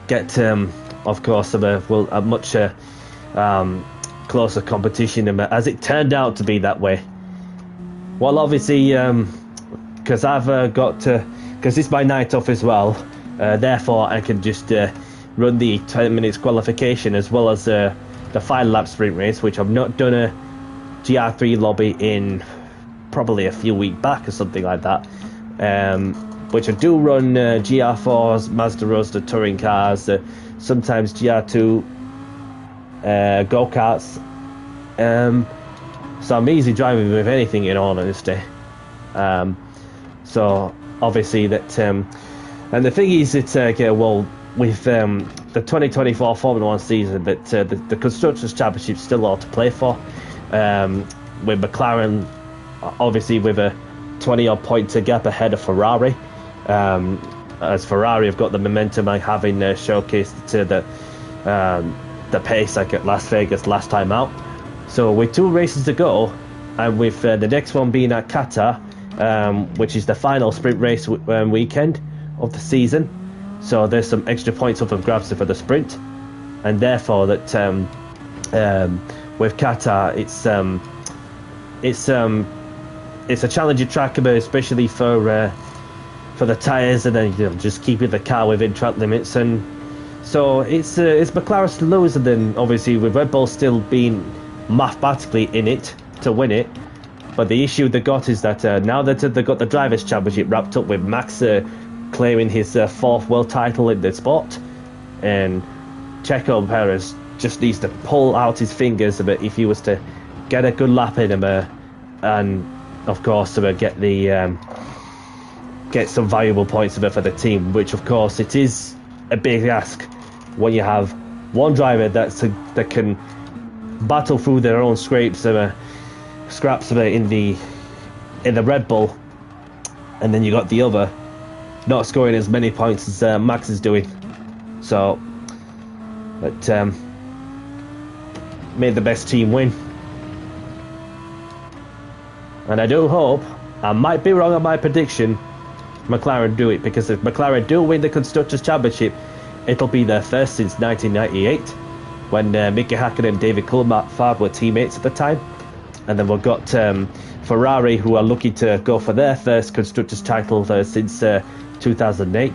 get, of course, a much closer competition, as it turned out to be that way. Well, obviously, because I've got to. Because it's my night off as well, therefore I can just run the 10 minutes qualification as well as the 5 lap sprint race, which I've not done a GR3 lobby in probably a few weeks back or something like that. Which I do run GR4s, Mazda Roadster touring cars, sometimes GR2 go-karts. So I'm easy driving with anything, in all honesty. So obviously that, and the thing is that, with the the 2024 Formula 1 season that the Constructors' Championship still all to play for. With McLaren, obviously, with a 20-odd point gap ahead of Ferrari. As Ferrari have got the momentum by having showcased to the pace like at Las Vegas last time out. So with 2 races to go, and with the next one being at Qatar, which is the final sprint race weekend of the season. So there's some extra points up for grabs for the sprint, and therefore that with Qatar, it's a challenging track, especially for the tyres, and then just keeping the car within track limits. And so it's McLaren to lose, and then obviously with Red Bull still being mathematically in it to win it. But the issue they got is that now that they've got the Drivers' Championship wrapped up with Max claiming his 4th world title in the sport, and Checo Perez just needs to pull out his fingers a bit if he was to get a good lap in him, and of course to get some valuable points for the team, which of course it is a big ask when you have one driver that can battle through their own scraps in the Red Bull, and then you got the other not scoring as many points as Max is doing. So, but made the best team win, and I do hope, I might be wrong on my prediction, McLaren do it, because if McLaren do win the Constructors' Championship, it'll be their first since 1998, when Micky Häkkinen and David Coulthard were teammates at the time. And then we've got Ferrari, who are looking to go for their first Constructors' title since 2008,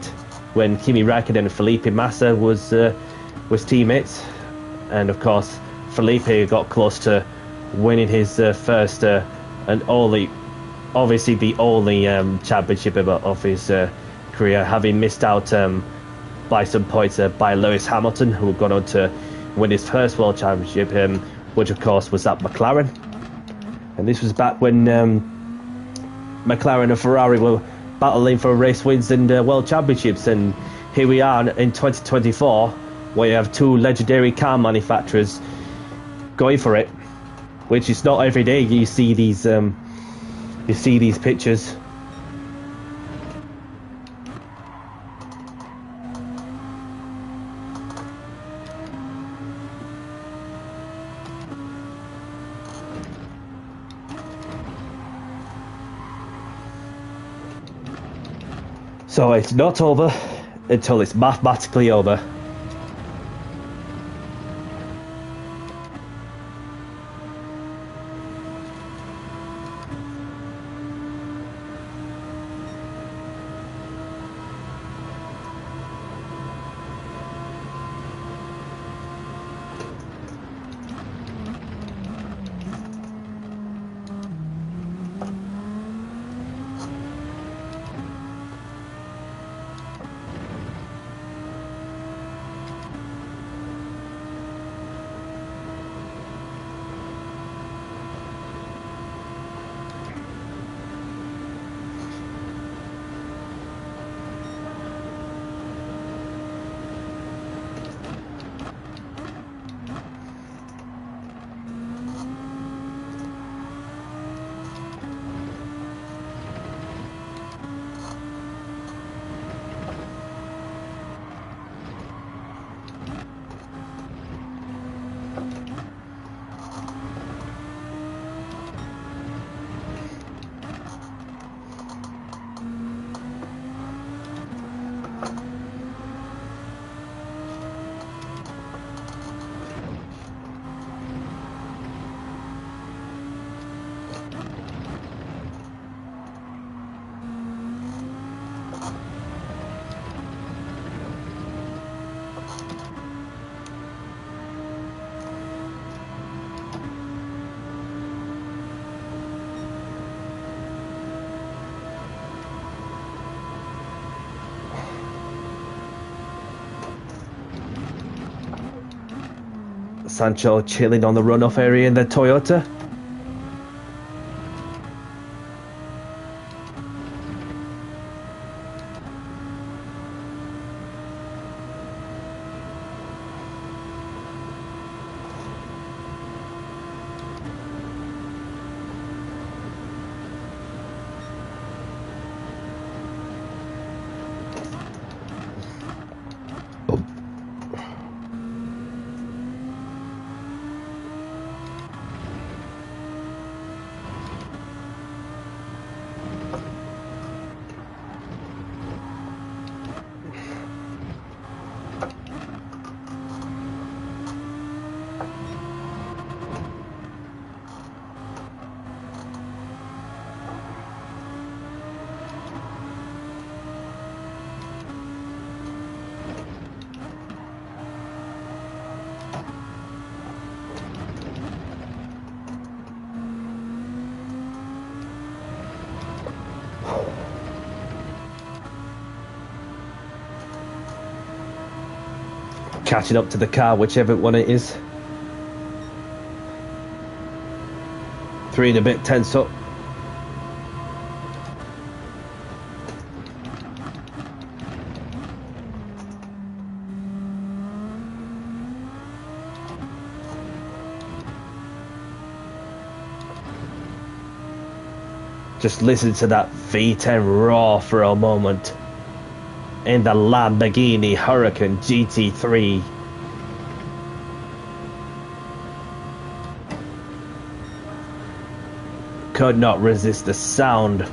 when Kimi Räikkönen and Felipe Massa was teammates. And of course, Felipe got close to winning his first and only, obviously the only championship of his career, having missed out by some points by Lewis Hamilton, who had gone on to win his first World Championship, which of course was at McLaren. And this was back when McLaren and Ferrari were battling for race wins and World Championships. And here we are in 2024, where you have 2 legendary car manufacturers going for it, which is not every day you see these pictures. So it's not over until it's mathematically over. Sancho chilling on the runoff area in the Toyota. catching up to the car, whichever one it is. 3 and a bit, tense up. Just listen to that V10 roar for a moment in the Lamborghini Huracan GT3. Could not resist the sound.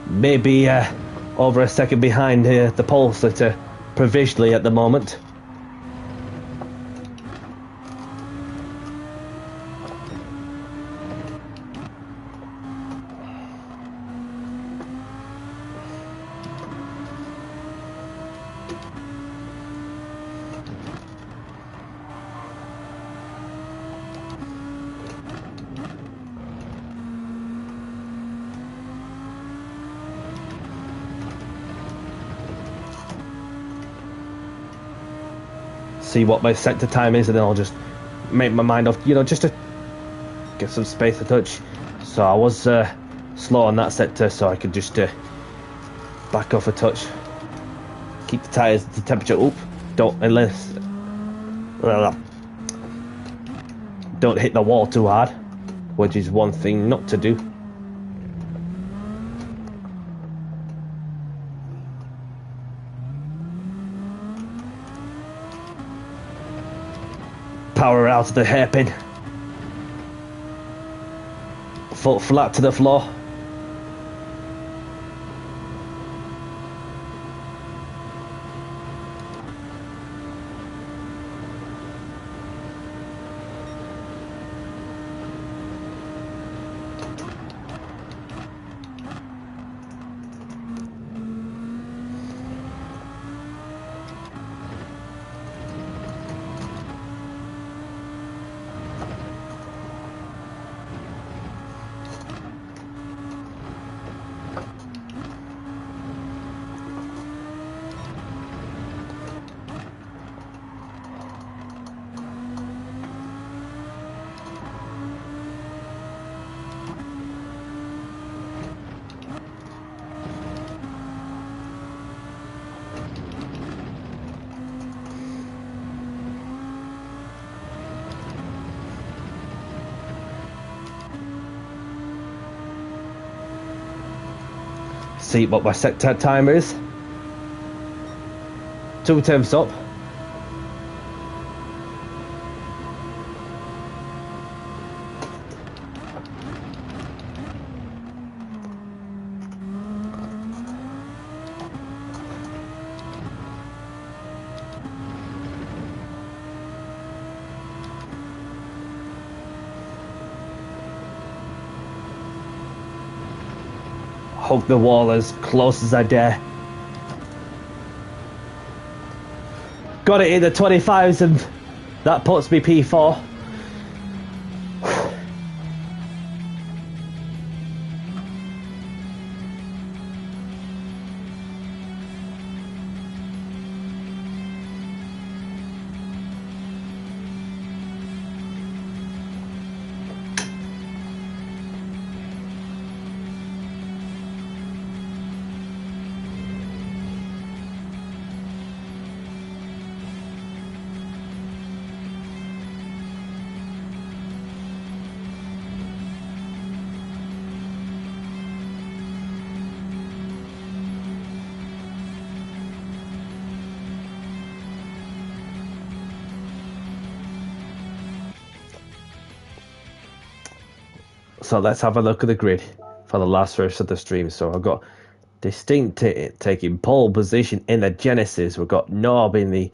Maybe over a second behind the pole sitter provisionally at the moment. See what my sector time is, and then I'll just make my mind off, you know, just to get some space to touch. So I was slow on that sector, so I could just back off a touch, keep the tyres, the temperature up, don't hit the wall too hard, which is one thing not to do. Power out of the hairpin. Foot flat to the floor. See what my sector time is. 2 temps up. Hug the wall as close as I dare. Got it in the 25s, and that puts me P4. So let's have a look at the grid for the last race of the stream. So I've got Distinct taking pole position in the Genesis. We've got Norb in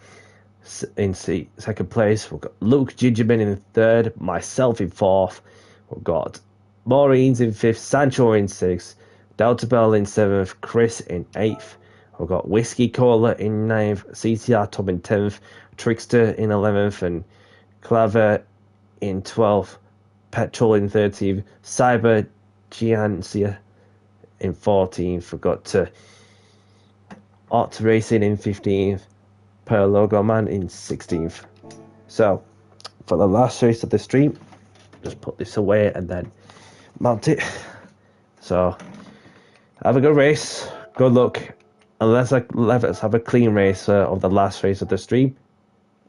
second place. We've got Luke Gingerman in third, myself in fourth. We've got Maureen's in fifth, Sancho in sixth, Delta Bell in seventh, Chris in eighth. We've got Whiskey Cola in ninth, CTR Tom in 10th, Trickster in 11th, and Claver in 12th. Petrol in 13th, Cyber Giancia in 14th. We've got Art Racing in 15th, Logo Man in 16th. So, for the last race of the stream, just put this away and then mount it. So, have a good race, good luck, and let's have a clean race of the last race of the stream,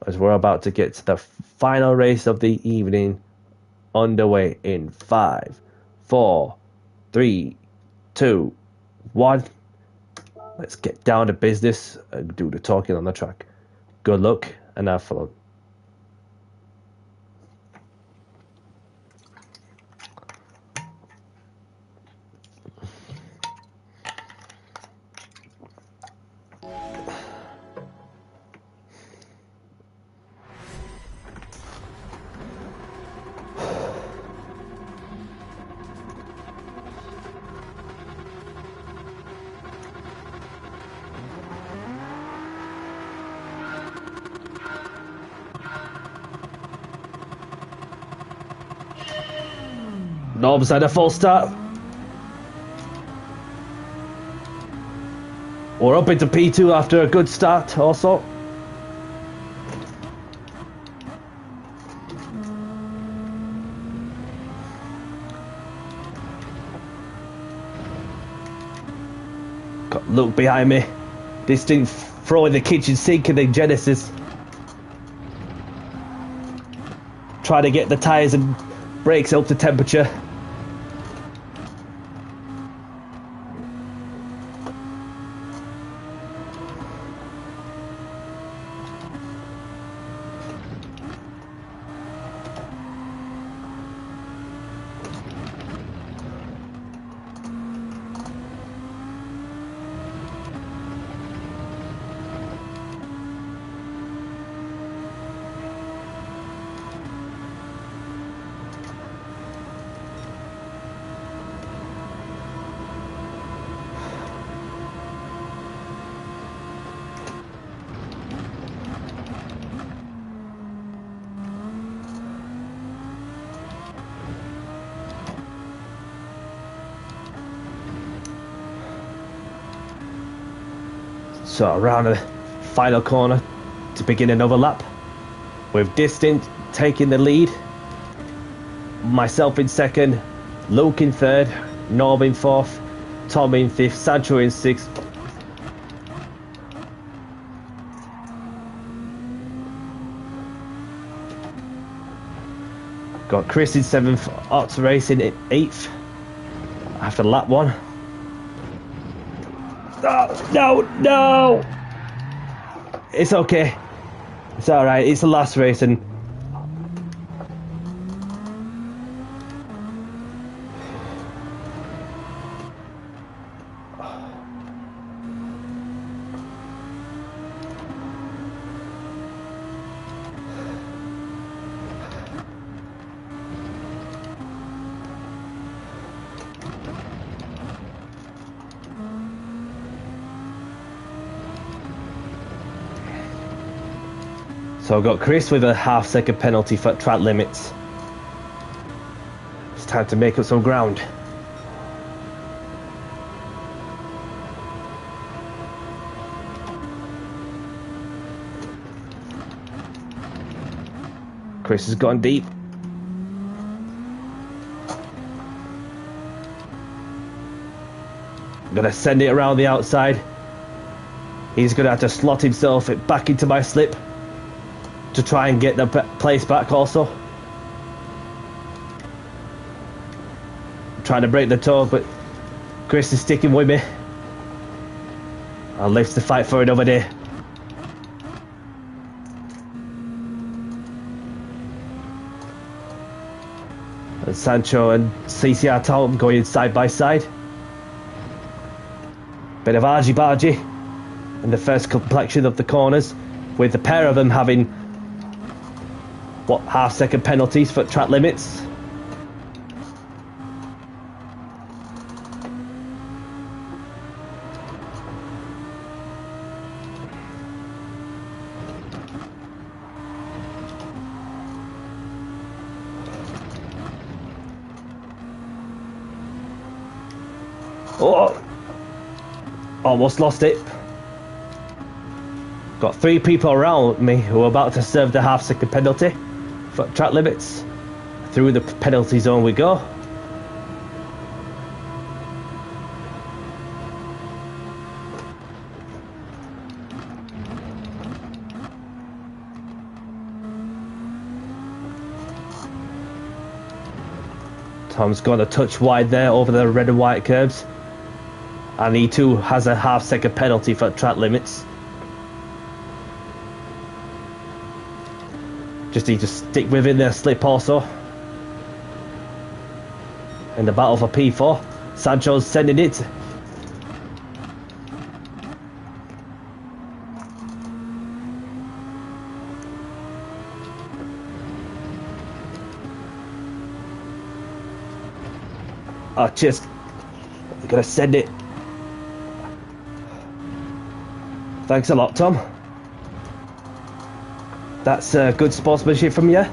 as we're about to get to the final race of the evening, underway in 5, 4, 3, 2, 1. Let's get down to business and do the talking on the track. Good luck and have fun. Norb's had a full start. We're up into P2 after a good start also. Got Luke behind me. This didn't throw in the kitchen sink in the Genesis. Try to get the tyres and brakes up to temperature. So around the final corner to begin another lap, with Distant taking the lead, myself in second, Luke in third, Norm in fourth, Tom in fifth, Sancho in sixth. Got Chris in seventh, Ox Racing in eighth after lap one. No! It's okay. It's alright. It's the last race and so I've got Chris with a half-second penalty for track limits. It's time to make up some ground. Chris has gone deep. I'm gonna send it around the outside. He's gonna have to slot himself back into my slip to try and get the place back also. I'm trying to break the toe, but Chris is sticking with me. I'll live to fight for another day. And Sancho and CCR Tom going side by side. Bit of argy-bargy in the first complexion of the corners, with the pair of them having half-second penalties for track limits. Oh, almost lost it. Got 3 people around me who are about to serve the half-second penalty for track limits. Through the penalty zone we go. Tom's gone a touch wide there over the red and white curbs. And he too has a half-second penalty for track limits. Just need to stick within their slip also. In the battle for P4, Sancho's sending it. Oh, just gonna send it. Thanks a lot, Tom. That's good sportsmanship from you.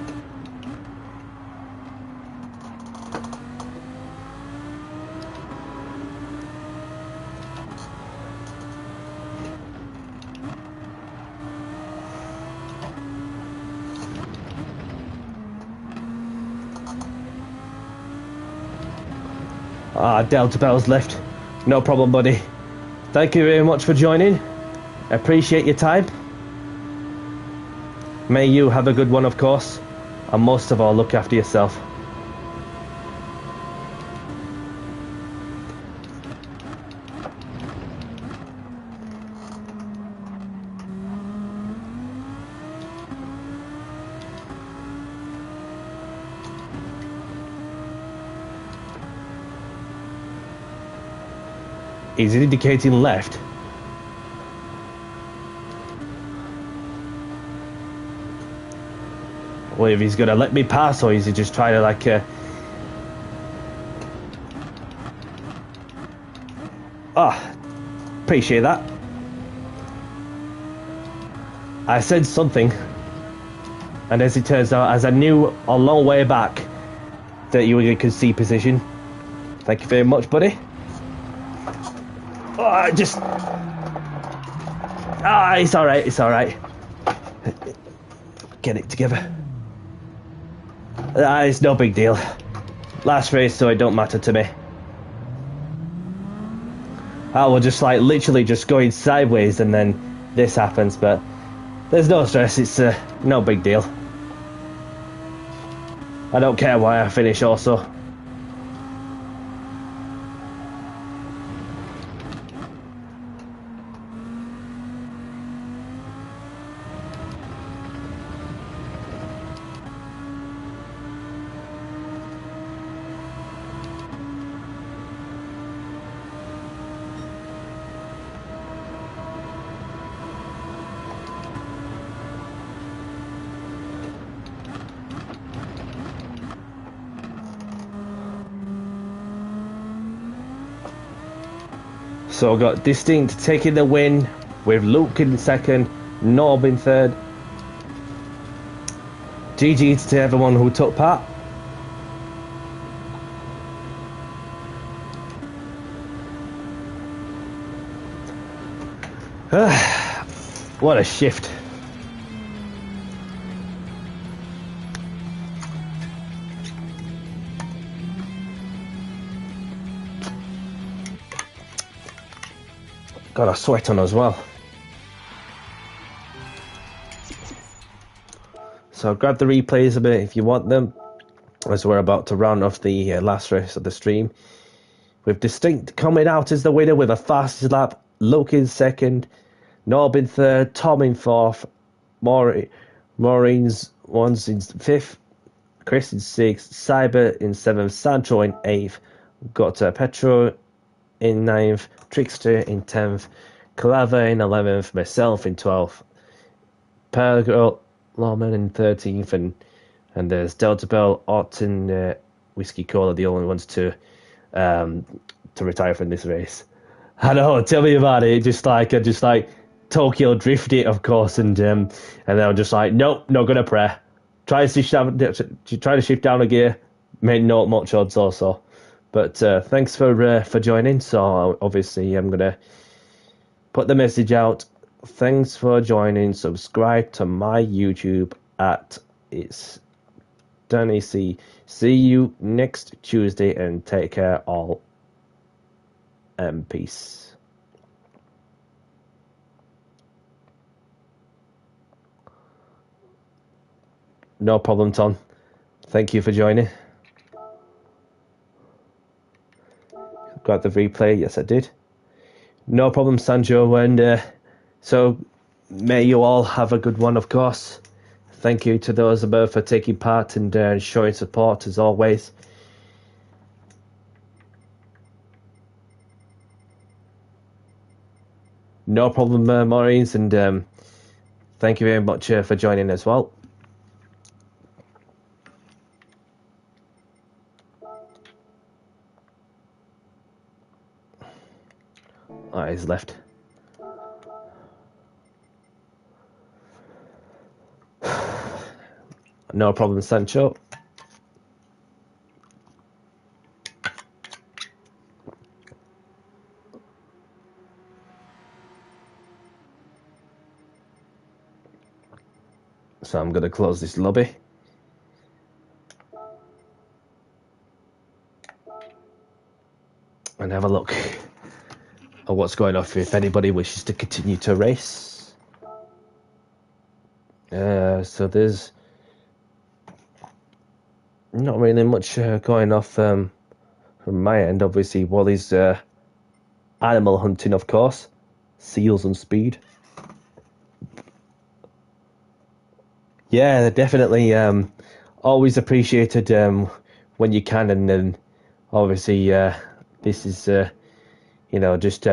Delta Bell's left. No problem, buddy. Thank you very much for joining. Appreciate your time. May you have a good one, of course. And most of all, look after yourself. He's indicating left. Well, if he's gonna let me pass, or is he just trying to like appreciate that. I said something, and as it turns out, as I knew a long way back that you were in concede position. Thank you very much, buddy. It's alright, it's alright. Get it together. It's no big deal. Last race, so it don't matter to me. I was just like literally just going sideways and then this happens, but there's no stress, it's no big deal. I don't care why I finish also. So I've got Distinct taking the win with Luke in second, Norb in third. GG to everyone who took part. What a shift. Got a sweat on as well. So grab the replays a bit if you want them, as we're about to round off the last race of the stream. With Distinct coming out as the winner with a fastest lap, Luke in second, Norb in third, Tom in fourth, Maureen's one's in fifth, Chris in sixth, Cyber in seventh, Sancho in eighth, got Petro in ninth, Trickster in 10th, Claver in 11th, myself in 12th, Pearl Girl Lawman in 13th, and there's Delta Bell, Ott, and Whiskey Cola, the only ones to retire from this race. I know, tell me about it. Just like Tokyo Drift it, of course, and then I'm just like, nope, not gonna pray. Try to shift down a gear, made not much odds also. But thanks for joining. So obviously I'm gonna put the message out. Thanks for joining. Subscribe to my YouTube at it's Danny C. See you next Tuesday and take care all. And peace. No problem, Tom. Thank you for joining. Got the replay? Yes, I did. No problem, Sanjo. And so may you all have a good one, of course. Thank you to those above for taking part and showing support as always. No problem, Maureen, and thank you very much for joining as well. He's left. No problem, Sancho. So I'm going to close this lobby. And have a look at what's going on if anybody wishes to continue to race. So there's not really much going off from my end. Obviously, Wally's animal hunting, of course. Seals and speed. Yeah, definitely. Always appreciated when you can, and then obviously this is you know, just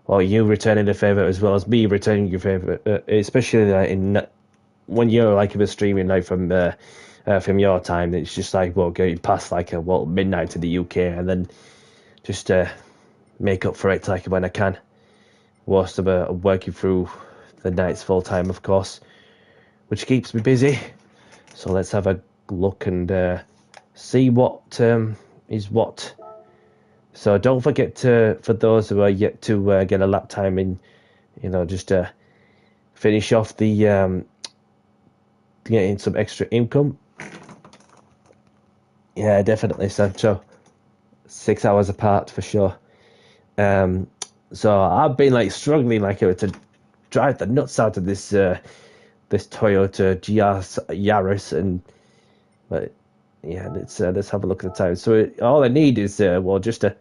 well, you returning the favor as well as me returning your favor, especially in when you're like a streaming like from your time. It's just like, well, going past like midnight to the UK, and then just make up for it like when I can, whilst I'm working through the nights full time, of course, which keeps me busy. So let's have a look and see what is what. So don't forget for those who are yet to get a lap time in, you know, just finish off the getting some extra income. Yeah, definitely, Sancho. 6 hours apart for sure. So I've been like struggling like to drive the nuts out of this this Toyota GR Yaris, and but yeah, let's have a look at the time. So all I need is well, just a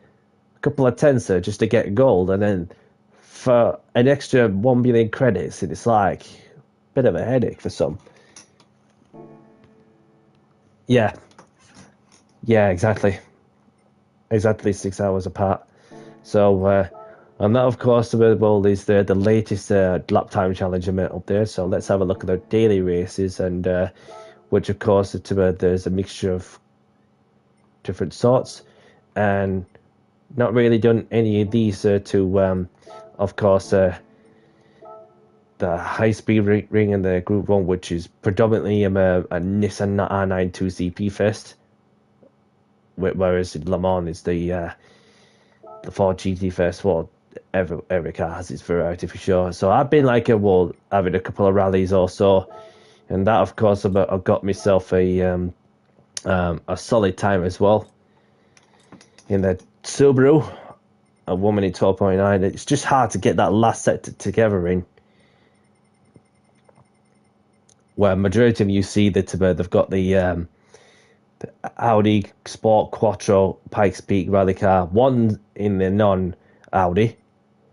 couple of tens just to get gold, and then for an extra 1 million credits, and it's like a bit of a headache for some. Yeah, exactly 6 hours apart. So and that, of course, available is the latest lap time challenge event up there. So let's have a look at the daily races, and which, of course, there's a mixture of different sorts, and not really done any of these to, of course, the high-speed ring and the Group 1, which is predominantly a Nissan R92 CP Fest, whereas in Le Mans is the Ford GT Fest. Well, every car has its variety for sure. So I've been like having a couple of rallies or so, and that, of course, I've got myself a solid time as well in the Subaru, a 1 minute 12.9. It's just hard to get that last set together in, where majority of you see that they've got the Audi Sport Quattro Pikes Peak rally car, one in the non-Audi.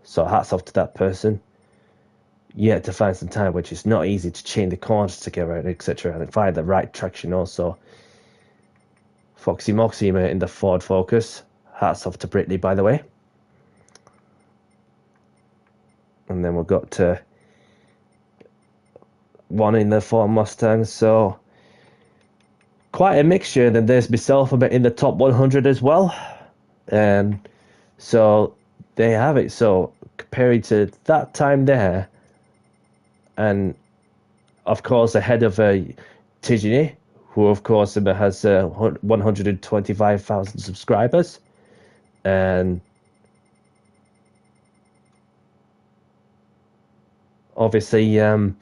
So hats off to that person. You had to find some time, which is not easy, to chain the corners together, etc., and find the right traction also. Foxy Moxie in the Ford Focus. Hats off to Brittany, by the way. And then we've got one in the Ford Mustang. So quite a mixture. Then there's myself in the top 100 as well. So there you have it. So compared to that time there, and of course ahead of Tijini, who of course has 125,000 subscribers. and obviously to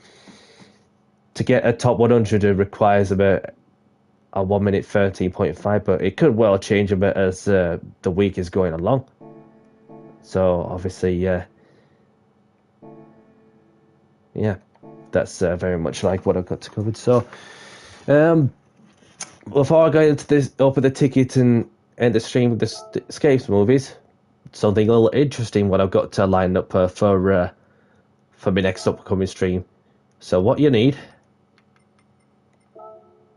get a top 100 it requires about a 1 minute 13.5, but it could well change a bit as the week is going along. So obviously yeah, that's very much like what I've got to cover. So before I go into this, open the ticket and end the stream with the Escapes movies, something a little interesting what I've got to line up for my next upcoming stream. So what you need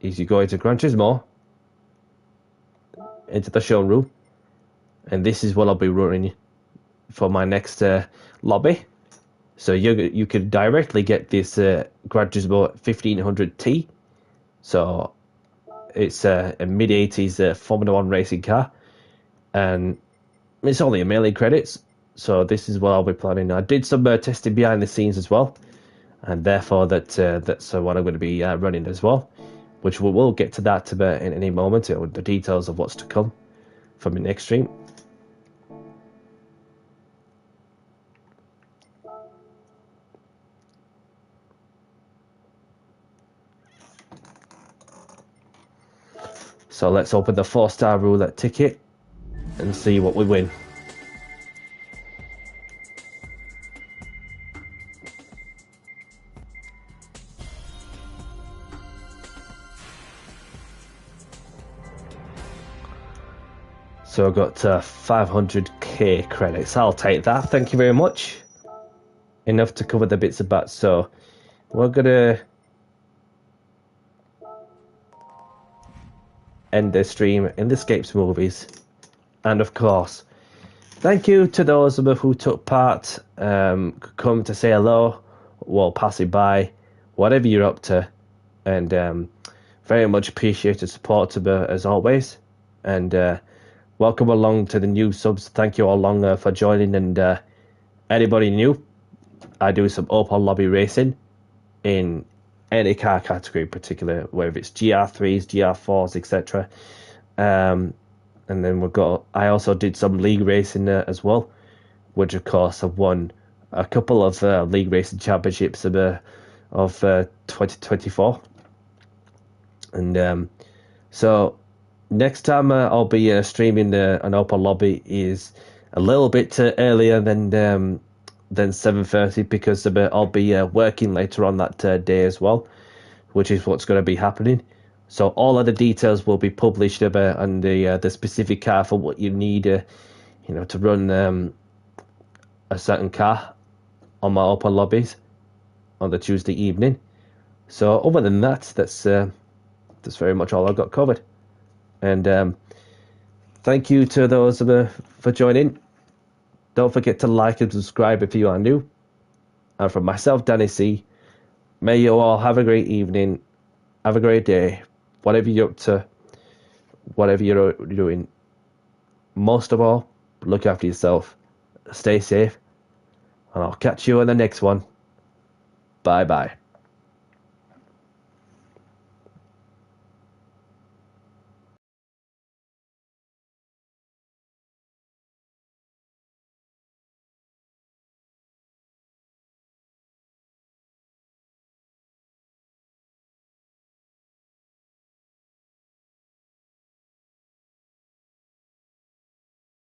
is you go into Gran Turismo, into the showroom, and this is what I'll be running for my next lobby. So you could directly get this Gran Turismo 1500T. So it's a mid-80s Formula 1 racing car, and it's only a million credits. So this is what I'll be planning. I did some testing behind the scenes as well, and therefore that's what I'm going to be running as well, which we'll get to that in any moment, or the details of what's to come from the next stream. So let's open the 4-star roulette ticket and see what we win. So I've got 500k credits. I'll take that. Thank you very much. Enough to cover the bits of bats. So we're gonna end the stream in the Escapes movies, and of course, thank you to those of us who took part, come to say hello while passing by, whatever you're up to, and very much appreciate the support as always, and welcome along to the new subs. Thank you all along for joining, and anybody new, I do some open lobby racing in any car category in particular, whether it's GR3s, GR4s, etc. And then I also did some league racing as well, which of course I've won a couple of league racing championships of 2024. And so next time I'll be streaming an open lobby is a little bit earlier than 7:30, because I'll be working later on that day as well, which is what's going to be happening. So all of the details will be published on the specific car for what you need, to run a certain car on my open lobbies on the Tuesday evening. So other than that, that's very much all I've got covered. And thank you to those for joining. Don't forget to like and subscribe if you are new. And from myself, Danny C, may you all have a great evening, have a great day, whatever you're up to, whatever you're doing. Most of all, look after yourself, stay safe, and I'll catch you on the next one. Bye-bye.